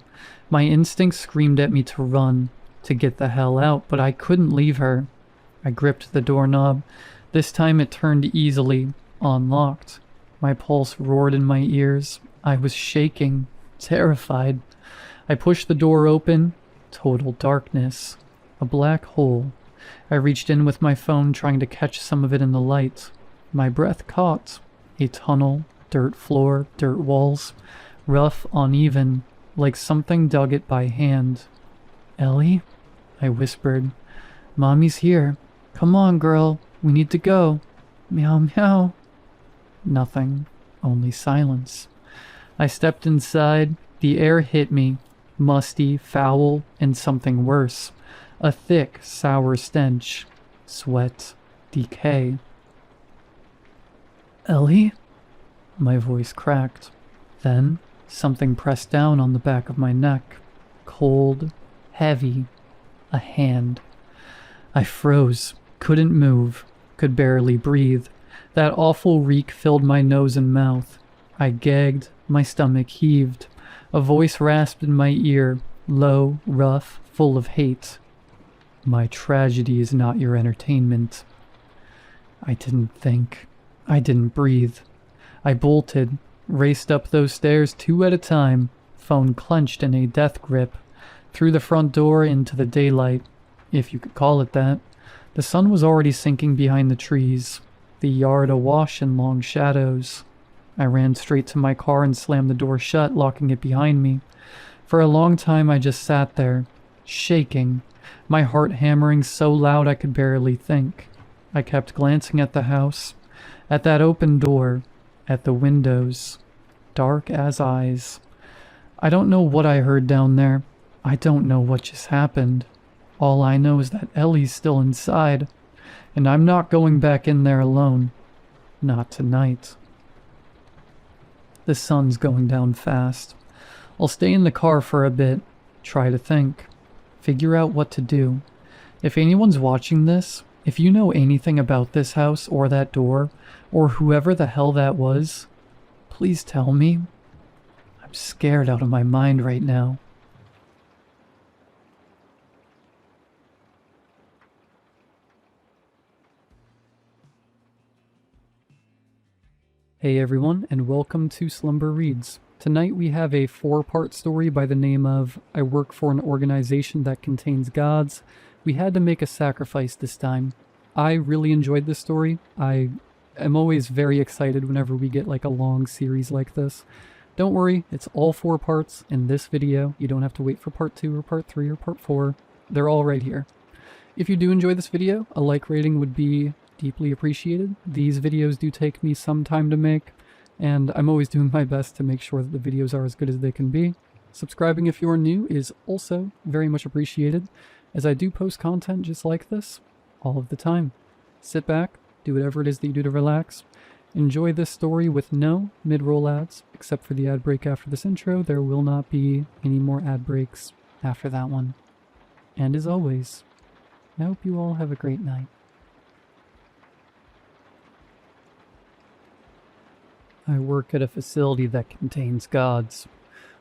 My instincts screamed at me to run, to get the hell out, but I couldn't leave her. I gripped the doorknob. This time it turned easily, unlocked. My pulse roared in my ears. I was shaking, terrified. I pushed the door open. Total darkness. A black hole. I reached in with my phone, trying to catch some of it in the light. My breath caught. A tunnel, dirt floor, dirt walls. Rough, uneven, like something dug it by hand. Ellie? I whispered. Mommy's here. Come on, girl. We need to go. Meow, meow. Nothing. Only silence. I stepped inside. The air hit me. Musty, foul, and something worse. A thick, sour stench. Sweat. Decay. Ellie? My voice cracked. Then, something pressed down on the back of my neck. Cold. Heavy. A hand. I froze. Couldn't move. Could barely breathe. That awful reek filled my nose and mouth. I gagged. My stomach heaved. A voice rasped in my ear, low, rough, full of hate. My tragedy is not your entertainment. I didn't think. I didn't breathe. I bolted, raced up those stairs 2 at a time, phone clenched in a death grip, through the front door into the daylight, if you could call it that. The sun was already sinking behind the trees, the yard awash in long shadows. I ran straight to my car and slammed the door shut, locking it behind me. For a long time I just sat there, shaking, my heart hammering so loud I could barely think. I kept glancing at the house, at that open door, at the windows, dark as eyes. I don't know what I heard down there. I don't know what just happened. All I know is that Ellie's still inside, and I'm not going back in there alone. Not tonight. The sun's going down fast. I'll stay in the car for a bit, try to think, figure out what to do. If anyone's watching this, if you know anything about this house or that door, or whoever the hell that was, please tell me. I'm scared out of my mind right now. Hey everyone, and welcome to Slumber Reads. Tonight we have a 4-part story by the name of I Work for an Organization That Contains Gods. We had to make a sacrifice this time. I really enjoyed this story. I am always very excited whenever we get like a long series like this. Don't worry, it's all 4 parts in this video. You don't have to wait for part 2 or part 3 or part 4. They're all right here. If you do enjoy this video, a like rating would be deeply appreciated. These videos do take me some time to make, and I'm always doing my best to make sure that the videos are as good as they can be. Subscribing if you're new is also very much appreciated, as I do post content just like this all of the time. Sit back, do whatever it is that you do to relax. Enjoy this story with no mid-roll ads, except for the ad break after this intro. There will not be any more ad breaks after that one. And as always, I hope you all have a great night. I work at a facility that contains gods.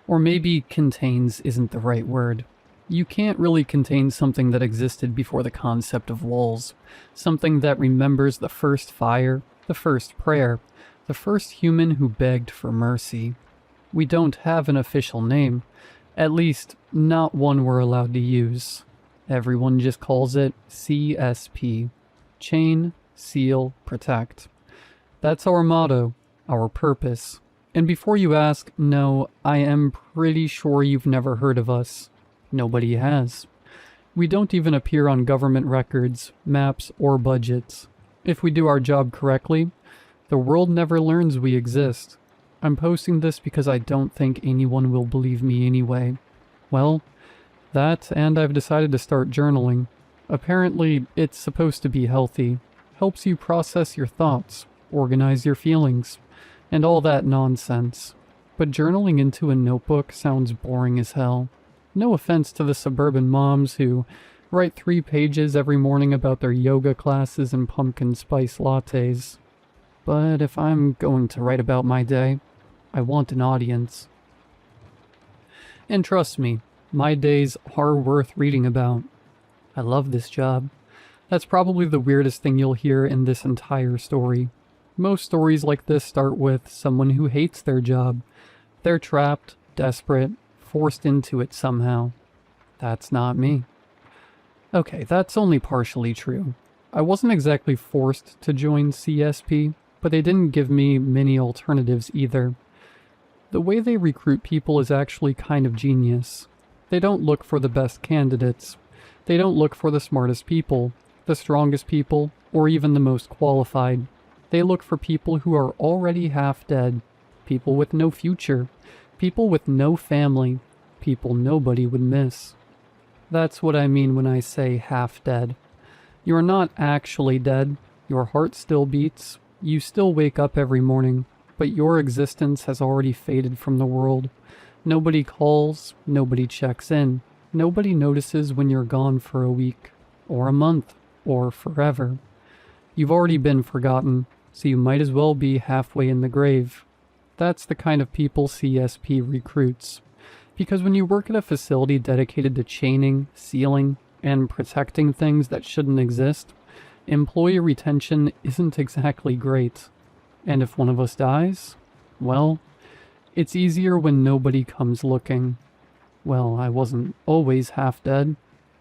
Or maybe contains isn't the right word. You can't really contain something that existed before the concept of walls. Something that remembers the first fire, the first prayer, the first human who begged for mercy. We don't have an official name. At least, not one we're allowed to use. Everyone just calls it CSP. Chain, Seal, Protect. That's our motto, our purpose. And before you ask, no, I am pretty sure you've never heard of us. Nobody has. We don't even appear on government records, maps, or budgets. If we do our job correctly, the world never learns we exist. I'm posting this because I don't think anyone will believe me anyway. Well, that, and I've decided to start journaling. Apparently, it's supposed to be healthy. Helps you process your thoughts, organize your feelings, and all that nonsense. But journaling into a notebook sounds boring as hell. No offense to the suburban moms who write 3 pages every morning about their yoga classes and pumpkin spice lattes. But if I'm going to write about my day, I want an audience. And trust me, my days are worth reading about. I love this job. That's probably the weirdest thing you'll hear in this entire story. Most stories like this start with someone who hates their job. They're trapped, desperate, forced into it somehow. That's not me. Okay, that's only partially true. I wasn't exactly forced to join CSP, but they didn't give me many alternatives either. The way they recruit people is actually kind of genius. They don't look for the best candidates. They don't look for the smartest people, the strongest people, or even the most qualified. They look for people who are already half dead, people with no future, people with no family, people nobody would miss. That's what I mean when I say half dead. You're not actually dead, your heart still beats, you still wake up every morning, but your existence has already faded from the world. Nobody calls, nobody checks in, nobody notices when you're gone for a week, or a month, or forever. You've already been forgotten, so you might as well be halfway in the grave. That's the kind of people CSP recruits. Because when you work at a facility dedicated to chaining, sealing, and protecting things that shouldn't exist, employee retention isn't exactly great. And if one of us dies, well, it's easier when nobody comes looking. Well, I wasn't always half dead.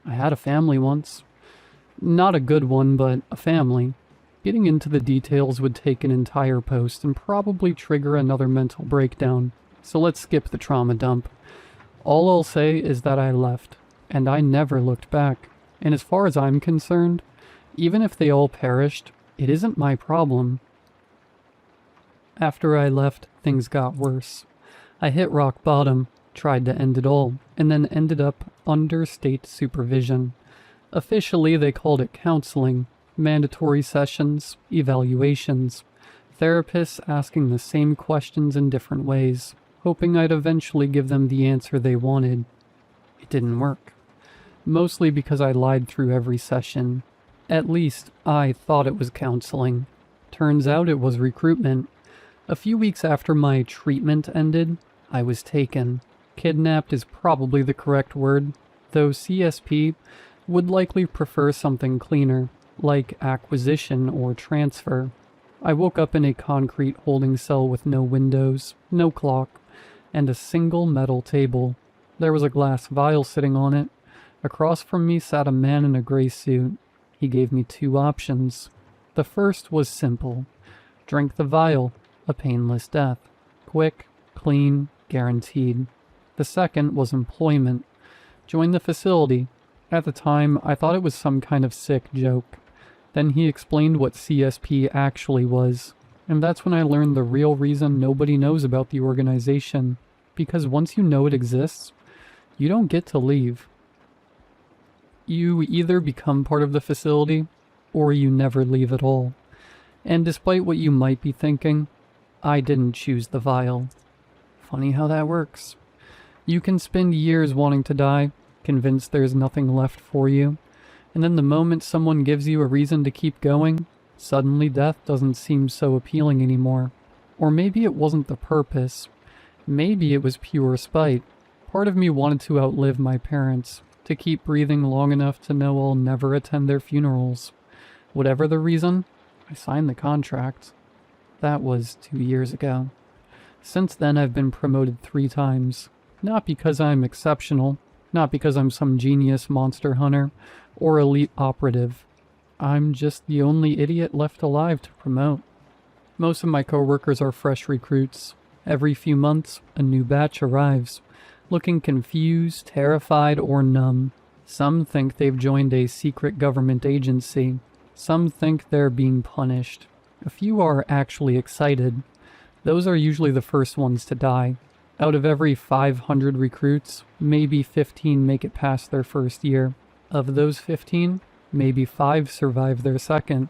I had a family once. Not a good one, but a family. Getting into the details would take an entire post and probably trigger another mental breakdown, so let's skip the trauma dump. All I'll say is that I left, and I never looked back. And as far as I'm concerned, even if they all perished, it isn't my problem. After I left, things got worse. I hit rock bottom, tried to end it all, and then ended up under state supervision. Officially, they called it counseling, mandatory sessions, evaluations, therapists asking the same questions in different ways, hoping I'd eventually give them the answer they wanted. It didn't work. Mostly because I lied through every session. At least, I thought it was counseling. Turns out it was recruitment. A few weeks after my treatment ended, I was taken. Kidnapped is probably the correct word, though CSP would likely prefer something cleaner, like acquisition or transfer. I woke up in a concrete holding cell with no windows, no clock, and a single metal table. There was a glass vial sitting on it. Across from me sat a man in a gray suit. He gave me 2 options. The first was simple. Drink the vial, a painless death. Quick, clean, guaranteed. The second was employment. Join the facility. At the time, I thought it was some kind of sick joke. Then he explained what CSP actually was, and that's when I learned the real reason nobody knows about the organization. Because once you know it exists, you don't get to leave. You either become part of the facility, or you never leave at all. And despite what you might be thinking, I didn't choose the vial. Funny how that works. You can spend years wanting to die, convinced there's nothing left for you, and then the moment someone gives you a reason to keep going, suddenly death doesn't seem so appealing anymore. Or maybe it wasn't the purpose. Maybe it was pure spite. Part of me wanted to outlive my parents, to keep breathing long enough to know I'll never attend their funerals. Whatever the reason, I signed the contract. That was 2 years ago. Since then I've been promoted 3 times. Not because I'm exceptional, not because I'm some genius monster hunter or elite operative. I'm just the only idiot left alive to promote. Most of my coworkers are fresh recruits. Every few months, a new batch arrives, looking confused, terrified, or numb. Some think they've joined a secret government agency. Some think they're being punished. A few are actually excited. Those are usually the first ones to die. Out of every 500 recruits, maybe 15 make it past their first year. Of those 15, maybe 5 survive their second.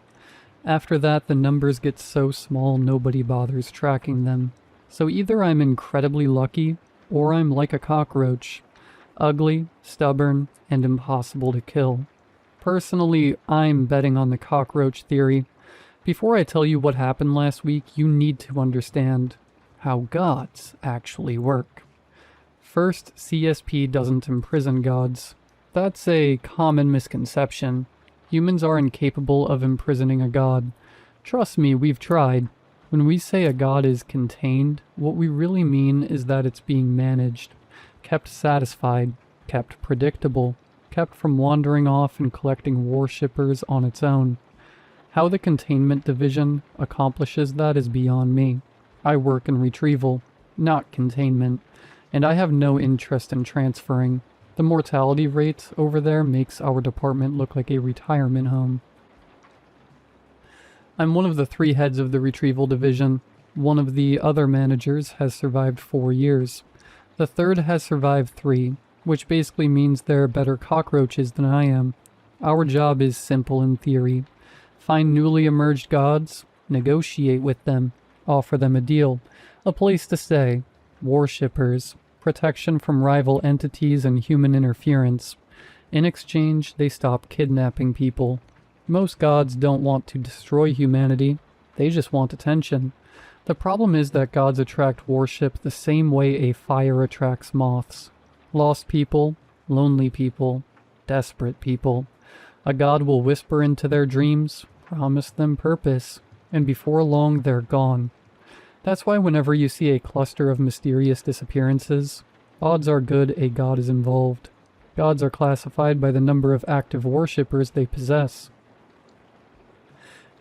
After that, the numbers get so small nobody bothers tracking them. So either I'm incredibly lucky, or I'm like a cockroach. Ugly, stubborn, and impossible to kill. Personally, I'm betting on the cockroach theory. Before I tell you what happened last week, you need to understand how gods actually work. First, CSP doesn't imprison gods. That's a common misconception. Humans are incapable of imprisoning a god. Trust me, we've tried. When we say a god is contained, what we really mean is that it's being managed, kept satisfied, kept predictable, kept from wandering off and collecting worshippers on its own. How the containment division accomplishes that is beyond me. I work in retrieval, not containment, and I have no interest in transferring. The mortality rate over there makes our department look like a retirement home. I'm one of the 3 heads of the retrieval division. One of the other managers has survived 4 years. The third has survived 3, which basically means they're better cockroaches than I am. Our job is simple in theory. Find newly emerged gods, negotiate with them, offer them a deal, a place to stay, worshippers, protection from rival entities and human interference. In exchange, they stop kidnapping people. Most gods don't want to destroy humanity, they just want attention. The problem is that gods attract worship the same way a fire attracts moths. Lost people, lonely people, desperate people. A god will whisper into their dreams, promise them purpose, and before long they're gone. That's why whenever you see a cluster of mysterious disappearances, odds are good a god is involved. Gods are classified by the number of active worshippers they possess.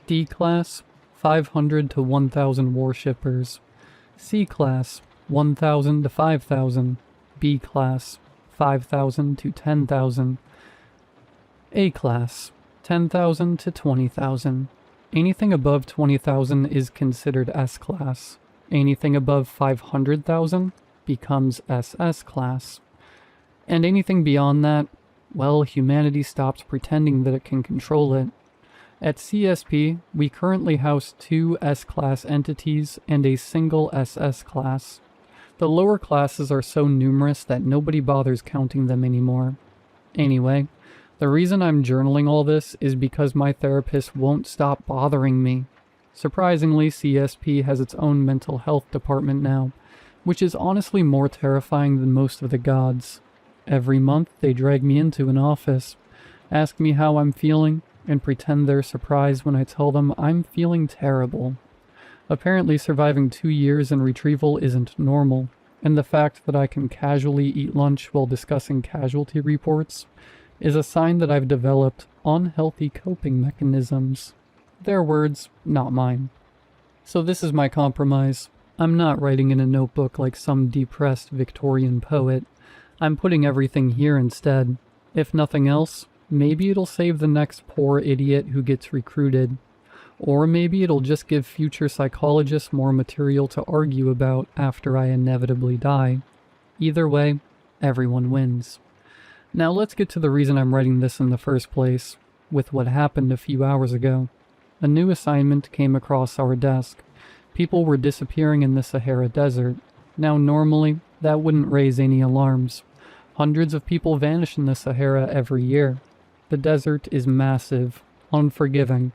D class, 500 to 1,000 worshippers. C class, 1,000 to 5,000. B class, 5,000 to 10,000. A class, 10,000 to 20,000. Anything above 20,000 is considered S class. Anything above 500,000 becomes SS class. And anything beyond that, well, humanity stops pretending that it can control it. At CSP, we currently house 2 S-class entities and a single SS class. The lower classes are so numerous that nobody bothers counting them anymore. Anyway, the reason I'm journaling all this is because my therapist won't stop bothering me. Surprisingly, CSP has its own mental health department now, which is honestly more terrifying than most of the gods. Every month, they drag me into an office, ask me how I'm feeling, and pretend they're surprised when I tell them I'm feeling terrible. Apparently, surviving 2 years in retrieval isn't normal, and the fact that I can casually eat lunch while discussing casualty reports is a sign that I've developed unhealthy coping mechanisms. Their words, not mine. So this is my compromise. I'm not writing in a notebook like some depressed Victorian poet. I'm putting everything here instead. If nothing else, maybe it'll save the next poor idiot who gets recruited. Or maybe it'll just give future psychologists more material to argue about after I inevitably die. Either way, everyone wins. Now let's get to the reason I'm writing this in the first place. with what happened a few hours ago. A new assignment came across our desk. People were disappearing in the Sahara Desert. Now normally, that wouldn't raise any alarms. Hundreds of people vanish in the Sahara every year. The desert is massive, unforgiving,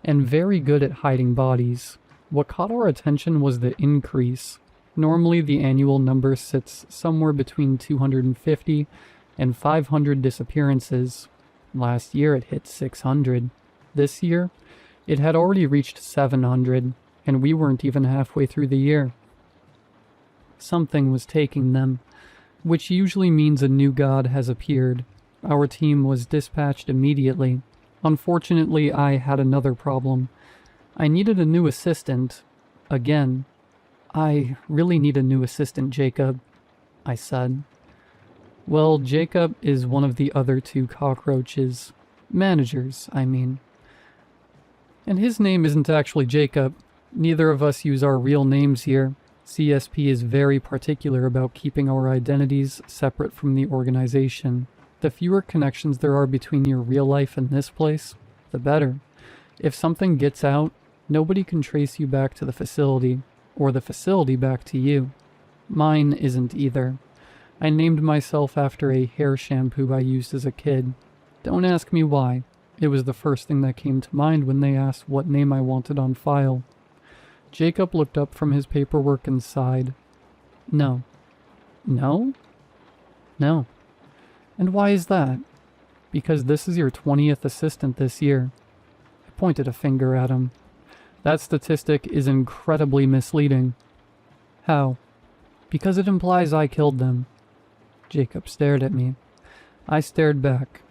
and very good at hiding bodies. What caught our attention was the increase. Normally the annual number sits somewhere between 250 and 500 disappearances. Last year it hit 600. This year, it had already reached 700, and we weren't even halfway through the year. Something was taking them, which usually means a new god has appeared. Our team was dispatched immediately. Unfortunately, I had another problem. I needed a new assistant. Again. I really need a new assistant, Jacob, I said. Well, Jacob is one of the other two cockroaches. Managers, I mean. And his name isn't actually Jacob. Neither of us use our real names here. CSP is very particular about keeping our identities separate from the organization. The fewer connections there are between your real life and this place, the better. If something gets out, nobody can trace you back to the facility, or the facility back to you. Mine isn't either. I named myself after a hair shampoo I used as a kid. Don't ask me why. It was the first thing that came to mind when they asked what name I wanted on file. Jacob looked up from his paperwork and sighed. No. No? No. And why is that? Because this is your 20th assistant this year. I pointed a finger at him. That statistic is incredibly misleading. How? Because it implies I killed them. Jacob stared at me. I stared back.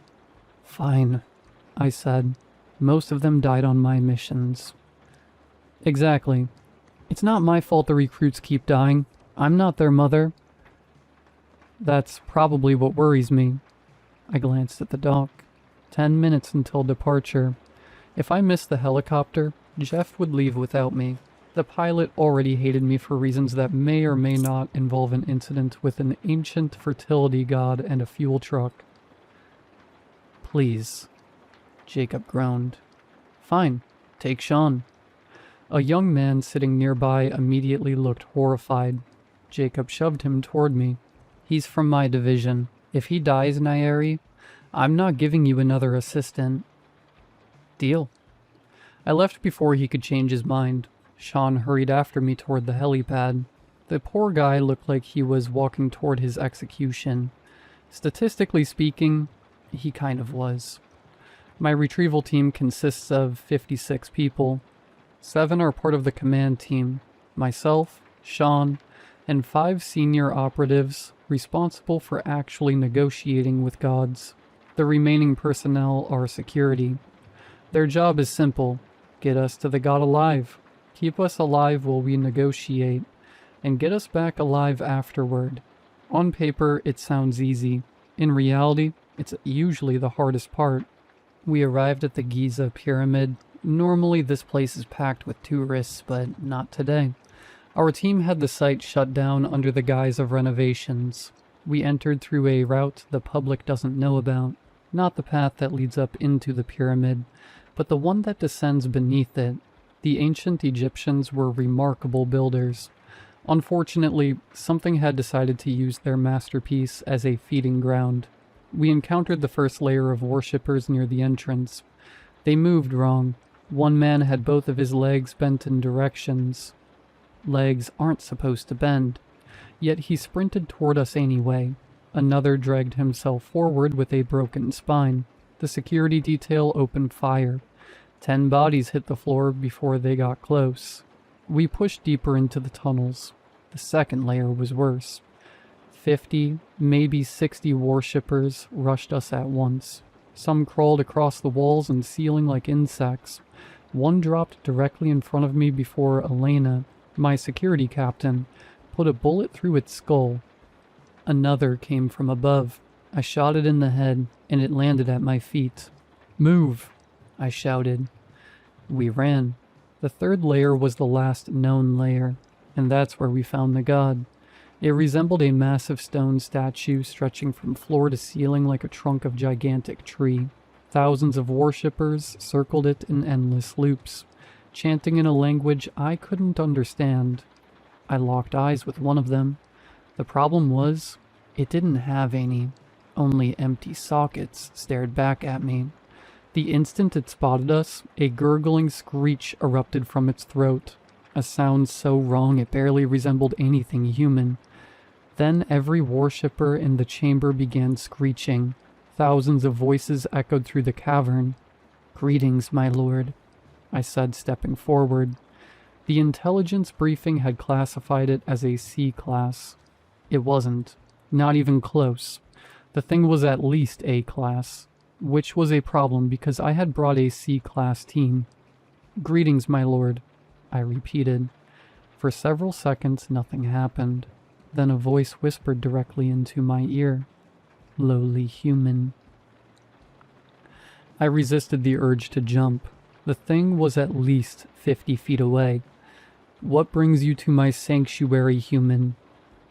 Fine, I said. Most of them died on my missions. Exactly. It's not my fault the recruits keep dying. I'm not their mother. That's probably what worries me. I glanced at the dock. 10 minutes until departure. If I missed the helicopter, Jeff would leave without me. The pilot already hated me for reasons that may or may not involve an incident with an ancient fertility god and a fuel truck. Please, Jacob groaned. Fine, take Sean. A young man sitting nearby immediately looked horrified. Jacob shoved him toward me. He's from my division. If he dies, Nairi, I'm not giving you another assistant. Deal. I left before he could change his mind. Sean hurried after me toward the helipad. The poor guy looked like he was walking toward his execution. Statistically speaking, he kind of was. My retrieval team consists of 56 people. 7 are part of the command team. Myself, Sean, and 5 senior operatives responsible for actually negotiating with gods. The remaining personnel are security. Their job is simple. Get us to the god alive. Keep us alive while we negotiate. And get us back alive afterward. On paper, it sounds easy. In reality, it's usually the hardest part. We arrived at the Giza Pyramid. Normally this place is packed with tourists, but not today. Our team had the site shut down under the guise of renovations. We entered through a route the public doesn't know about. Not the path that leads up into the pyramid, but the one that descends beneath it. The ancient Egyptians were remarkable builders. Unfortunately, something had decided to use their masterpiece as a feeding ground. We encountered the first layer of worshippers near the entrance. They moved wrong. One man had both of his legs bent in directions. Legs aren't supposed to bend. Yet he sprinted toward us anyway. Another dragged himself forward with a broken spine. The security detail opened fire. 10 bodies hit the floor before they got close. We pushed deeper into the tunnels. The second layer was worse. 50, maybe 60 worshippers rushed us at once. Some crawled across the walls and ceiling like insects. One dropped directly in front of me before Elena, my security captain, put a bullet through its skull. Another came from above. I shot it in the head, and it landed at my feet. "Move!" I shouted. We ran. The third layer was the last known layer, and that's where we found the god. It resembled a massive stone statue stretching from floor to ceiling like a trunk of gigantic tree. Thousands of worshippers circled it in endless loops, chanting in a language I couldn't understand. I locked eyes with one of them. The problem was, it didn't have any. Only empty sockets stared back at me. The instant it spotted us, a gurgling screech erupted from its throat, a sound so wrong it barely resembled anything human. Then every worshipper in the chamber began screeching. Thousands of voices echoed through the cavern. "Greetings, my lord," I said, stepping forward. The intelligence briefing had classified it as a C class. It wasn't. Not even close. The thing was at least A class, which was a problem because I had brought a C class team. "Greetings, my lord," I repeated. For several seconds, nothing happened. Then a voice whispered directly into my ear. "Lowly human." I resisted the urge to jump. The thing was at least 50 feet away. "What brings you to my sanctuary, human?"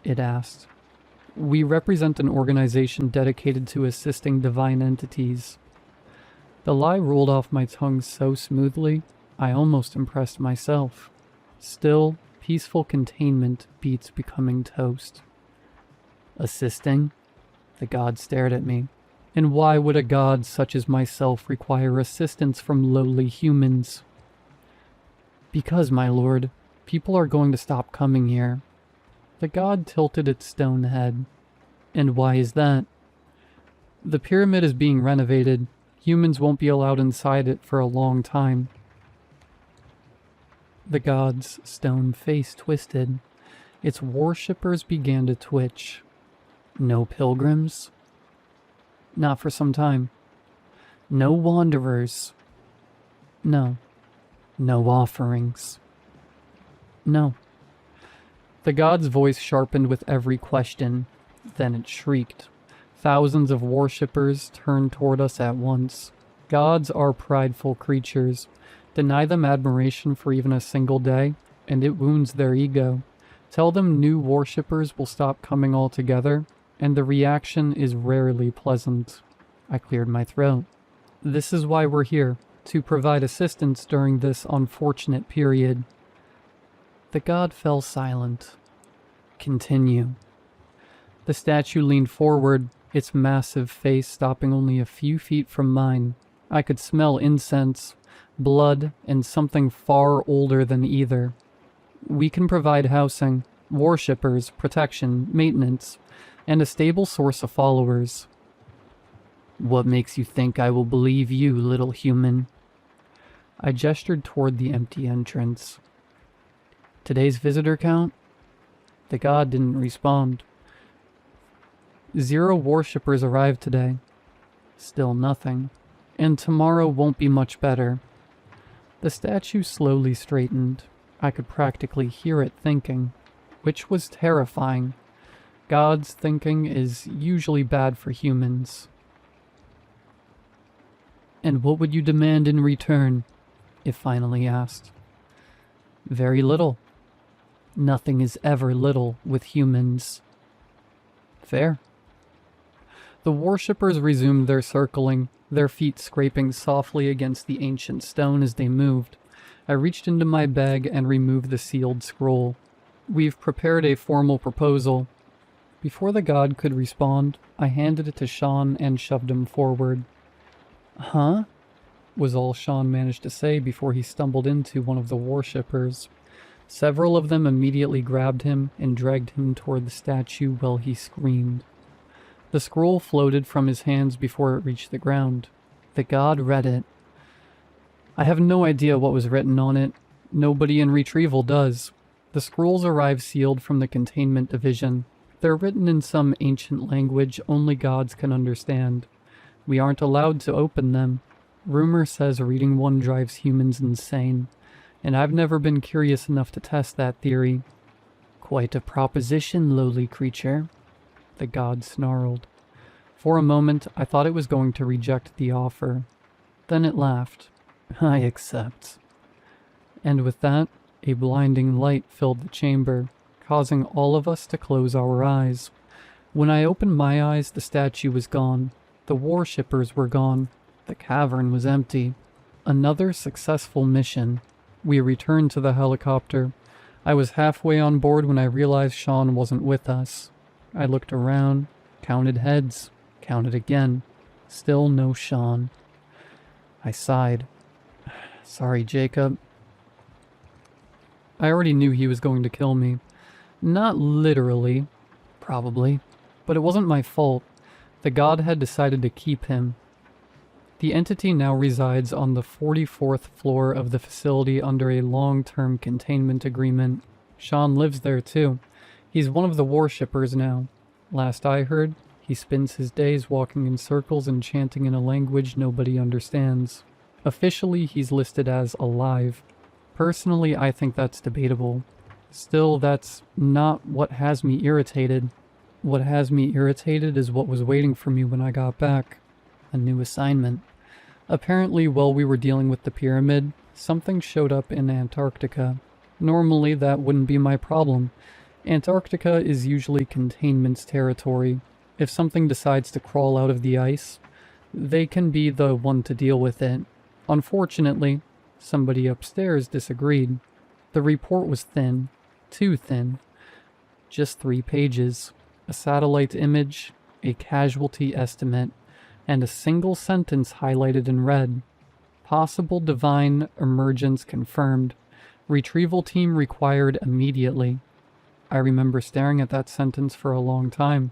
it asked. "We represent an organization dedicated to assisting divine entities." The lie rolled off my tongue so smoothly, I almost impressed myself. Still, peaceful containment beats becoming toast. "Assisting?" The god stared at me. "And why would a god such as myself require assistance from lowly humans?" "Because, my lord, people are going to stop coming here." The god tilted its stone head. "And why is that?" "The pyramid is being renovated. Humans won't be allowed inside it for a long time." The god's stone face twisted. Its worshippers began to twitch. "No pilgrims?" "Not for some time." "No wanderers?" "No." "No offerings?" "No." The god's voice sharpened with every question. Then it shrieked. Thousands of worshippers turned toward us at once. Gods are prideful creatures. Deny them admiration for even a single day, and it wounds their ego. Tell them new worshippers will stop coming altogether, and the reaction is rarely pleasant. I cleared my throat. "This is why we're here, to provide assistance during this unfortunate period." The god fell silent. "Continue." The statue leaned forward, its massive face stopping only a few feet from mine. I could smell incense, blood, and something far older than either. "We can provide housing, worshippers, protection, maintenance, and a stable source of followers." "What makes you think I will believe you, little human?" I gestured toward the empty entrance. "Today's visitor count?" The god didn't respond. 0 worshippers arrived today. Still nothing. And tomorrow won't be much better. The statue slowly straightened. I could practically hear it thinking, which was terrifying. God's thinking is usually bad for humans. "And what would you demand in return?" it finally asked. "Very little. Nothing is ever little with humans." "Fair." The worshippers resumed their circling, their feet scraping softly against the ancient stone as they moved. I reached into my bag and removed the sealed scroll. "We've prepared a formal proposal." Before the god could respond, I handed it to Sean and shoved him forward. "Huh?" was all Sean managed to say before he stumbled into one of the worshippers. Several of them immediately grabbed him and dragged him toward the statue while he screamed. The scroll floated from his hands before it reached the ground. The god read it. I have no idea what was written on it. Nobody in Retrieval does. The scrolls arrive sealed from the containment division. They're written in some ancient language only gods can understand. We aren't allowed to open them. Rumor says reading one drives humans insane, and I've never been curious enough to test that theory. "Quite a proposition, lowly creature," the god snarled. For a moment, I thought it was going to reject the offer. Then it laughed. "I accept." And with that, a blinding light filled the chamber, causing all of us to close our eyes. When I opened my eyes, the statue was gone. The worshippers were gone. The cavern was empty. Another successful mission. We returned to the helicopter. I was halfway on board when I realized Sean wasn't with us. I looked around, counted heads, counted again. Still no Sean. I sighed. Sorry, Jacob. I already knew he was going to kill me. Not literally, probably, but it wasn't my fault. The god had decided to keep him. The entity now resides on the 44th floor of the facility under a long-term containment agreement. Sean lives there too. He's one of the worshippers now. Last I heard, he spends his days walking in circles and chanting in a language nobody understands. Officially, he's listed as alive. Personally, I think that's debatable. Still, that's not what has me irritated. What has me irritated is what was waiting for me when I got back. A new assignment. Apparently, while we were dealing with the pyramid, something showed up in Antarctica. Normally, that wouldn't be my problem. Antarctica is usually containment's territory. If something decides to crawl out of the ice, they can be the one to deal with it. Unfortunately, somebody upstairs disagreed. The report was thin. Too thin. Just 3 pages. A satellite image, a casualty estimate, and a single sentence highlighted in red. Possible divine emergence confirmed. Retrieval team required immediately. I remember staring at that sentence for a long time.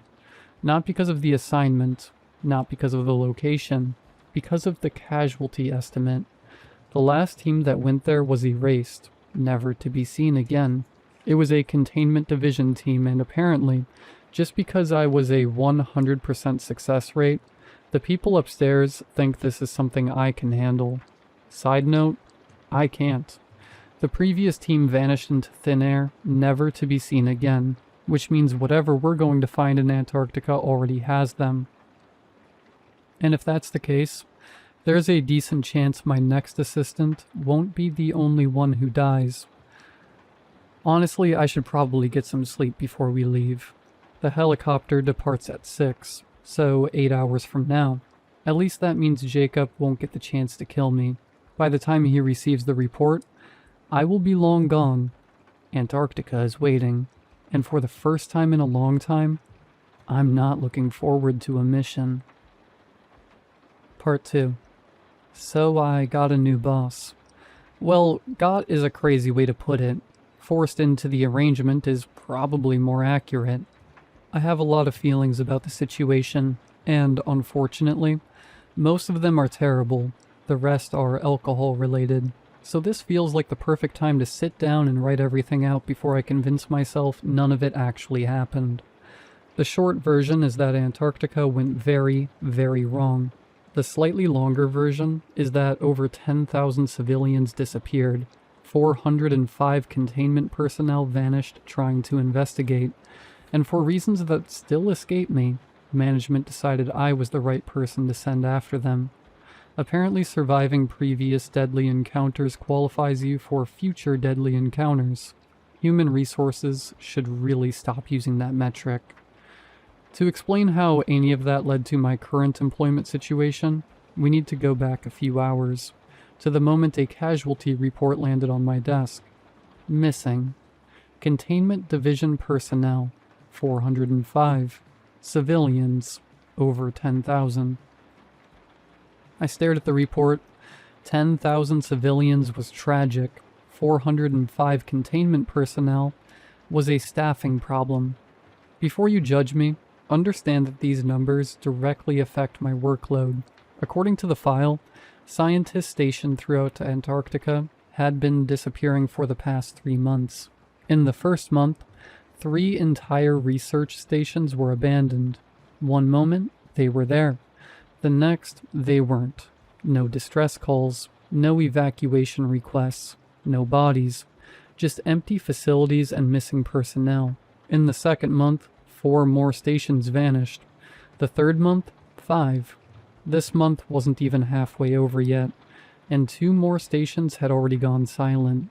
Not because of the assignment, not because of the location, because of the casualty estimate. The last team that went there was erased, never to be seen again. It was a containment division team, and apparently, just because I was a 100% success rate, the people upstairs think this is something I can handle. Side note, I can't. The previous team vanished into thin air, never to be seen again, which means whatever we're going to find in Antarctica already has them. And if that's the case, there's a decent chance my next assistant won't be the only one who dies. Honestly, I should probably get some sleep before we leave. The helicopter departs at 6, so 8 hours from now. At least that means Jacob won't get the chance to kill me. By the time he receives the report, I will be long gone. Antarctica is waiting, and for the first time in a long time, I'm not looking forward to a mission. Part 2. So I got a new boss. Well, got is a crazy way to put it. Forced into the arrangement is probably more accurate. I have a lot of feelings about the situation, and unfortunately, most of them are terrible. The rest are alcohol-related. So this feels like the perfect time to sit down and write everything out before I convince myself none of it actually happened. The short version is that Antarctica went very, very wrong. The slightly longer version is that over 10,000 civilians disappeared. 405 containment personnel vanished trying to investigate, and for reasons that still escape me, management decided I was the right person to send after them. Apparently surviving previous deadly encounters qualifies you for future deadly encounters. Human resources should really stop using that metric. To explain how any of that led to my current employment situation, we need to go back a few hours, to the moment a casualty report landed on my desk. Missing. Containment Division personnel, 405. Civilians, over 10,000. I stared at the report. 10,000 civilians was tragic. 405 containment personnel was a staffing problem. Before you judge me, understand that these numbers directly affect my workload. According to the file, scientists stationed throughout Antarctica had been disappearing for the past 3 months. In the first month, 3 entire research stations were abandoned. One moment, they were there. The next, they weren't. No distress calls, no evacuation requests, no bodies, just empty facilities and missing personnel. In the second month, 4 more stations vanished. The third month, 5. This month wasn't even halfway over yet, and 2 more stations had already gone silent.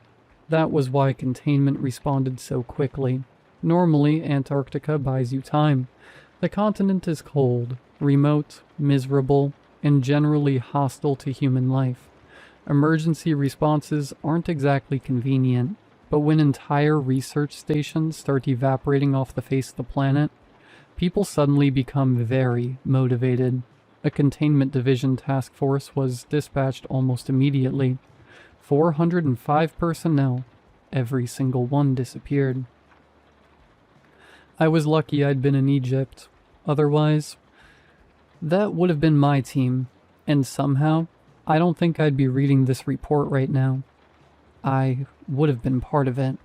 That was why containment responded so quickly. Normally, Antarctica buys you time. The continent is cold, remote, miserable, and generally hostile to human life. Emergency responses aren't exactly convenient, but when entire research stations start evaporating off the face of the planet, people suddenly become very motivated. A containment division task force was dispatched almost immediately. 405 personnel. Every single one disappeared. I was lucky I'd been in Egypt. Otherwise, that would have been my team, and somehow, I don't think I'd be reading this report right now. I would have been part of it.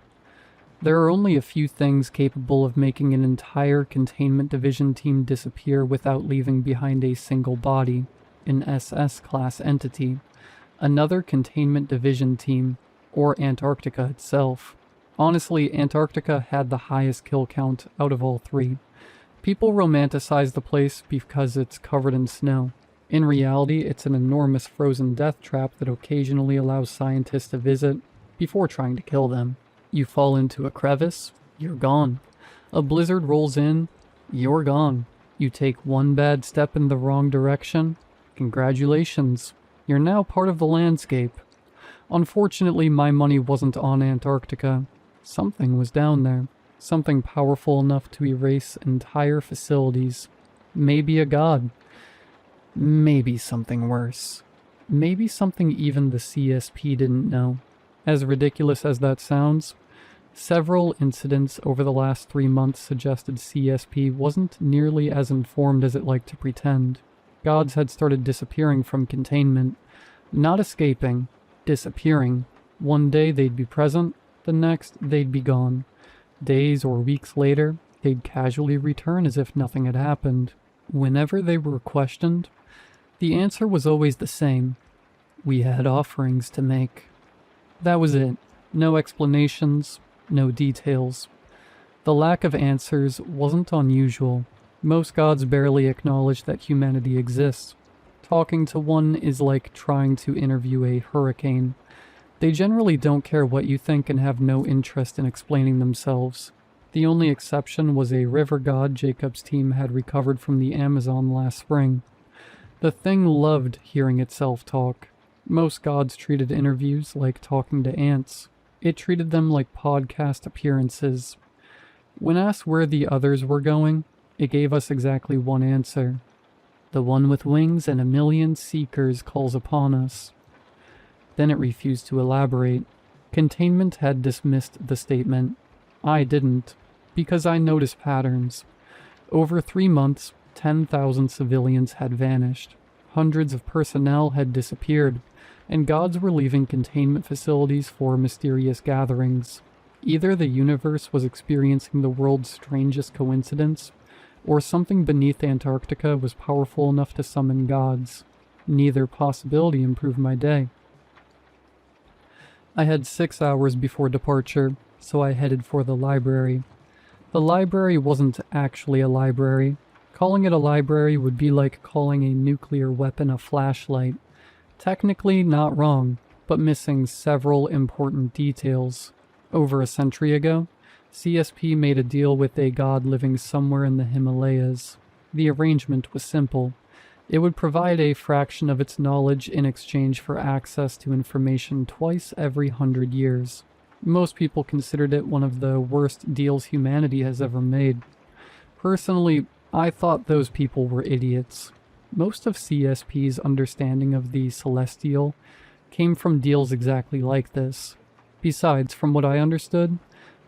There are only a few things capable of making an entire containment division team disappear without leaving behind a single body, an SS-class entity, another containment division team, or Antarctica itself. Honestly, Antarctica had the highest kill count out of all three. People romanticize the place because it's covered in snow. In reality, it's an enormous frozen death trap that occasionally allows scientists to visit before trying to kill them. You fall into a crevice, you're gone. A blizzard rolls in, you're gone. You take one bad step in the wrong direction, congratulations, you're now part of the landscape. Unfortunately, my money wasn't on Antarctica. Something was down there. Something powerful enough to erase entire facilities. Maybe a god. Maybe something worse. Maybe something even the CSP didn't know. As ridiculous as that sounds, several incidents over the last 3 months suggested CSP wasn't nearly as informed as it liked to pretend. Gods had started disappearing from containment. Not escaping, disappearing. One day they'd be present, the next they'd be gone. Days or weeks later, they'd casually return as if nothing had happened. Whenever they were questioned, the answer was always the same. We had offerings to make. That was it. No explanations, no details. The lack of answers wasn't unusual. Most gods barely acknowledge that humanity exists. Talking to one is like trying to interview a hurricane. They generally don't care what you think and have no interest in explaining themselves. The only exception was a river god Jacob's team had recovered from the Amazon last spring. The thing loved hearing itself talk. Most gods treated interviews like talking to ants. It treated them like podcast appearances. When asked where the others were going, it gave us exactly one answer. The one with wings and a million seekers calls upon us. Then it refused to elaborate. Containment had dismissed the statement. I didn't, because I noticed patterns. Over 3 months, 10,000 civilians had vanished. Hundreds of personnel had disappeared, and gods were leaving containment facilities for mysterious gatherings. Either the universe was experiencing the world's strangest coincidence, or something beneath Antarctica was powerful enough to summon gods. Neither possibility improved my day. I had 6 hours before departure, so I headed for the library. The library wasn't actually a library. Calling it a library would be like calling a nuclear weapon a flashlight. Technically not wrong, but missing several important details. Over a century ago, CSP made a deal with a god living somewhere in the Himalayas. The arrangement was simple. It would provide a fraction of its knowledge in exchange for access to information twice every 100 years. Most people considered it one of the worst deals humanity has ever made. Personally, I thought those people were idiots. Most of CSP's understanding of the celestial came from deals exactly like this. Besides, from what I understood,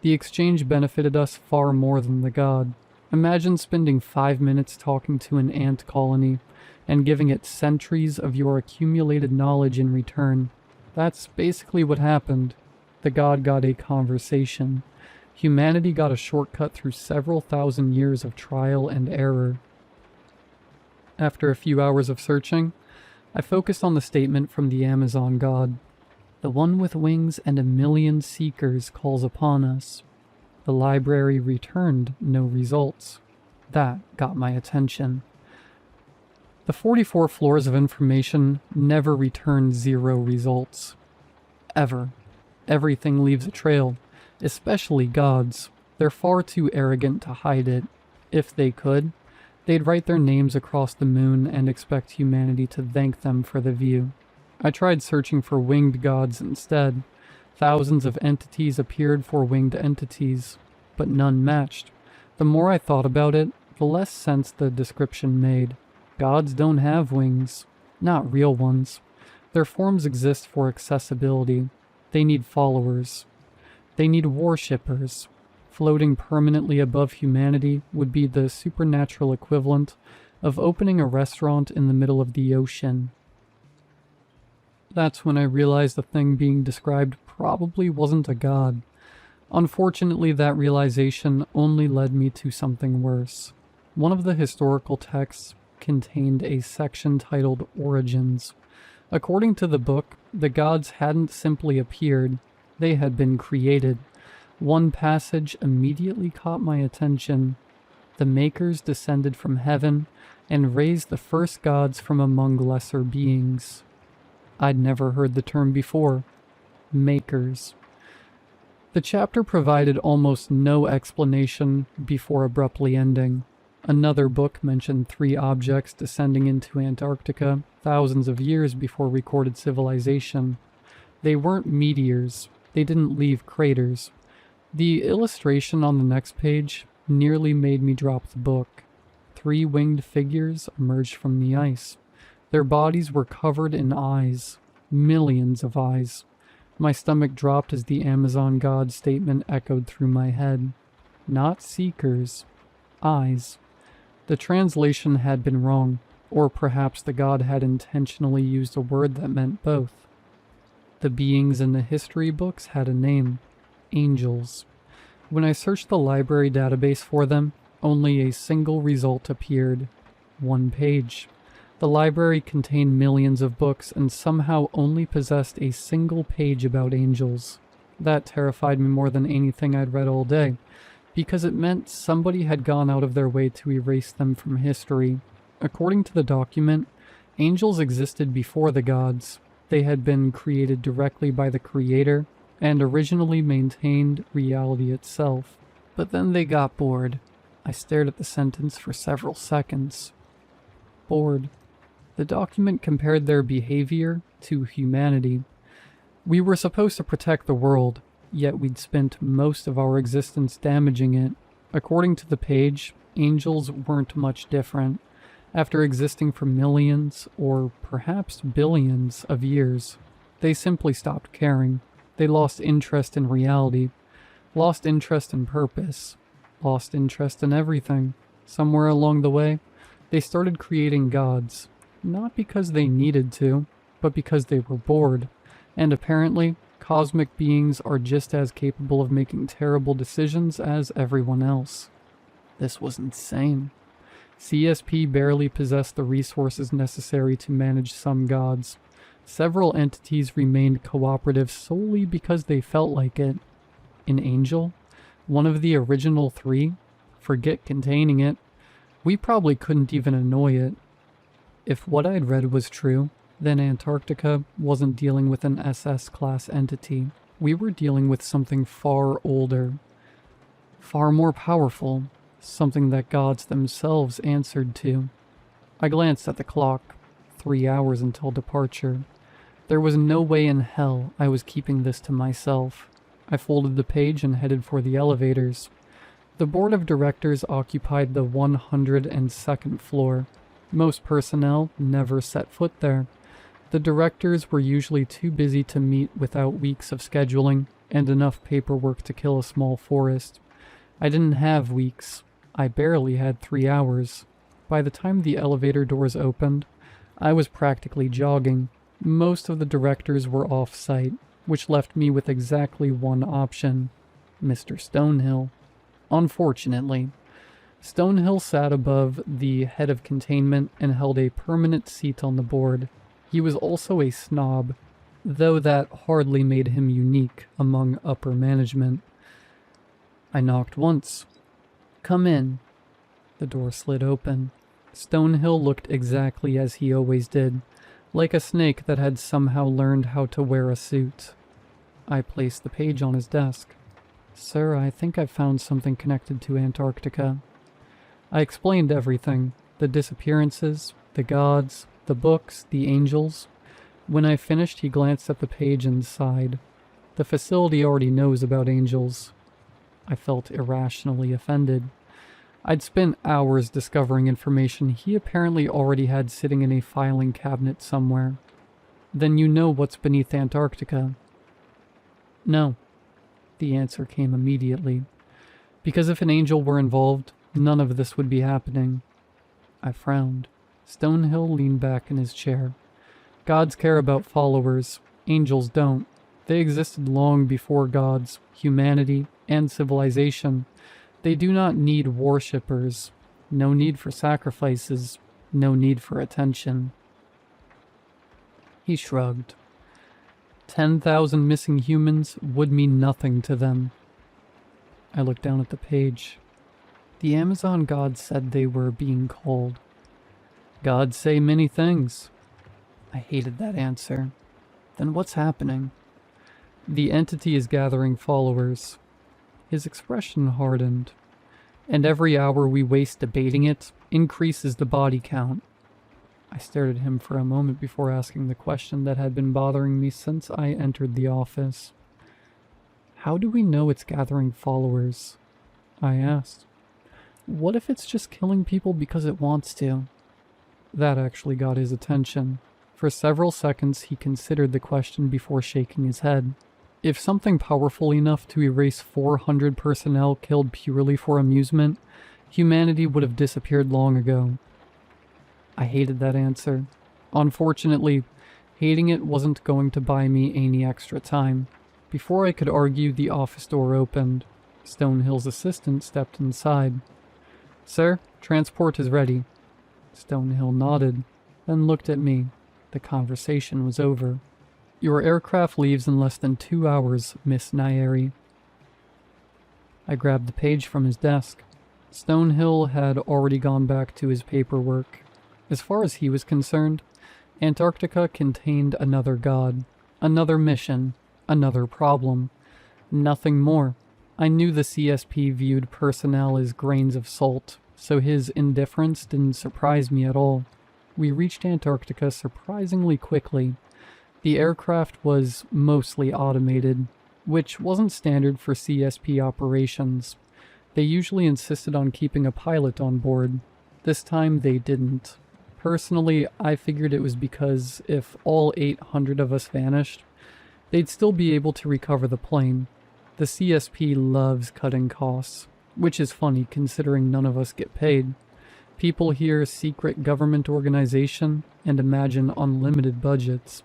the exchange benefited us far more than the god. Imagine spending 5 minutes talking to an ant colony and giving it centuries of your accumulated knowledge in return. That's basically what happened. The god got a conversation. Humanity got a shortcut through several thousand years of trial and error. After a few hours of searching, I focused on the statement from the Amazon god. The one with wings and a million seekers calls upon us. The library returned no results. That got my attention. The 44 floors of information never return 0 results. Ever. Everything leaves a trail, especially gods. They're far too arrogant to hide it. If they could, They'd write their names across the moon and expect humanity to thank them for the view. I tried searching for winged gods instead. Thousands of entities appeared for winged entities, but none matched. The more I thought about it, the less sense the description made. Gods don't have wings. Not real ones. Their forms exist for accessibility. They need followers. They need worshippers. Floating permanently above humanity would be the supernatural equivalent of opening a restaurant in the middle of the ocean. That's when I realized the thing being described probably wasn't a god. Unfortunately, that realization only led me to something worse. One of the historical texts contained a section titled Origins. According to the book, the gods hadn't simply appeared, they had been created. One passage immediately caught my attention. The makers descended from heaven and raised the first gods from among lesser beings. I'd never heard the term before. Makers. The chapter provided almost no explanation before abruptly ending. Another book mentioned 3 objects descending into Antarctica thousands of years before recorded civilization. They weren't meteors. They didn't leave craters. The illustration on the next page nearly made me drop the book. 3 winged figures emerged from the ice. Their bodies were covered in eyes. Millions of eyes. My stomach dropped as the Amazon god statement echoed through my head. Not seekers. Eyes. The translation had been wrong, or perhaps the god had intentionally used a word that meant both. The beings in the history books had a name. Angels. When I searched the library database for them, only a single result appeared. 1 page. The library contained millions of books and somehow only possessed a single page about angels. That terrified me more than anything I'd read all day, because it meant somebody had gone out of their way to erase them from history. According to the document, angels existed before the gods. They had been created directly by the Creator and originally maintained reality itself. But then they got bored. I stared at the sentence for several seconds. Bored. The document compared their behavior to humanity. We were supposed to protect the world, yet we'd spent most of our existence damaging it. According to the page, angels weren't much different. After existing for millions, or perhaps billions of years, they simply stopped caring. They lost interest in reality, lost interest in purpose, lost interest in everything. Somewhere along the way, they started creating gods, not because they needed to, but because they were bored. And apparently, cosmic beings are just as capable of making terrible decisions as everyone else. This was insane. CSP barely possessed the resources necessary to manage some gods. Several entities remained cooperative solely because they felt like it. An angel? One of the original 3? Forget containing it. We probably couldn't even annoy it. If what I'd read was true, then Antarctica wasn't dealing with an SS-class entity. We were dealing with something far older, far more powerful, something that gods themselves answered to. I glanced at the clock. 3 hours until departure. There was no way in hell I was keeping this to myself. I folded the page and headed for the elevators. The board of directors occupied the 102nd floor. Most personnel never set foot there. The directors were usually too busy to meet without weeks of scheduling and enough paperwork to kill a small forest. I didn't have weeks. I barely had 3 hours. By the time the elevator doors opened, I was practically jogging. Most of the directors were off-site, which left me with exactly one option: Mr. Stonehill. Unfortunately, Stonehill sat above the head of containment and held a permanent seat on the board. He was also a snob, though that hardly made him unique among upper management. I knocked once. "Come in." The door slid open. Stonehill looked exactly as he always did, like a snake that had somehow learned how to wear a suit. I placed the page on his desk. "Sir, I think I've found something connected to Antarctica." I explained everything, the disappearances, the gods, the books, the angels. When I finished, he glanced at the page and sighed. The facility already knows about angels. I felt irrationally offended. I'd spent hours discovering information he apparently already had sitting in a filing cabinet somewhere. Then you know what's beneath Antarctica. No. The answer came immediately. Because if an angel were involved, none of this would be happening. I frowned. Stonehill leaned back in his chair. Gods care about followers. Angels don't. They existed long before gods, humanity, and civilization. They do not need worshippers. No need for sacrifices. No need for attention. He shrugged. 10,000 missing humans would mean nothing to them. I looked down at the page. The Amazon gods said they were being called. Gods say many things. I hated that answer. Then what's happening? The entity is gathering followers. His expression hardened. And every hour we waste debating it increases the body count. I stared at him for a moment before asking the question that had been bothering me since I entered the office. How do we know it's gathering followers? I asked. What if it's just killing people because it wants to? That actually got his attention. For several seconds he considered the question before shaking his head. If something powerful enough to erase 400 personnel killed purely for amusement, humanity would have disappeared long ago. I hated that answer. Unfortunately, hating it wasn't going to buy me any extra time. Before I could argue, the office door opened. Stonehill's assistant stepped inside. Sir, transport is ready. Stonehill nodded, then looked at me. The conversation was over. Your aircraft leaves in less than 2 hours, Miss Nyeri. I grabbed the page from his desk. Stonehill had already gone back to his paperwork. As far as he was concerned, Antarctica contained another god, another mission, another problem. Nothing more. I knew the CSP viewed personnel as grains of salt, so his indifference didn't surprise me at all. We reached Antarctica surprisingly quickly. The aircraft was mostly automated, which wasn't standard for CSP operations. They usually insisted on keeping a pilot on board. This time they didn't. Personally, I figured it was because if all 800 of us vanished, they'd still be able to recover the plane. The CSP loves cutting costs, which is funny considering none of us get paid. People hear secret government organization and imagine unlimited budgets.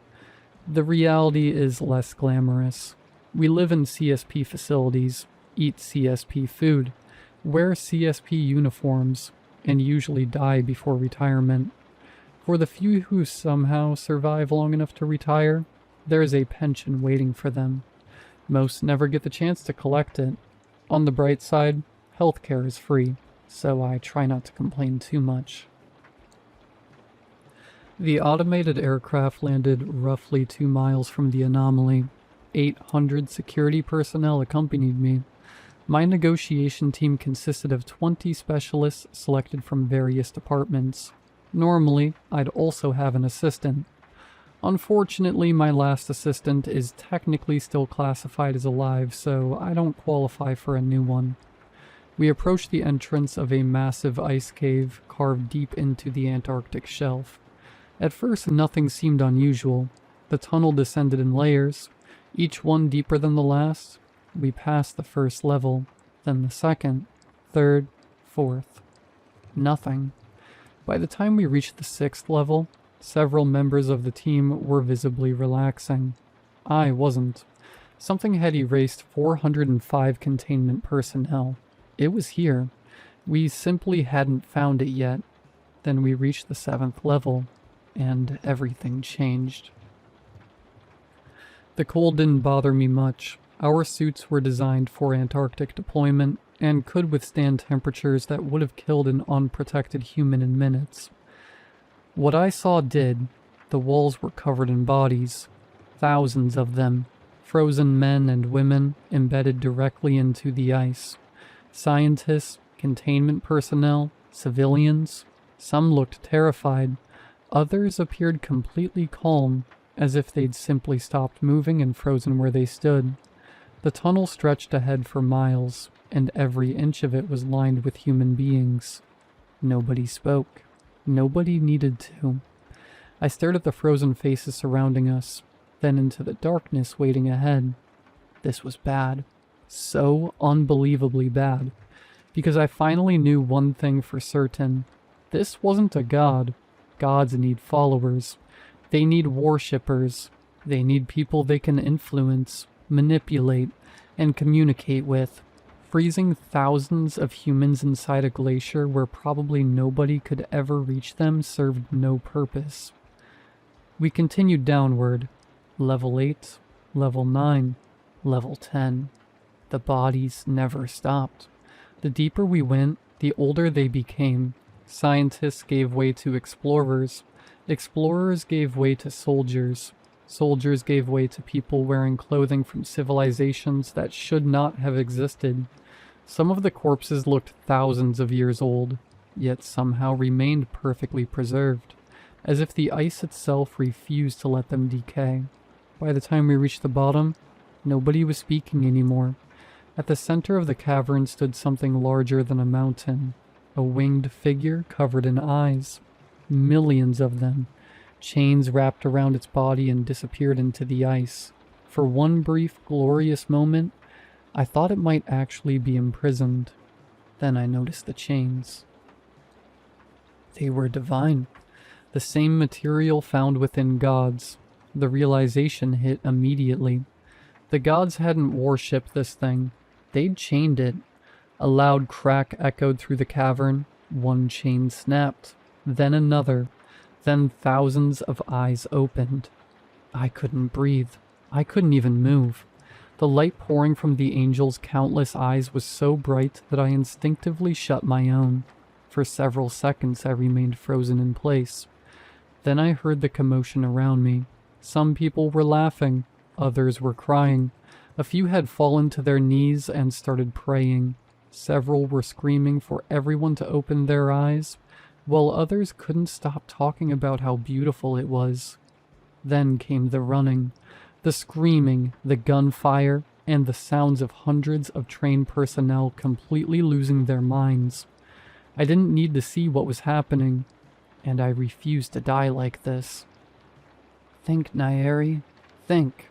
The reality is less glamorous. We live in CSP facilities, eat CSP food, wear CSP uniforms, and usually die before retirement. For the few who somehow survive long enough to retire, there is a pension waiting for them. Most never get the chance to collect it. On the bright side, healthcare is free, so I try not to complain too much. The automated aircraft landed roughly 2 miles from the anomaly. 800 security personnel accompanied me. My negotiation team consisted of 20 specialists selected from various departments. Normally, I'd also have an assistant. Unfortunately, my last assistant is technically still classified as alive, so I don't qualify for a new one. We approached the entrance of a massive ice cave carved deep into the Antarctic shelf. At first, nothing seemed unusual. The tunnel descended in layers, each one deeper than the last. We passed the first level, then the second, third, fourth. Nothing. By the time we reached the 6th level, several members of the team were visibly relaxing. I wasn't. Something had erased 405 containment personnel. It was here. We simply hadn't found it yet. Then we reached the 7th level, and everything changed. The cold didn't bother me much. Our suits were designed for Antarctic deployment, and could withstand temperatures that would have killed an unprotected human in minutes. What I saw did. The walls were covered in bodies. Thousands of them. Frozen men and women embedded directly into the ice. Scientists, containment personnel, Civilians. Some looked terrified. Others appeared completely calm, as if they'd simply stopped moving and frozen where they stood. The tunnel stretched ahead for miles, and every inch of it was lined with human beings. Nobody spoke. Nobody needed to. I stared at the frozen faces surrounding us, then into the darkness waiting ahead. This was bad. So unbelievably bad. Because I finally knew one thing for certain. This wasn't a god. Gods need followers. They need worshippers. They need people they can influence, manipulate, and communicate with. Freezing thousands of humans inside a glacier where probably nobody could ever reach them served no purpose. We continued downward. Level 8, Level 9, Level 10. The bodies never stopped. The deeper we went, the older they became. Scientists gave way to explorers. Explorers gave way to soldiers. Soldiers gave way to people wearing clothing from civilizations that should not have existed. Some of the corpses looked thousands of years old, yet somehow remained perfectly preserved, as if the ice itself refused to let them decay. By the time we reached the bottom, nobody was speaking anymore. At the center of the cavern stood something larger than a mountain, a winged figure covered in eyes. Millions of them. Chains wrapped around its body and disappeared into the ice. For one brief, glorious moment, I thought it might actually be imprisoned. Then I noticed the chains. They were divine. The same material found within gods. The realization hit immediately. The gods hadn't worshipped this thing. They'd chained it. A loud crack echoed through the cavern. One chain snapped. Then another. Then thousands of eyes opened. I couldn't breathe. I couldn't even move. The light pouring from the angel's countless eyes was so bright that I instinctively shut my own. For several seconds I remained frozen in place. Then I heard the commotion around me. Some people were laughing. Others were crying. A few had fallen to their knees and started praying. Several were screaming for everyone to open their eyes, while others couldn't stop talking about how beautiful it was. Then came the running, the screaming, the gunfire, and the sounds of hundreds of trained personnel completely losing their minds. I didn't need to see what was happening, and I refused to die like this. Think, Naeri, think.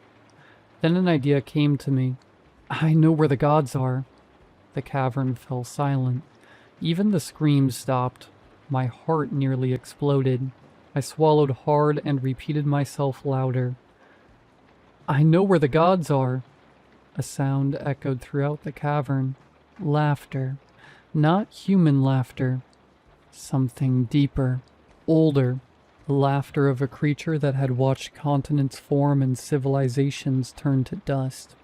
Then an idea came to me. I know where the gods are. The cavern fell silent. Even the screams stopped. My heart nearly exploded. I swallowed hard and repeated myself louder. I know where the gods are. A sound echoed throughout the cavern. Laughter. Not human laughter. Something deeper, older. The laughter of a creature that had watched continents form and civilizations turn to dust.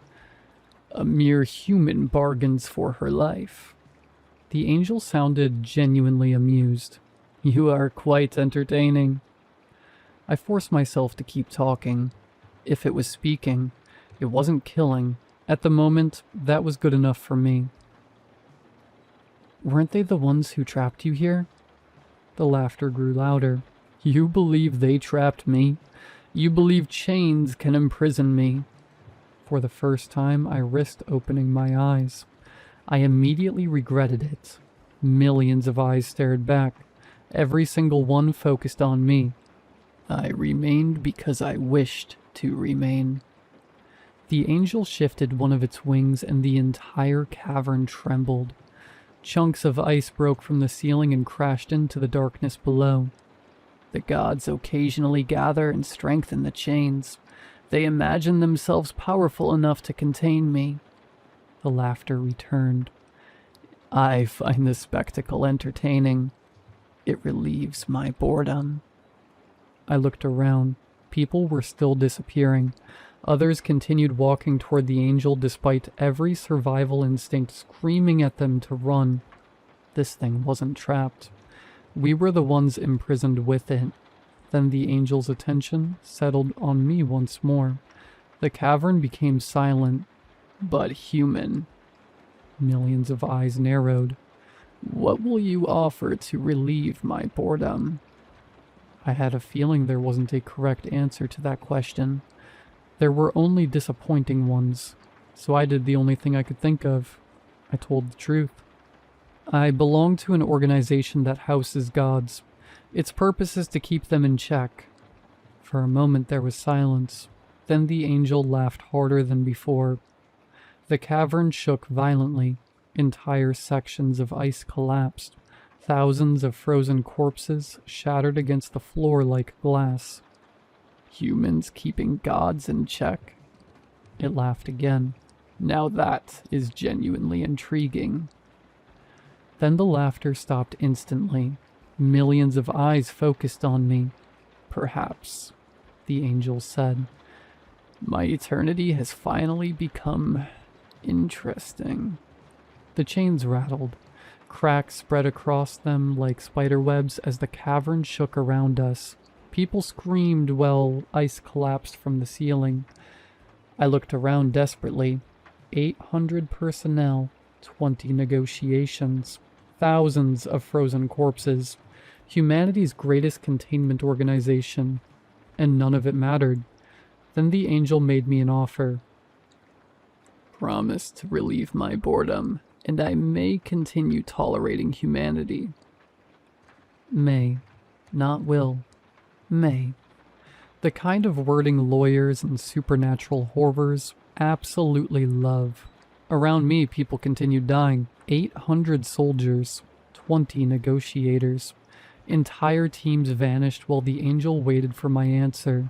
A mere human bargains for her life. The angel sounded genuinely amused. You are quite entertaining. I forced myself to keep talking. If it was speaking, it wasn't killing. At the moment, that was good enough for me. Weren't they the ones who trapped you here? The laughter grew louder. You believe they trapped me? You believe chains can imprison me? For the first time, I risked opening my eyes. I immediately regretted it. Millions of eyes stared back. Every single one focused on me. I remained because I wished to remain. The angel shifted one of its wings and the entire cavern trembled. Chunks of ice broke from the ceiling and crashed into the darkness below. The gods occasionally gather and strengthen the chains. They imagine themselves powerful enough to contain me. The laughter returned. I find the spectacle entertaining. It relieves my boredom. I looked around. People were still disappearing. Others continued walking toward the angel despite every survival instinct screaming at them to run. This thing wasn't trapped. We were the ones imprisoned with it. Then the angel's attention settled on me once more. The cavern became silent, but human. Millions of eyes narrowed. What will you offer to relieve my boredom? I had a feeling there wasn't a correct answer to that question. There were only disappointing ones, so I did the only thing I could think of. I told the truth. I belong to an organization that houses gods. Its purpose is to keep them in check. For a moment there was silence. Then the angel laughed harder than before. The cavern shook violently. Entire sections of ice collapsed. Thousands of frozen corpses shattered against the floor like glass. Humans keeping gods in check. It laughed again. Now that is genuinely intriguing. Then the laughter stopped instantly. Millions of eyes focused on me. Perhaps, the angel said, my eternity has finally become interesting. The chains rattled. Cracks spread across them like spiderwebs as the cavern shook around us. People screamed while ice collapsed from the ceiling. I looked around desperately. 800 personnel, 20 negotiations, thousands of frozen corpses. Humanity's greatest containment organization. And none of it mattered. Then the angel made me an offer. Promise to relieve my boredom, and I may continue tolerating humanity. May, not will. May. The kind of wording lawyers and supernatural horrors absolutely love. Around me, people continued dying. 800 soldiers, 20 negotiators. Entire teams vanished while the angel waited for my answer.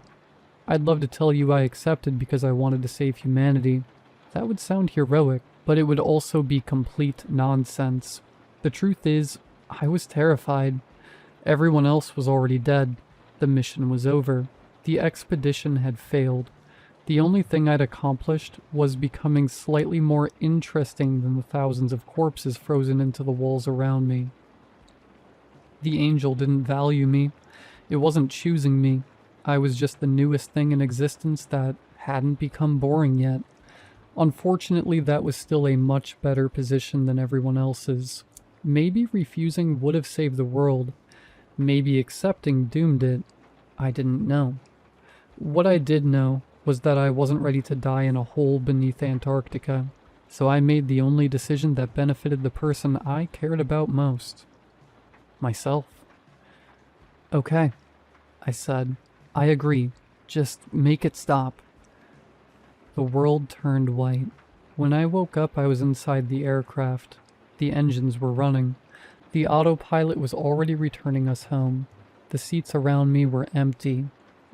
I'd love to tell you I accepted because I wanted to save humanity. That would sound heroic, but it would also be complete nonsense. The truth is, I was terrified. Everyone else was already dead. The mission was over. The expedition had failed. The only thing I'd accomplished was becoming slightly more interesting than the thousands of corpses frozen into the walls around me. The angel didn't value me. It wasn't choosing me. I was just the newest thing in existence that hadn't become boring yet. Unfortunately, that was still a much better position than everyone else's. Maybe refusing would have saved the world. Maybe accepting doomed it. I didn't know. What I did know was that I wasn't ready to die in a hole beneath Antarctica, so I made the only decision that benefited the person I cared about most. Myself. Okay, I said. I agree. Just make it stop. The world turned white. When I woke up, I was inside the aircraft. The engines were running. The autopilot was already returning us home. The seats around me were empty.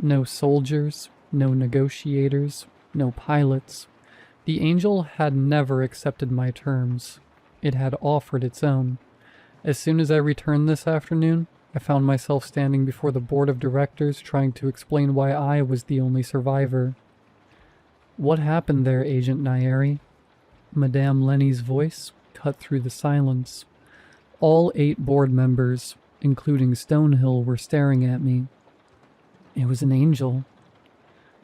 No soldiers, no negotiators, no pilots. The angel had never accepted my terms. It had offered its own. As soon as I returned this afternoon, I found myself standing before the board of directors trying to explain why I was the only survivor. What happened there, Agent Nairi? Madame Lenny's voice cut through the silence. All 8 board members, including Stonehill, were staring at me. It was an angel.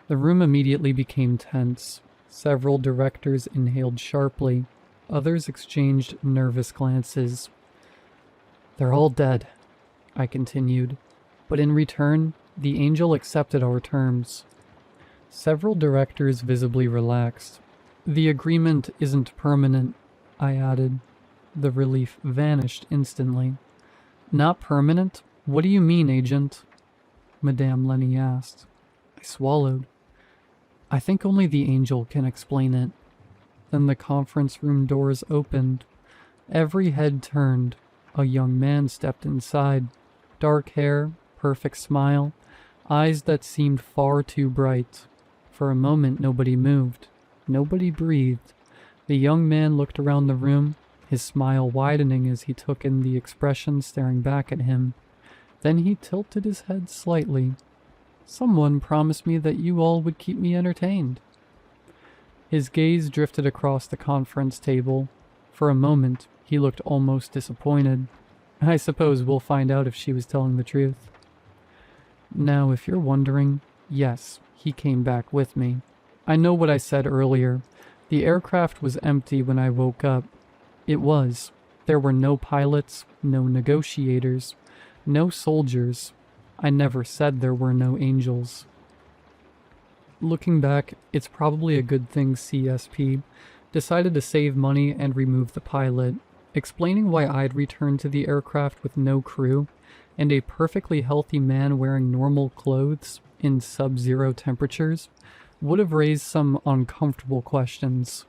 The room immediately became tense. Several directors inhaled sharply. Others exchanged nervous glances. They're all dead, I continued. But in return, the angel accepted our terms. Several directors visibly relaxed. The agreement isn't permanent, I added. The relief vanished instantly. Not permanent? What do you mean, Agent? Madame Lenny asked. I swallowed. I think only the angel can explain it. Then the conference room doors opened. Every head turned. A young man stepped inside. Dark hair, perfect smile, eyes that seemed far too bright. For a moment nobody moved. Nobody breathed. The young man looked around the room, his smile widening as he took in the expression staring back at him. Then he tilted his head slightly. Someone promised me that you all would keep me entertained. His gaze drifted across the conference table. For a moment, he looked almost disappointed. I suppose we'll find out if she was telling the truth. Now, if you're wondering, yes, he came back with me. I know what I said earlier. The aircraft was empty when I woke up. It was. There were no pilots, no negotiators, no soldiers. I never said there were no angels. Looking back, it's probably a good thing CSP decided to save money and remove the pilot, explaining why I'd returned to the aircraft with no crew and a perfectly healthy man wearing normal clothes in sub-zero temperatures would have raised some uncomfortable questions.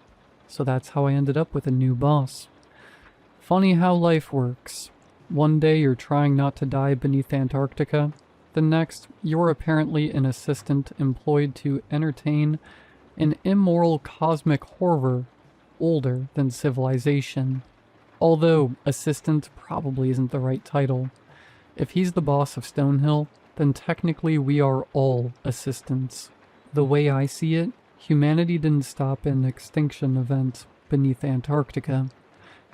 So that's how I ended up with a new boss. Funny how life works. One day you're trying not to die beneath Antarctica. The next, you're apparently an assistant employed to entertain an immoral cosmic horror older than civilization. Although assistant probably isn't the right title. If he's the boss of Stonehill, then technically we are all assistants. The way I see it, humanity didn't stop an extinction event beneath Antarctica.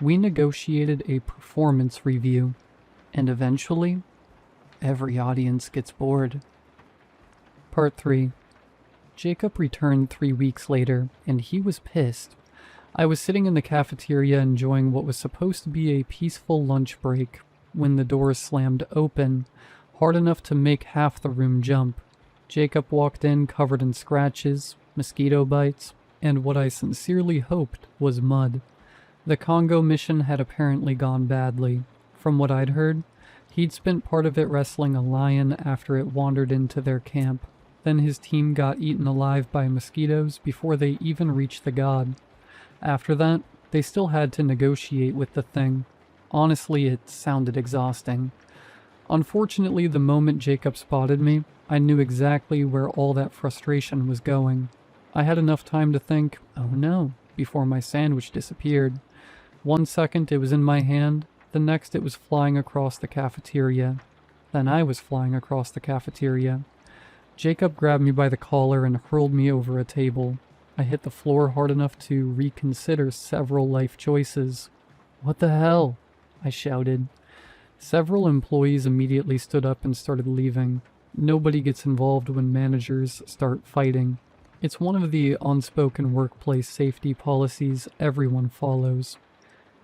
We negotiated a performance review, and eventually, every audience gets bored. Part 3. Jacob returned 3 weeks later, and he was pissed. I was sitting in the cafeteria enjoying what was supposed to be a peaceful lunch break when the doors slammed open, hard enough to make half the room jump. Jacob walked in covered in scratches, mosquito bites, and what I sincerely hoped was mud. The Congo mission had apparently gone badly. From what I'd heard, he'd spent part of it wrestling a lion after it wandered into their camp. Then his team got eaten alive by mosquitoes before they even reached the god. After that, they still had to negotiate with the thing. Honestly, it sounded exhausting. Unfortunately, the moment Jacob spotted me, I knew exactly where all that frustration was going. I had enough time to think, oh no, before my sandwich disappeared. 1 second it was in my hand, the next it was flying across the cafeteria. Then I was flying across the cafeteria. Jacob grabbed me by the collar and hurled me over a table. I hit the floor hard enough to reconsider several life choices. "What the hell?" I shouted. Several employees immediately stood up and started leaving. Nobody gets involved when managers start fighting. It's one of the unspoken workplace safety policies everyone follows.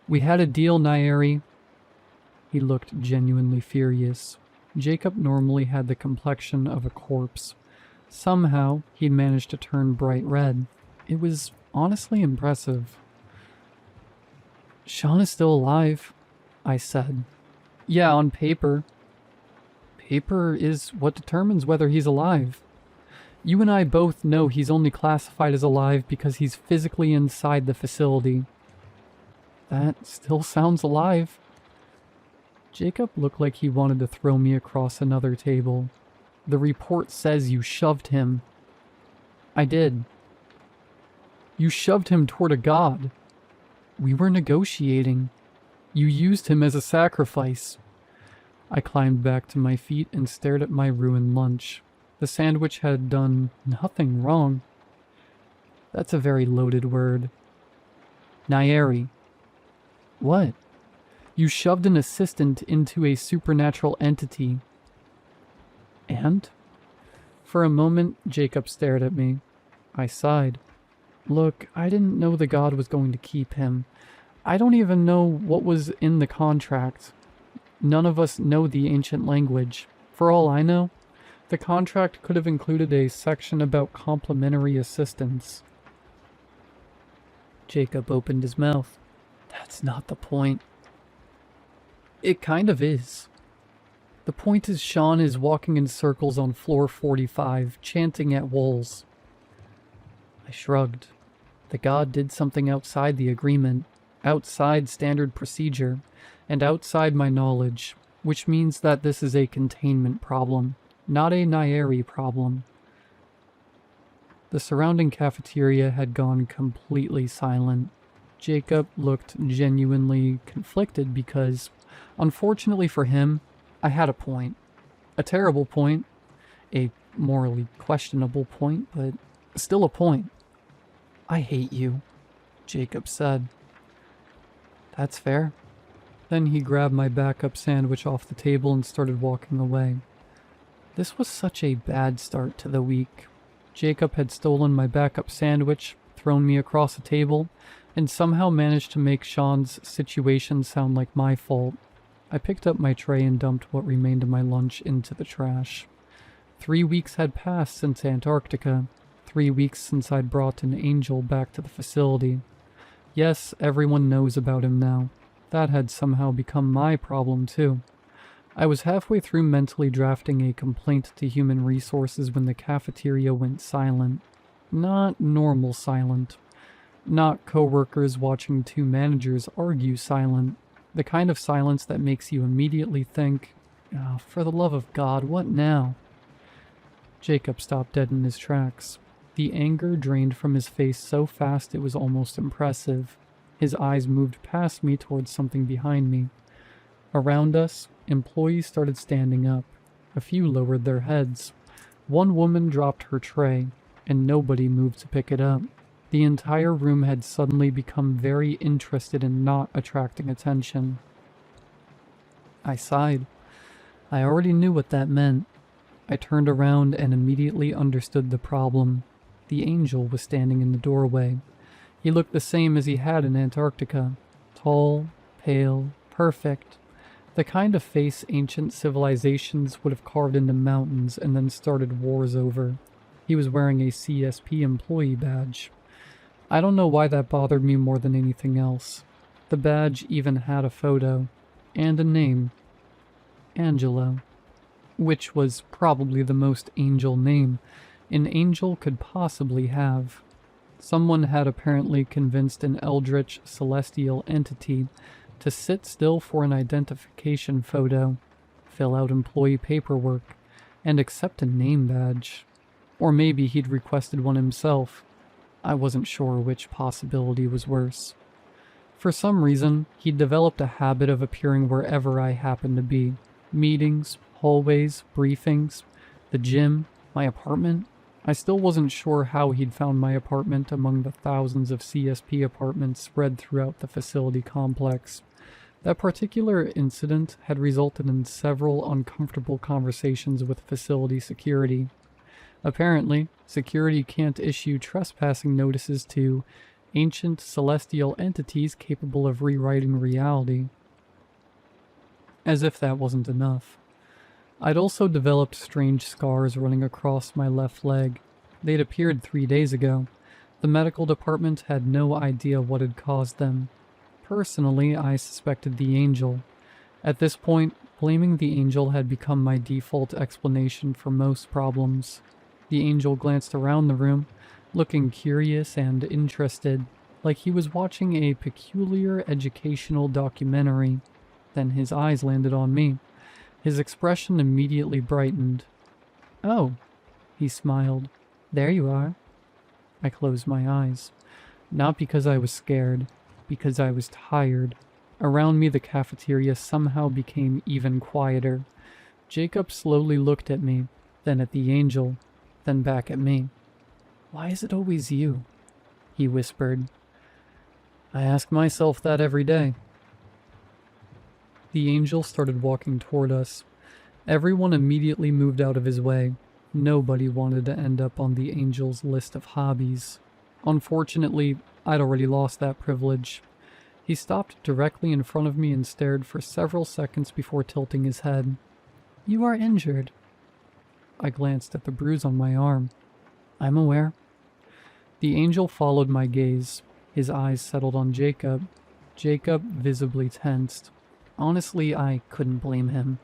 "We had a deal, Nairi." He looked genuinely furious. Jacob normally had the complexion of a corpse. Somehow, he'd managed to turn bright red. It was honestly impressive. "Sean is still alive," I said. "Yeah, on paper." "Paper is what determines whether he's alive. You and I both know he's only classified as alive because he's physically inside the facility." "That still sounds alive." Jacob looked like he wanted to throw me across another table. "The report says you shoved him." "I did." "You shoved him toward a god." "We were negotiating." "You used him as a sacrifice." I climbed back to my feet and stared at my ruined lunch. The sandwich had done nothing wrong. That's a very loaded word. "Nairi." "What?" "You shoved an assistant into a supernatural entity." "And?" For a moment, Jacob stared at me. I sighed. "Look, I didn't know the god was going to keep him. I don't even know what was in the contract. None of us know the ancient language. For all I know, the contract could have included a section about complimentary assistance." Jacob opened his mouth. "That's not the point." "It kind of is. The point is Sean is walking in circles on floor 45, chanting at walls." I shrugged. The god did something outside the agreement, outside standard procedure, and outside my knowledge, which means that this is a containment problem, not a Nairi problem. The surrounding cafeteria had gone completely silent. Jacob looked genuinely conflicted because, unfortunately for him, I had a point. A terrible point. A morally questionable point, but still a point. "I hate you," Jacob said. "That's fair." Then he grabbed my backup sandwich off the table and started walking away. This was such a bad start to the week. Jacob had stolen my backup sandwich, thrown me across the table, and somehow managed to make Sean's situation sound like my fault. I picked up my tray and dumped what remained of my lunch into the trash. 3 weeks had passed since Antarctica. 3 weeks since I'd brought an angel back to the facility. Yes, everyone knows about him now. That had somehow become my problem too. I was halfway through mentally drafting a complaint to Human Resources when the cafeteria went silent. Not normal silent. Not coworkers watching two managers argue silent. The kind of silence that makes you immediately think, "Oh, for the love of God, what now?" Jacob stopped dead in his tracks. The anger drained from his face so fast it was almost impressive. His eyes moved past me towards something behind me. Around us, employees started standing up. A few lowered their heads. One woman dropped her tray, and nobody moved to pick it up. The entire room had suddenly become very interested in not attracting attention. I sighed. I already knew what that meant. I turned around and immediately understood the problem. The angel was standing in the doorway. He looked the same as he had in Antarctica. Tall, pale, perfect. The kind of face ancient civilizations would have carved into mountains and then started wars over. He was wearing a CSP employee badge. I don't know why that bothered me more than anything else. The badge even had a photo. And a name. Angelo. Which was probably the most angel name an angel could possibly have. Someone had apparently convinced an eldritch celestial entity to sit still for an identification photo, fill out employee paperwork, and accept a name badge. Or maybe he'd requested one himself. I wasn't sure which possibility was worse. For some reason, he'd developed a habit of appearing wherever I happened to be. Meetings, hallways, briefings, the gym, my apartment. I still wasn't sure how he'd found my apartment among the thousands of CSP apartments spread throughout the facility complex. That particular incident had resulted in several uncomfortable conversations with facility security. Apparently, security can't issue trespassing notices to ancient celestial entities capable of rewriting reality. As if that wasn't enough. I'd also developed strange scars running across my left leg. They'd appeared 3 days ago. The medical department had no idea what had caused them. Personally, I suspected the angel. At this point, blaming the angel had become my default explanation for most problems. The angel glanced around the room, looking curious and interested, like he was watching a peculiar educational documentary. Then his eyes landed on me. His expression immediately brightened. "Oh," he smiled. "There you are." I closed my eyes. Not because I was scared, because I was tired. Around me the cafeteria somehow became even quieter. Jacob slowly looked at me, then at the angel, then back at me. "Why is it always you?" he whispered. I ask myself that every day. The angel started walking toward us. Everyone immediately moved out of his way. Nobody wanted to end up on the angel's list of hobbies. Unfortunately, I'd already lost that privilege. He stopped directly in front of me and stared for several seconds before tilting his head. "You are injured." I glanced at the bruise on my arm. "I'm aware." The angel followed my gaze. His eyes settled on Jacob. Jacob visibly tensed. Honestly, I couldn't blame him.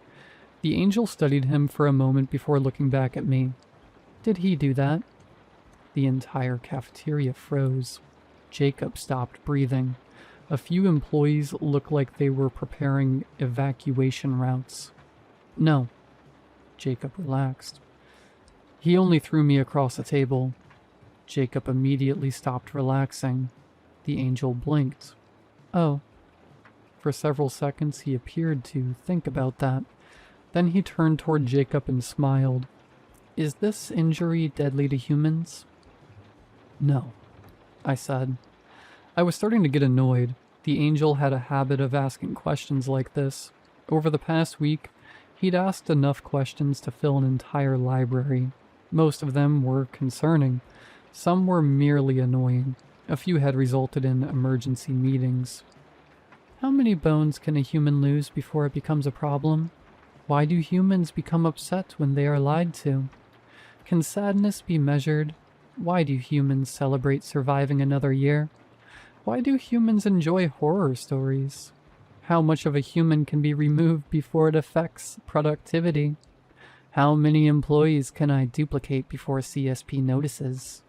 The angel studied him for a moment before looking back at me. "Did he do that?" The entire cafeteria froze. Jacob stopped breathing. A few employees looked like they were preparing evacuation routes. "No." Jacob relaxed. "He only threw me across the table." Jacob immediately stopped relaxing. The angel blinked. "Oh." For several seconds he appeared to think about that. Then he turned toward Jacob and smiled. "Is this injury deadly to humans?" "No," I said. I was starting to get annoyed. The angel had a habit of asking questions like this. Over the past week, he'd asked enough questions to fill an entire library. Most of them were concerning. Some were merely annoying. A few had resulted in emergency meetings. How many bones can a human lose before it becomes a problem? Why do humans become upset when they are lied to? Can sadness be measured? Why do humans celebrate surviving another year? Why do humans enjoy horror stories? How much of a human can be removed before it affects productivity? How many employees can I duplicate before CSP notices?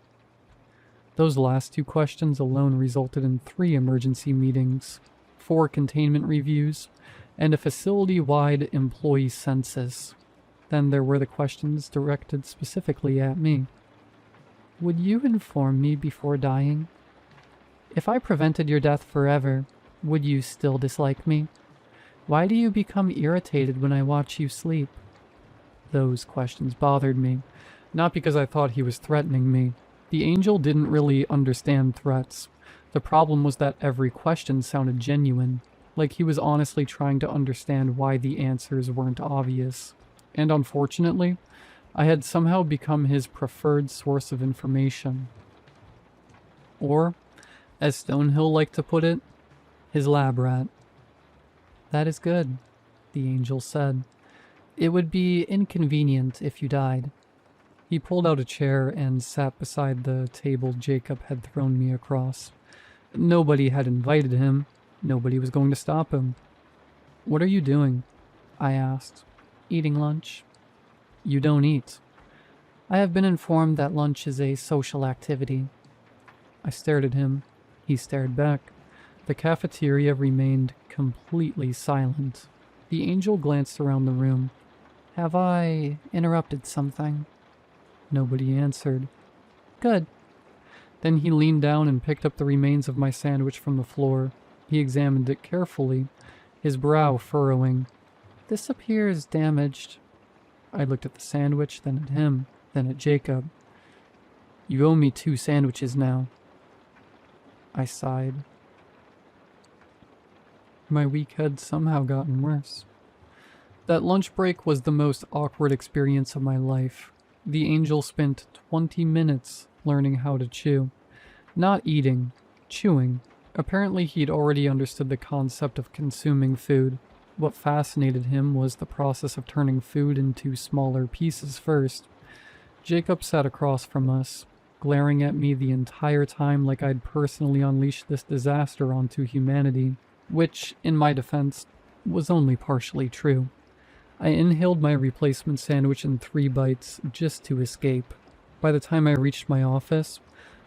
Those last two questions alone resulted in 3 emergency meetings, 4 containment reviews, and a facility-wide employee census. Then there were the questions directed specifically at me. Would you inform me before dying? If I prevented your death forever, would you still dislike me? Why do you become irritated when I watch you sleep? Those questions bothered me, not because I thought he was threatening me. The angel didn't really understand threats. The problem was that every question sounded genuine, like he was honestly trying to understand why the answers weren't obvious. And unfortunately, I had somehow become his preferred source of information. Or, as Stonehill liked to put it, his lab rat. That is good, the angel said. It would be inconvenient if you died. He pulled out a chair and sat beside the table Jacob had thrown me across. Nobody had invited him. Nobody was going to stop him. What are you doing? I asked. Eating lunch. You don't eat. I have been informed that lunch is a social activity. I stared at him. He stared back. The cafeteria remained completely silent. The angel glanced around the room. Have I interrupted something? Nobody answered. Good. Then he leaned down and picked up the remains of my sandwich from the floor. He examined it carefully, his brow furrowing. This appears damaged. I looked at the sandwich, then at him, then at Jacob. You owe me 2 sandwiches now. I sighed. My week had somehow gotten worse. That lunch break was the most awkward experience of my life. The angel spent 20 minutes learning how to chew. Not eating, chewing. Apparently he'd already understood the concept of consuming food. What fascinated him was the process of turning food into smaller pieces first. Jacob sat across from us, glaring at me the entire time like I'd personally unleashed this disaster onto humanity, which, in my defense, was only partially true. I inhaled my replacement sandwich in 3 bites just to escape. By the time I reached my office,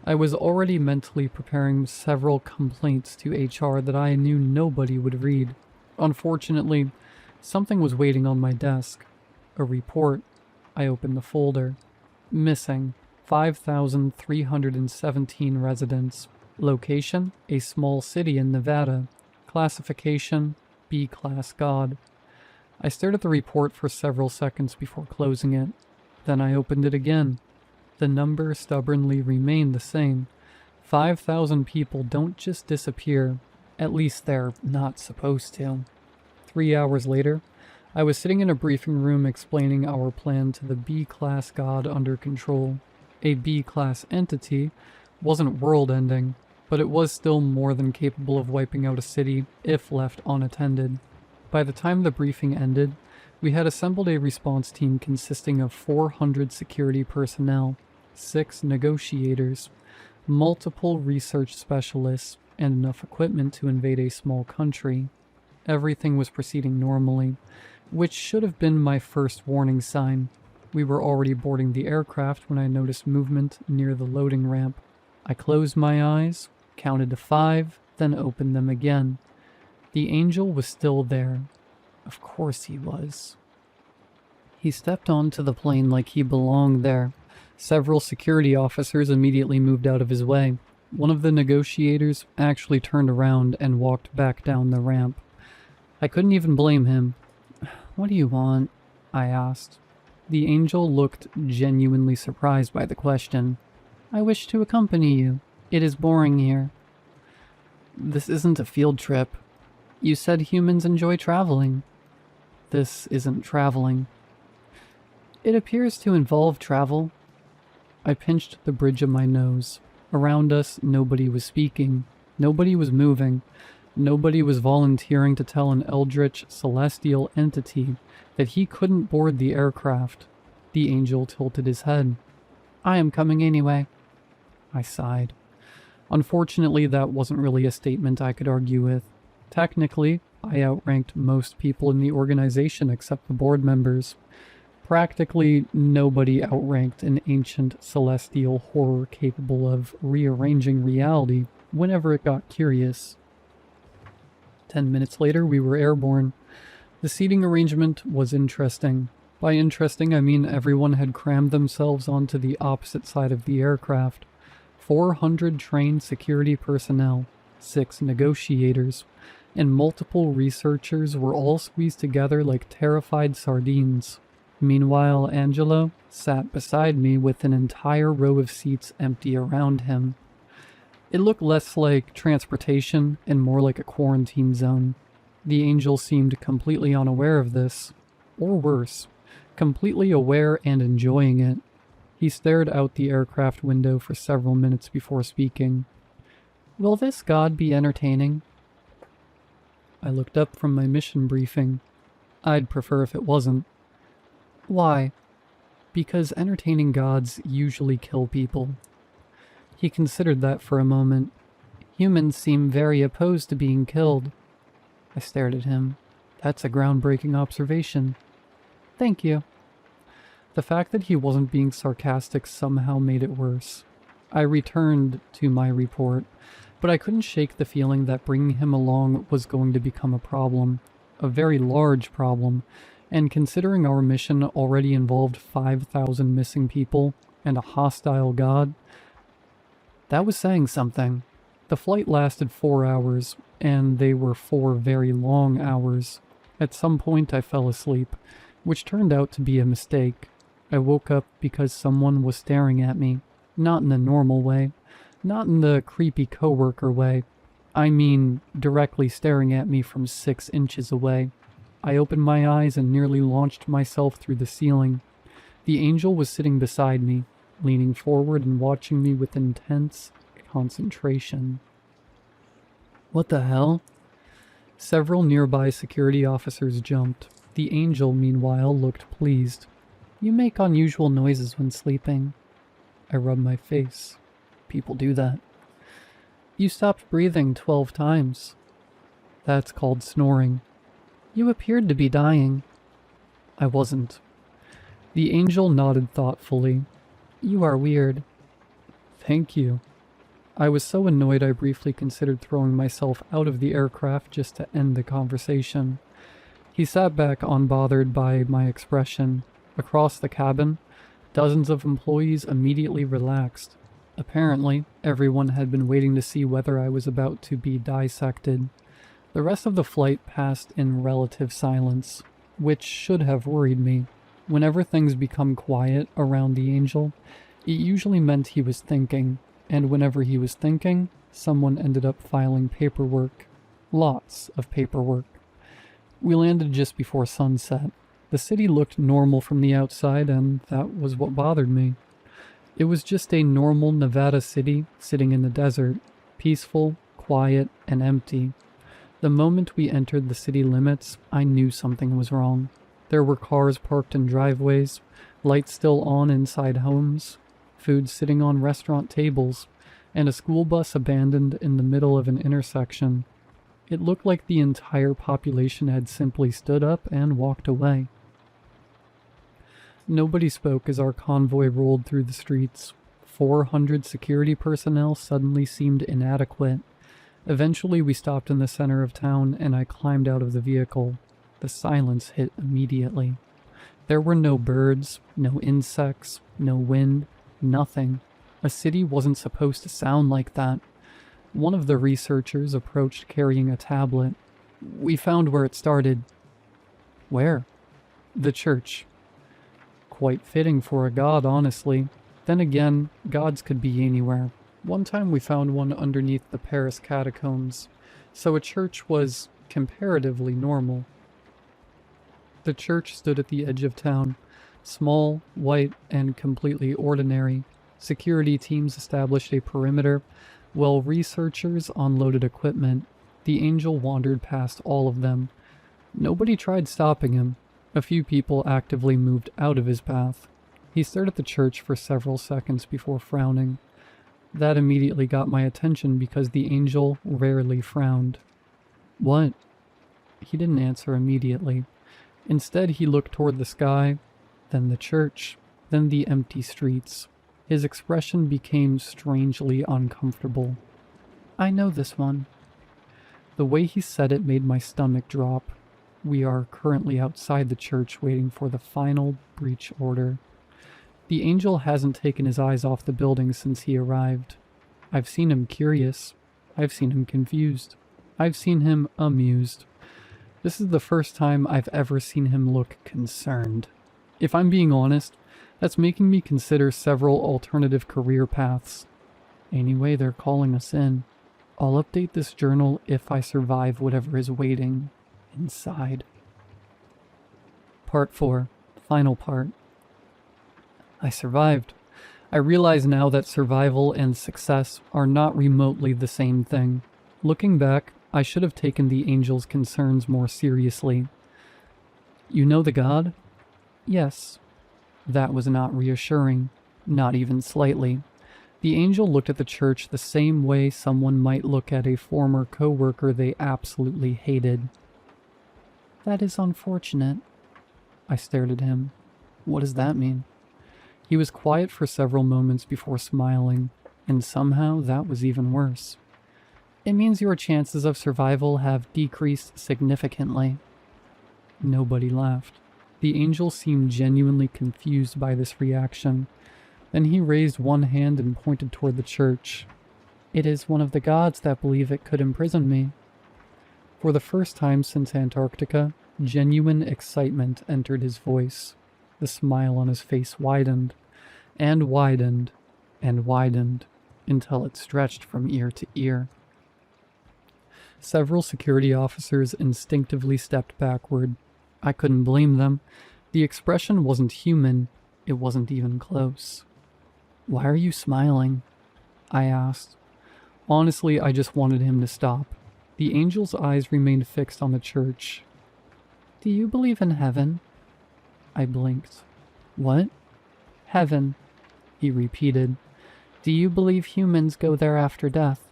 I was already mentally preparing several complaints to HR that I knew nobody would read. Unfortunately, something was waiting on my desk. A report. I opened the folder. Missing 5,317 residents. Location: a small city in Nevada. Classification: B-class god. I stared at the report for several seconds before closing it. Then I opened it again. The number stubbornly remained the same. 5,000 people don't just disappear. At least they're not supposed to. 3 hours later, I was sitting in a briefing room explaining our plan to the B-class god under control. A B-class entity wasn't world-ending, but it was still more than capable of wiping out a city if left unattended. By the time the briefing ended, we had assembled a response team consisting of 400 security personnel, 6 negotiators, multiple research specialists, and enough equipment to invade a small country. Everything was proceeding normally, which should have been my first warning sign. We were already boarding the aircraft when I noticed movement near the loading ramp. I closed my eyes, counted to 5, then opened them again. The angel was still there. Of course he was. He stepped onto the plane like he belonged there. Several security officers immediately moved out of his way. One of the negotiators actually turned around and walked back down the ramp. I couldn't even blame him. What do you want? I asked. The angel looked genuinely surprised by the question. I wish to accompany you. It is boring here. This isn't a field trip. You said humans enjoy traveling. This isn't traveling. It appears to involve travel. I pinched the bridge of my nose. Around us, nobody was speaking. Nobody was moving. Nobody was volunteering to tell an eldritch, celestial entity that he couldn't board the aircraft. The angel tilted his head. "I am coming anyway." I sighed. Unfortunately, that wasn't really a statement I could argue with. Technically, I outranked most people in the organization except the board members. Practically nobody outranked an ancient celestial horror capable of rearranging reality whenever it got curious. 10 minutes later, we were airborne. The seating arrangement was interesting. By interesting, I mean everyone had crammed themselves onto the opposite side of the aircraft. 400 trained security personnel, 6 negotiators, and multiple researchers were all squeezed together like terrified sardines. Meanwhile, Angelo sat beside me with an entire row of seats empty around him. It looked less like transportation and more like a quarantine zone. The angel seemed completely unaware of this, or worse, completely aware and enjoying it. He stared out the aircraft window for several minutes before speaking. "Will this god be entertaining?" I looked up from my mission briefing. I'd prefer if it wasn't. "Why?" "Because entertaining gods usually kill people." He considered that for a moment. "Humans seem very opposed to being killed." I stared at him. "That's a groundbreaking observation." "Thank you." The fact that he wasn't being sarcastic somehow made it worse. I returned to my report, but I couldn't shake the feeling that bringing him along was going to become a problem. A very large problem. And considering our mission already involved 5,000 missing people and a hostile god, that was saying something. The flight lasted 4 hours, and they were 4 very long hours. At some point I fell asleep, which turned out to be a mistake. I woke up because someone was staring at me. Not in the normal way. Not in the creepy coworker way. I mean, directly staring at me from 6 inches away. I opened my eyes and nearly launched myself through the ceiling. The angel was sitting beside me, leaning forward and watching me with intense concentration. What the hell? Several nearby security officers jumped. The angel, meanwhile, looked pleased. "You make unusual noises when sleeping." I rubbed my face. People do that. "You stopped breathing 12 times. That's called snoring." "You appeared to be dying." I wasn't. The angel nodded thoughtfully. "You are weird." "Thank you." I was so annoyed I briefly considered throwing myself out of the aircraft just to end the conversation. He sat back unbothered by my expression. Across the cabin, dozens of employees immediately relaxed. Apparently, everyone had been waiting to see whether I was about to be dissected. The rest of the flight passed in relative silence, which should have worried me. Whenever things become quiet around the angel, it usually meant he was thinking, and whenever he was thinking, someone ended up filing paperwork. Lots of paperwork. We landed just before sunset. The city looked normal from the outside, and that was what bothered me. It was just a normal Nevada city sitting in the desert, peaceful, quiet, and empty. The moment we entered the city limits, I knew something was wrong. There were cars parked in driveways, lights still on inside homes, food sitting on restaurant tables, and a school bus abandoned in the middle of an intersection. It looked like the entire population had simply stood up and walked away. Nobody spoke as our convoy rolled through the streets. 400 security personnel suddenly seemed inadequate. Eventually we stopped in the center of town and I climbed out of the vehicle. The silence hit immediately. There were no birds, no insects, no wind, nothing. A city wasn't supposed to sound like that. One of the researchers approached carrying a tablet. "We found where it started." "Where?" "The church." Quite fitting for a god, honestly. Then again, gods could be anywhere. One time we found one underneath the Paris catacombs, so a church was comparatively normal. The church stood at the edge of town, small, white, and completely ordinary. Security teams established a perimeter, while researchers unloaded equipment. The angel wandered past all of them. Nobody tried stopping him. A few people actively moved out of his path. He stared at the church for several seconds before frowning. That immediately got my attention because the angel rarely frowned. "What?" He didn't answer immediately. Instead, he looked toward the sky, then the church, then the empty streets. His expression became strangely uncomfortable. "I know this one." The way he said it made my stomach drop. We are currently outside the church waiting for the final breach order. The angel hasn't taken his eyes off the building since he arrived. I've seen him curious. I've seen him confused. I've seen him amused. This is the first time I've ever seen him look concerned. If I'm being honest, that's making me consider several alternative career paths. Anyway, they're calling us in. I'll update this journal if I survive whatever is waiting inside. Part 4. Final part. I survived. I realize now that survival and success are not remotely the same thing. Looking back, I should have taken the angel's concerns more seriously. "You know the god?" "Yes." That was not reassuring, not even slightly. The angel looked at the church the same way someone might look at a former co-worker they absolutely hated. "That is unfortunate." I stared at him. What does that mean? He was quiet for several moments before smiling, and somehow that was even worse. "It means your chances of survival have decreased significantly." Nobody laughed. The angel seemed genuinely confused by this reaction. Then he raised one hand and pointed toward the church. "It is one of the gods that believe it could imprison me." For the first time since Antarctica, genuine excitement entered his voice. The smile on his face widened, and widened, and widened, until it stretched from ear to ear. Several security officers instinctively stepped backward. I couldn't blame them. The expression wasn't human. It wasn't even close. "Why are you smiling?" I asked. Honestly, I just wanted him to stop. The angel's eyes remained fixed on the church. "Do you believe in heaven?" I blinked. "What?" "Heaven," he repeated. "Do you believe humans go there after death?"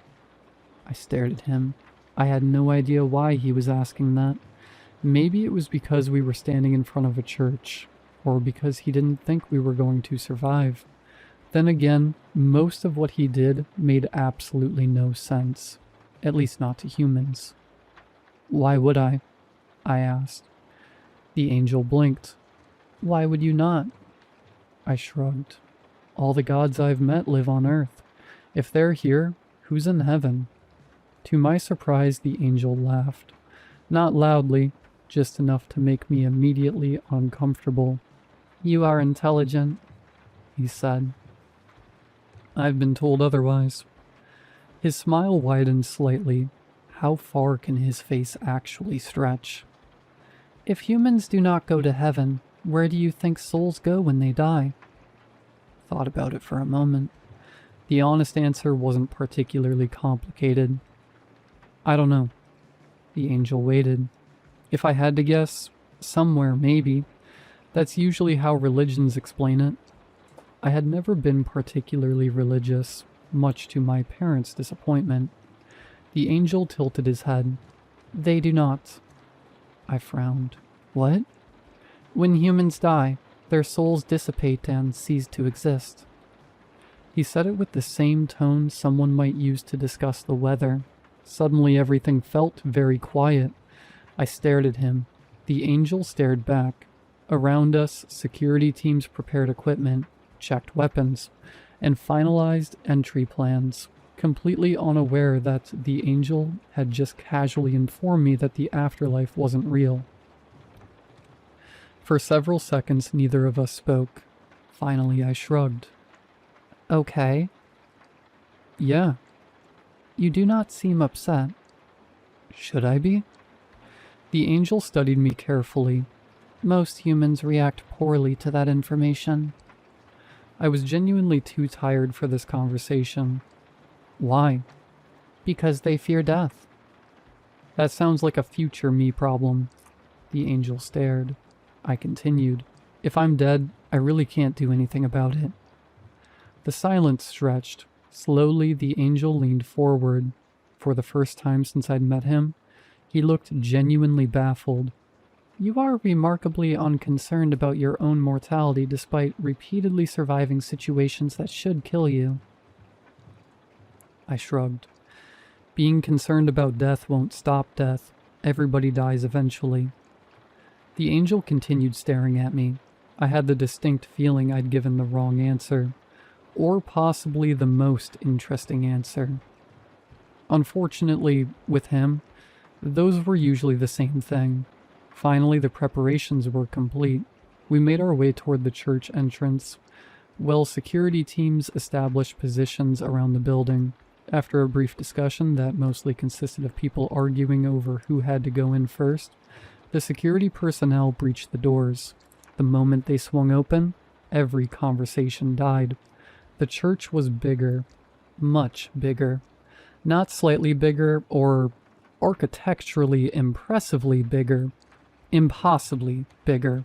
I stared at him. I had no idea why he was asking that. Maybe it was because we were standing in front of a church, or because he didn't think we were going to survive. Then again, most of what he did made absolutely no sense, at least not to humans. "Why would I?" I asked. The angel blinked. "Why would you not?" I shrugged. "All the gods I've met live on Earth. If they're here, who's in heaven?" To my surprise, the angel laughed. Not loudly, just enough to make me immediately uncomfortable. "You are intelligent," he said. "I've been told otherwise." His smile widened slightly. How far can his face actually stretch? "If humans do not go to heaven, where do you think souls go when they die?" Thought about it for a moment. The honest answer wasn't particularly complicated. "I don't know." The angel waited. "If I had to guess, somewhere maybe. That's usually how religions explain it." I had never been particularly religious, much to my parents' disappointment. The angel tilted his head. "They do not." I frowned. "What?" "When humans die, their souls dissipate and cease to exist." He said it with the same tone someone might use to discuss the weather. Suddenly everything felt very quiet. I stared at him. The angel stared back. Around us, security teams prepared equipment, checked weapons, and finalized entry plans, completely unaware that the angel had just casually informed me that the afterlife wasn't real. For several seconds, neither of us spoke. Finally, I shrugged. "Okay." "Yeah." "You do not seem upset." "Should I be?" The angel studied me carefully. "Most humans react poorly to that information." I was genuinely too tired for this conversation. Why? Because they fear death. That sounds like a future me problem. The angel stared. I continued. If I'm dead, I really can't do anything about it. The silence stretched. Slowly, the angel leaned forward. For the first time since I'd met him, he looked genuinely baffled. You are remarkably unconcerned about your own mortality despite repeatedly surviving situations that should kill you. I shrugged. Being concerned about death won't stop death. Everybody dies eventually. The angel continued staring at me. I had the distinct feeling I'd given the wrong answer, or possibly the most interesting answer. Unfortunately, with him, those were usually the same thing. Finally, the preparations were complete. We made our way toward the church entrance. Security teams established positions around the building. After a brief discussion that mostly consisted of people arguing over who had to go in first, the security personnel breached the doors. The moment they swung open, every conversation died. The church was bigger. Much bigger. Not slightly bigger or architecturally impressively bigger. Impossibly bigger.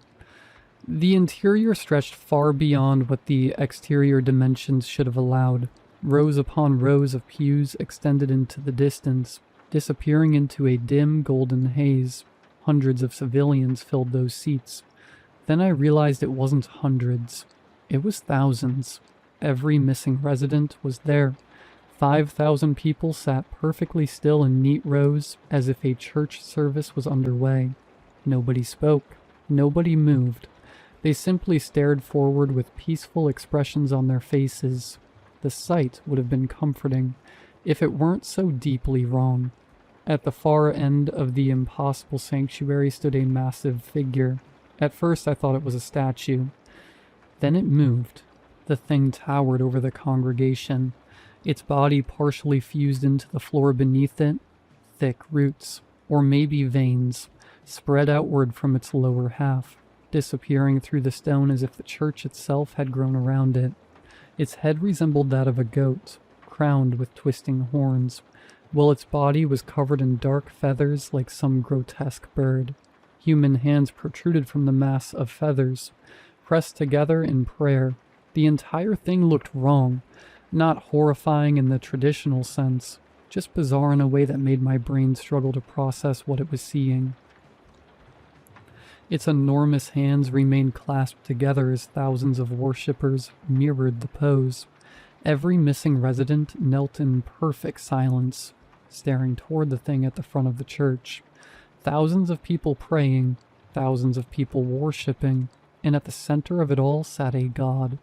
The interior stretched far beyond what the exterior dimensions should have allowed. Rows upon rows of pews extended into the distance, disappearing into a dim golden haze. Hundreds of civilians filled those seats. Then I realized it wasn't hundreds. It was thousands. Every missing resident was there. 5,000 people sat perfectly still in neat rows as if a church service was underway. Nobody spoke. Nobody moved. They simply stared forward with peaceful expressions on their faces. The sight would have been comforting if it weren't so deeply wrong. At the far end of the impossible sanctuary stood a massive figure. At first I thought it was a statue. Then it moved. The thing towered over the congregation, its body partially fused into the floor beneath it. Thick roots, or maybe veins, spread outward from its lower half, disappearing through the stone as if the church itself had grown around it. Its head resembled that of a goat, crowned with twisting horns, while its body was covered in dark feathers like some grotesque bird. Human hands protruded from the mass of feathers, pressed together in prayer. The entire thing looked wrong, not horrifying in the traditional sense, just bizarre in a way that made my brain struggle to process what it was seeing. Its enormous hands remained clasped together as thousands of worshippers mirrored the pose. Every missing resident knelt in perfect silence, staring toward the thing at the front of the church. Thousands of people praying, thousands of people worshipping, and at the center of it all sat a god.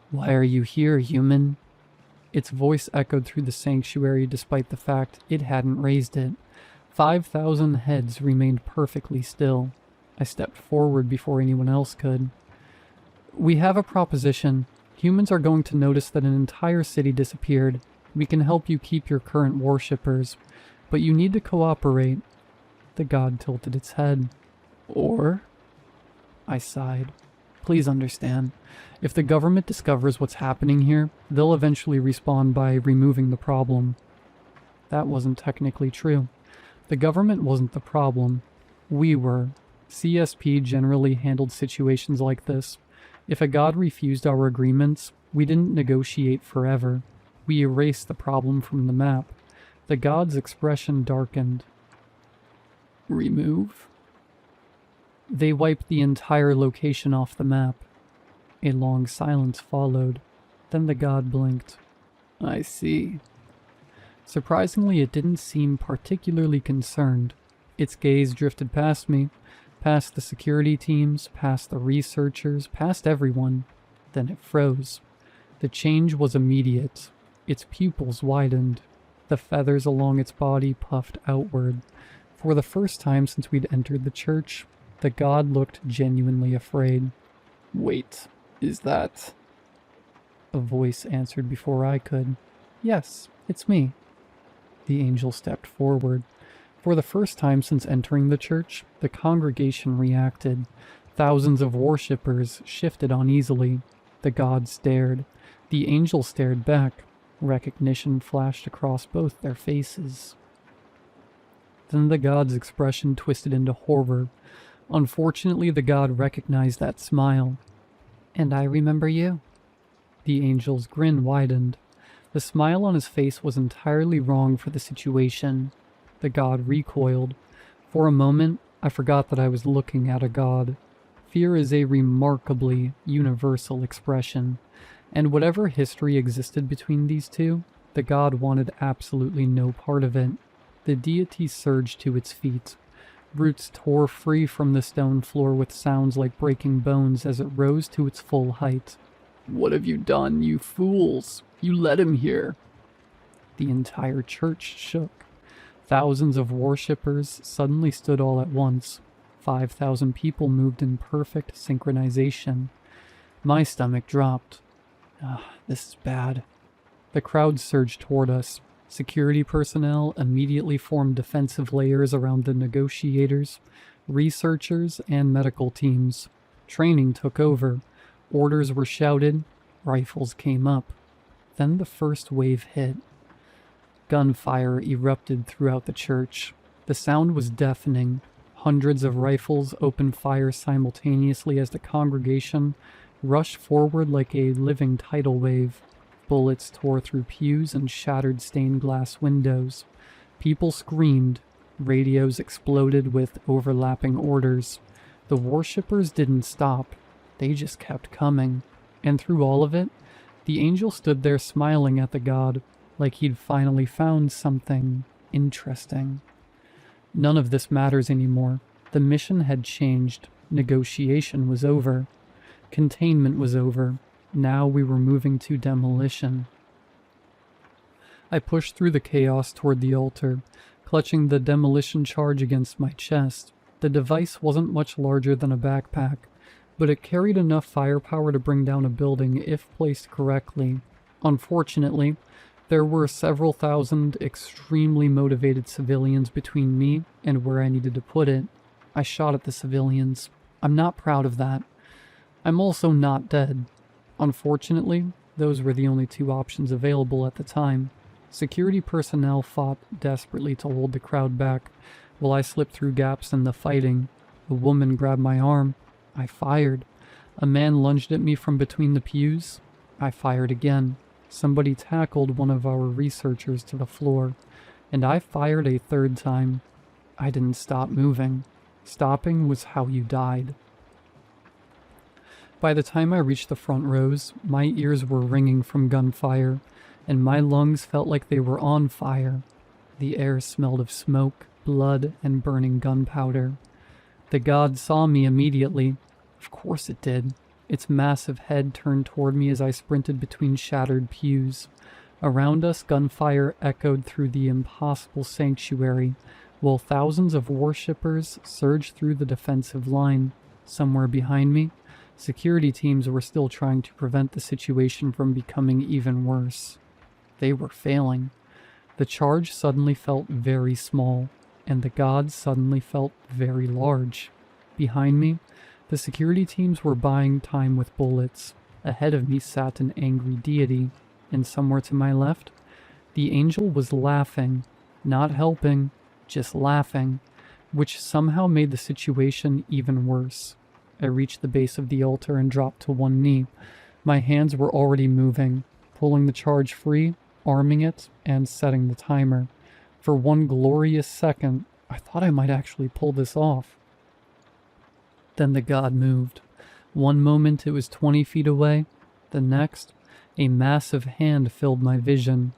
"Why are you here, human?" Its voice echoed through the sanctuary despite the fact it hadn't raised it. 5,000 heads remained perfectly still. I stepped forward before anyone else could. "We have a proposition. Humans are going to notice that an entire city disappeared. We can help you keep your current worshippers, but you need to cooperate." The god tilted its head. "Or?" I sighed. "Please understand. If the government discovers what's happening here, they'll eventually respond by removing the problem." That wasn't technically true. The government wasn't the problem. We were. CSP generally handled situations like this. If a god refused our agreements, we didn't negotiate forever. We erased the problem from the map. The god's expression darkened. "Remove?" They wiped the entire location off the map. A long silence followed. Then the god blinked. "I see." Surprisingly, it didn't seem particularly concerned. Its gaze drifted past me, past the security teams, past the researchers, past everyone. Then it froze. The change was immediate. Its pupils widened. The feathers along its body puffed outward. For the first time since we'd entered the church, the god looked genuinely afraid. "Wait, is that..." A voice answered before I could. "Yes, it's me." The angel stepped forward. For the first time since entering the church, the congregation reacted. Thousands of worshippers shifted uneasily. The god stared. The angel stared back. Recognition flashed across both their faces. Then the god's expression twisted into horror. Unfortunately, the god recognized that smile. "And I remember you." The angel's grin widened. The smile on his face was entirely wrong for the situation. The god recoiled. For a moment, I forgot that I was looking at a god. Fear is a remarkably universal expression, and whatever history existed between these two, the god wanted absolutely no part of it. The deity surged to its feet. Roots tore free from the stone floor with sounds like breaking bones as it rose to its full height. "What have you done, you fools? You let him here." The entire church shook. Thousands of worshippers suddenly stood all at once. 5,000 people moved in perfect synchronization. My stomach dropped. This is bad. The crowd surged toward us. Security personnel immediately formed defensive layers around the negotiators, researchers, and medical teams. Training took over. Orders were shouted. Rifles came up. Then the first wave hit. Gunfire erupted throughout the church. The sound was deafening. Hundreds of rifles opened fire simultaneously as the congregation rushed forward like a living tidal wave. Bullets tore through pews and shattered stained glass windows. People screamed. Radios exploded with overlapping orders. The worshippers didn't stop. They just kept coming. And through all of it, the angel stood there smiling at the god, like he'd finally found something interesting. None of this matters anymore. The mission had changed. Negotiation was over. Containment was over. Now we were moving to demolition. I pushed through the chaos toward the altar, clutching the demolition charge against my chest. The device wasn't much larger than a backpack, but it carried enough firepower to bring down a building if placed correctly. Unfortunately, there were several thousand extremely motivated civilians between me and where I needed to put it. I shot at the civilians. I'm not proud of that. I'm also not dead. Unfortunately, those were the only two options available at the time. Security personnel fought desperately to hold the crowd back, while I slipped through gaps in the fighting. A woman grabbed my arm. I fired. A man lunged at me from between the pews. I fired again. Somebody tackled one of our researchers to the floor, and I fired a third time. I didn't stop moving. Stopping was how you died. By the time I reached the front rows, my ears were ringing from gunfire, and my lungs felt like they were on fire. The air smelled of smoke, blood, and burning gunpowder. The god saw me immediately. Of course it did. Its massive head turned toward me as I sprinted between shattered pews. Around us, gunfire echoed through the impossible sanctuary, while thousands of worshippers surged through the defensive line. Somewhere behind me, security teams were still trying to prevent the situation from becoming even worse. They were failing. The charge suddenly felt very small, and the god suddenly felt very large. Behind me, the security teams were buying time with bullets. Ahead of me sat an angry deity, and somewhere to my left, the angel was laughing, not helping, just laughing, which somehow made the situation even worse. I reached the base of the altar and dropped to one knee. My hands were already moving, pulling the charge free, arming it, and setting the timer. For one glorious second, I thought I might actually pull this off. Then the god moved. One moment it was 20 feet away. The next, a massive hand filled my vision.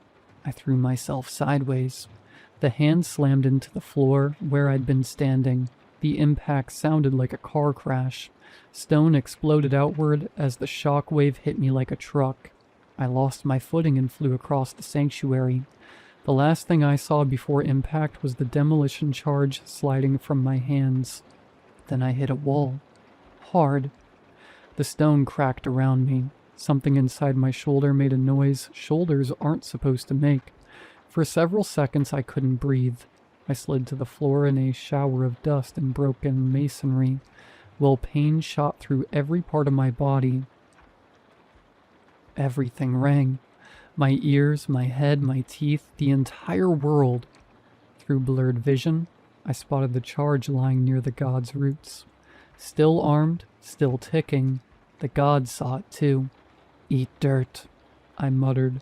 I threw myself sideways. The hand slammed into the floor where I'd been standing. The impact sounded like a car crash. Stone exploded outward as the shock wave hit me like a truck. I lost my footing and flew across the sanctuary. The last thing I saw before impact was the demolition charge sliding from my hands. Then I hit a wall. Hard. The stone cracked around me. Something inside my shoulder made a noise shoulders aren't supposed to make. For several seconds I couldn't breathe. I slid to the floor in a shower of dust and broken masonry, while pain shot through every part of my body. Everything rang. My ears, my head, my teeth, the entire world. Through blurred vision, I spotted the charge lying near the god's roots. Still armed, still ticking. The god saw it too. "Eat dirt," I muttered.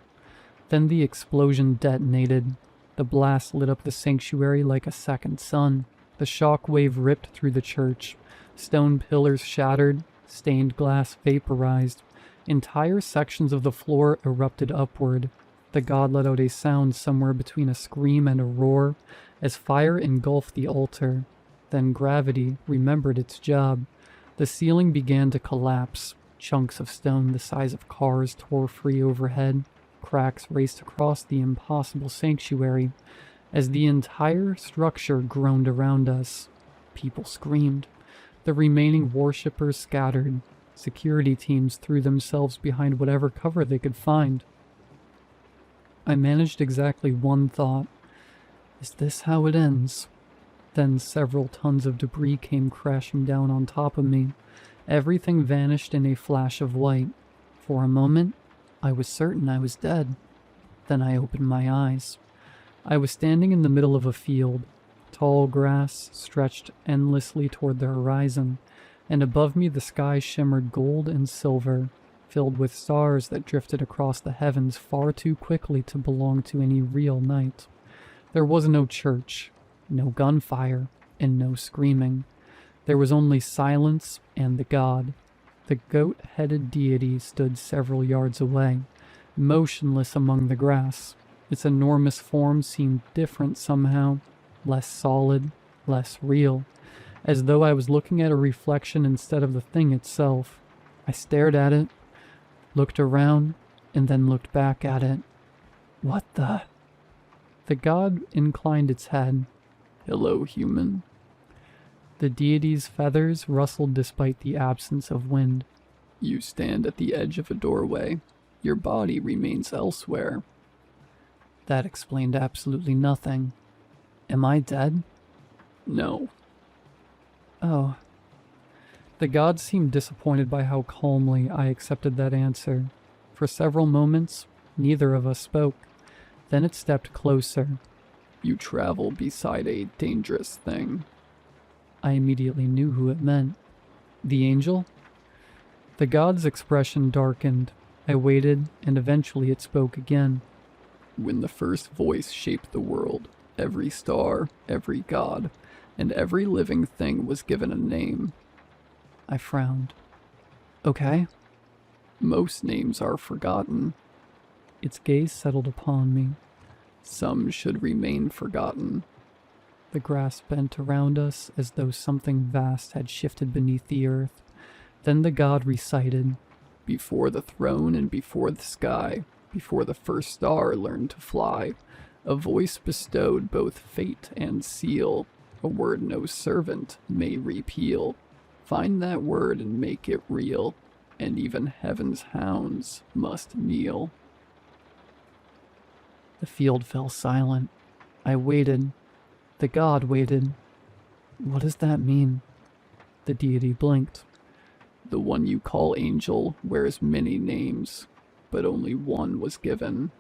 Then the explosion detonated. The blast lit up the sanctuary like a second sun. The shock wave ripped through the church. Stone pillars shattered, stained glass vaporized. Entire sections of the floor erupted upward. The god let out a sound somewhere between a scream and a roar as fire engulfed the altar. Then gravity remembered its job. The ceiling began to collapse. Chunks of stone the size of cars tore free overhead. Cracks raced across the impossible sanctuary as the entire structure groaned around us. People screamed. The remaining worshippers scattered. Security teams threw themselves behind whatever cover they could find. I managed exactly one thought. Is this how it ends? Then several tons of debris came crashing down on top of me. Everything vanished in a flash of white. For a moment, I was certain I was dead. Then I opened my eyes. I was standing in the middle of a field. Tall grass stretched endlessly toward the horizon, and above me the sky shimmered gold and silver, filled with stars that drifted across the heavens far too quickly to belong to any real night. There was no church, no gunfire, and no screaming. There was only silence and the god. The goat-headed deity stood several yards away, motionless among the grass. Its enormous form seemed different somehow, less solid, less real, as though I was looking at a reflection instead of the thing itself. I stared at it, looked around, and then looked back at it. What the? The god inclined its head. "Hello, human." The deity's feathers rustled despite the absence of wind. "You stand at the edge of a doorway. Your body remains elsewhere." That explained absolutely nothing. Am I dead? No. Oh. The god seemed disappointed by how calmly I accepted that answer. For several moments, neither of us spoke. Then it stepped closer. "You travel beside a dangerous thing." I immediately knew who it meant. The angel? The god's expression darkened. I waited, and eventually it spoke again. "When the first voice shaped the world, every star, every god, and every living thing was given a name." I frowned. Okay. "Most names are forgotten." Its gaze settled upon me. "Some should remain forgotten." The grass bent around us as though something vast had shifted beneath the earth. Then the god recited, "Before the throne and before the sky, before the first star learned to fly, a voice bestowed both fate and seal, a word no servant may repeal. Find that word and make it real, and even heaven's hounds must kneel." The field fell silent. I waited. The god waited. What does that mean? The deity blinked. "The one you call angel wears many names, but only one was given."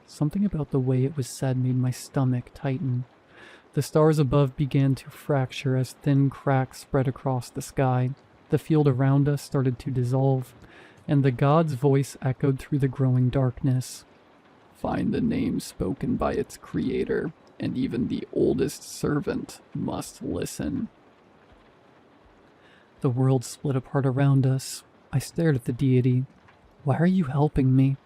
Something about the way it was said made my stomach tighten. The stars above began to fracture as thin cracks spread across the sky. The field around us started to dissolve, and the god's voice echoed through the growing darkness. "Find the name spoken by its creator, and even the oldest servant must listen." The world split apart around us. I stared at the deity. "Why are you helping me?"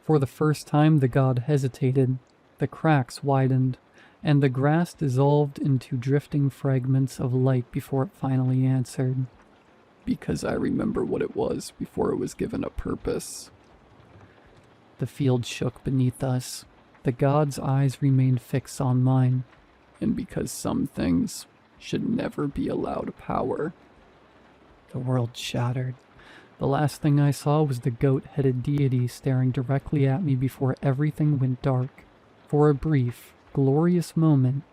For the first time, the god hesitated. The cracks widened, and the grass dissolved into drifting fragments of light before it finally answered. "Because I remember what it was before it was given a purpose." The field shook beneath us. The god's eyes remained fixed on mine. "And because some things should never be allowed power." The world shattered. The last thing I saw was the goat-headed deity staring directly at me before everything went dark. For a brief, glorious moment,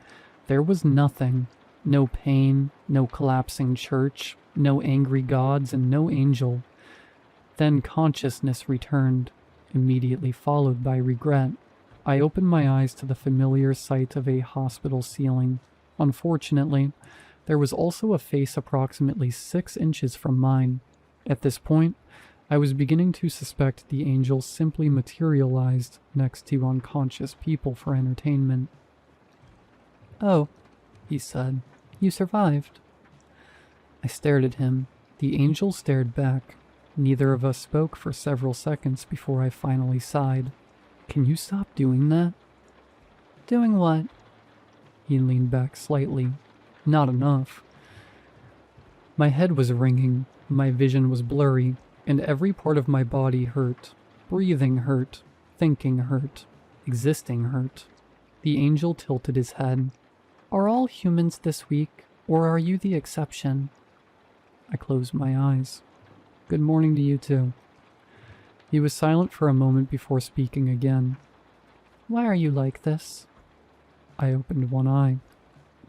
there was nothing. No pain, no collapsing church, no angry gods, and no angel. Then consciousness returned, immediately followed by regret. I opened my eyes to the familiar sight of a hospital ceiling. Unfortunately, there was also a face approximately 6 inches from mine. At this point, I was beginning to suspect the angel simply materialized next to unconscious people for entertainment. "Oh," he said, "you survived." I stared at him. The angel stared back. Neither of us spoke for several seconds before I finally sighed. "Can you stop doing that?" "Doing what?" He leaned back slightly. "Not enough." My head was ringing, my vision was blurry, and every part of my body hurt. Breathing hurt, thinking hurt, existing hurt. The angel tilted his head. "Are all humans this weak, or are you the exception?" I closed my eyes. "Good morning to you too." He was silent for a moment before speaking again. "Why are you like this?" I opened one eye.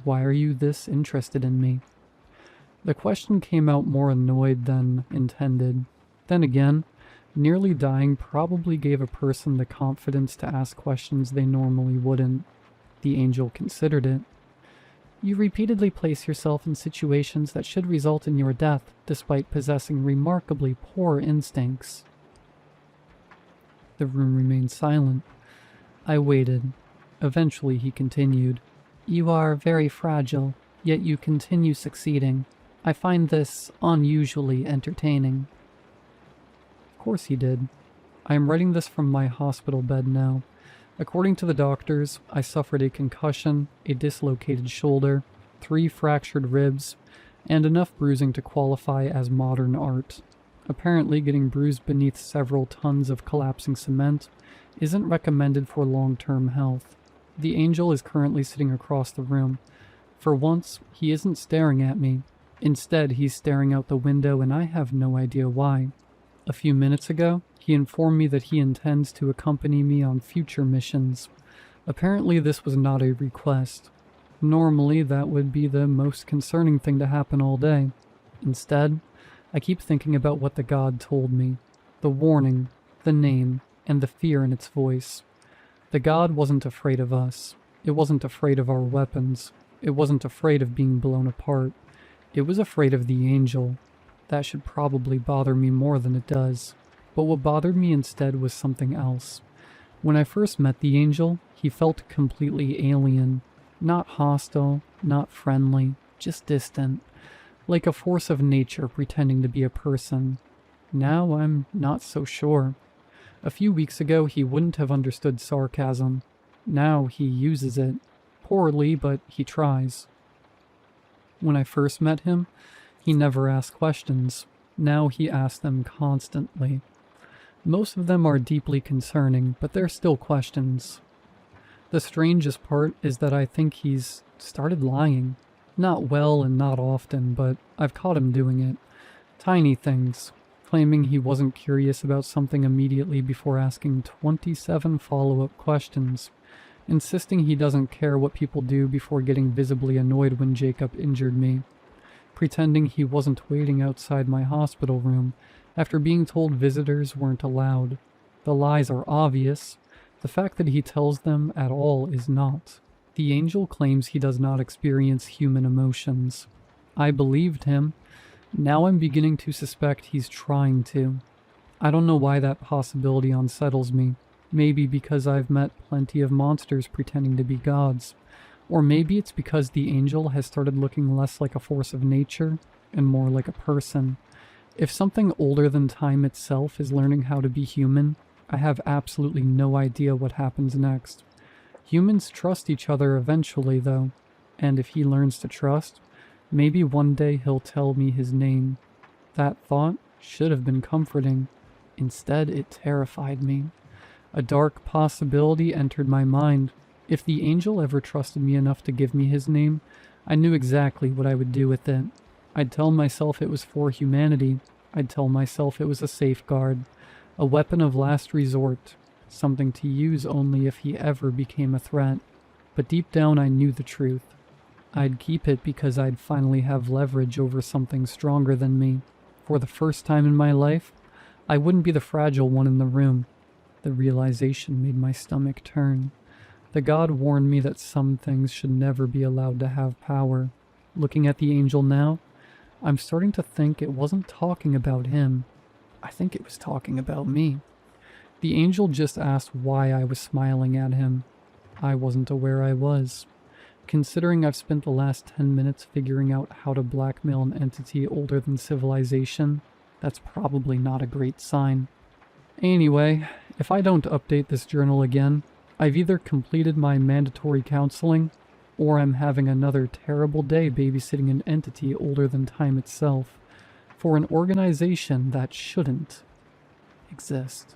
"Why are you this interested in me?" The question came out more annoyed than intended. Then again, nearly dying probably gave a person the confidence to ask questions they normally wouldn't. The angel considered it. "You repeatedly place yourself in situations that should result in your death, despite possessing remarkably poor instincts." The room remained silent. I waited. Eventually he continued. "You are very fragile, yet you continue succeeding. I find this unusually entertaining." Of course he did. I am writing this from my hospital bed now. According to the doctors, I suffered a concussion, a dislocated shoulder, 3 fractured ribs, and enough bruising to qualify as modern art. Apparently, getting bruised beneath several tons of collapsing cement isn't recommended for long-term health. The angel is currently sitting across the room. For once, he isn't staring at me. Instead, he's staring out the window, and I have no idea why. A few minutes ago, he informed me that he intends to accompany me on future missions. Apparently, this was not a request. Normally, that would be the most concerning thing to happen all day. Instead, I keep thinking about what the god told me. The warning, the name, and the fear in its voice. The god wasn't afraid of us. It wasn't afraid of our weapons. It wasn't afraid of being blown apart. It was afraid of the angel. That should probably bother me more than it does. But what bothered me instead was something else. When I first met the angel, he felt completely alien. Not hostile, not friendly, just distant. Like a force of nature pretending to be a person. Now I'm not so sure. A few weeks ago he wouldn't have understood sarcasm. Now he uses it. Poorly, but he tries. When I first met him, he never asked questions. Now he asks them constantly. Most of them are deeply concerning, but they're still questions. The strangest part is that I think he's started lying. Not well and not often, but I've caught him doing it. Tiny things. Claiming he wasn't curious about something immediately before asking 27 follow-up questions. Insisting he doesn't care what people do before getting visibly annoyed when Jacob injured me. Pretending he wasn't waiting outside my hospital room after being told visitors weren't allowed. The lies are obvious. The fact that he tells them at all is not. The angel claims he does not experience human emotions. I believed him. Now I'm beginning to suspect he's trying to. I don't know why that possibility unsettles me. Maybe because I've met plenty of monsters pretending to be gods. Or maybe it's because the angel has started looking less like a force of nature and more like a person. If something older than time itself is learning how to be human, I have absolutely no idea what happens next. Humans trust each other eventually, though, and if he learns to trust, maybe one day he'll tell me his name. That thought should have been comforting. Instead, it terrified me. A dark possibility entered my mind. If the angel ever trusted me enough to give me his name, I knew exactly what I would do with it. I'd tell myself it was for humanity. I'd tell myself it was a safeguard, a weapon of last resort, something to use only if he ever became a threat. But deep down I knew the truth. I'd keep it because I'd finally have leverage over something stronger than me. For the first time in my life, I wouldn't be the fragile one in the room. The realization made my stomach turn. The god warned me that some things should never be allowed to have power. Looking at the angel now, I'm starting to think it wasn't talking about him. I think it was talking about me. The angel just asked why I was smiling at him. I wasn't aware I was. Considering I've spent the last 10 minutes figuring out how to blackmail an entity older than civilization, that's probably not a great sign. Anyway, if I don't update this journal again, I've either completed my mandatory counseling, or I'm having another terrible day babysitting an entity older than time itself, for an organization that shouldn't exist.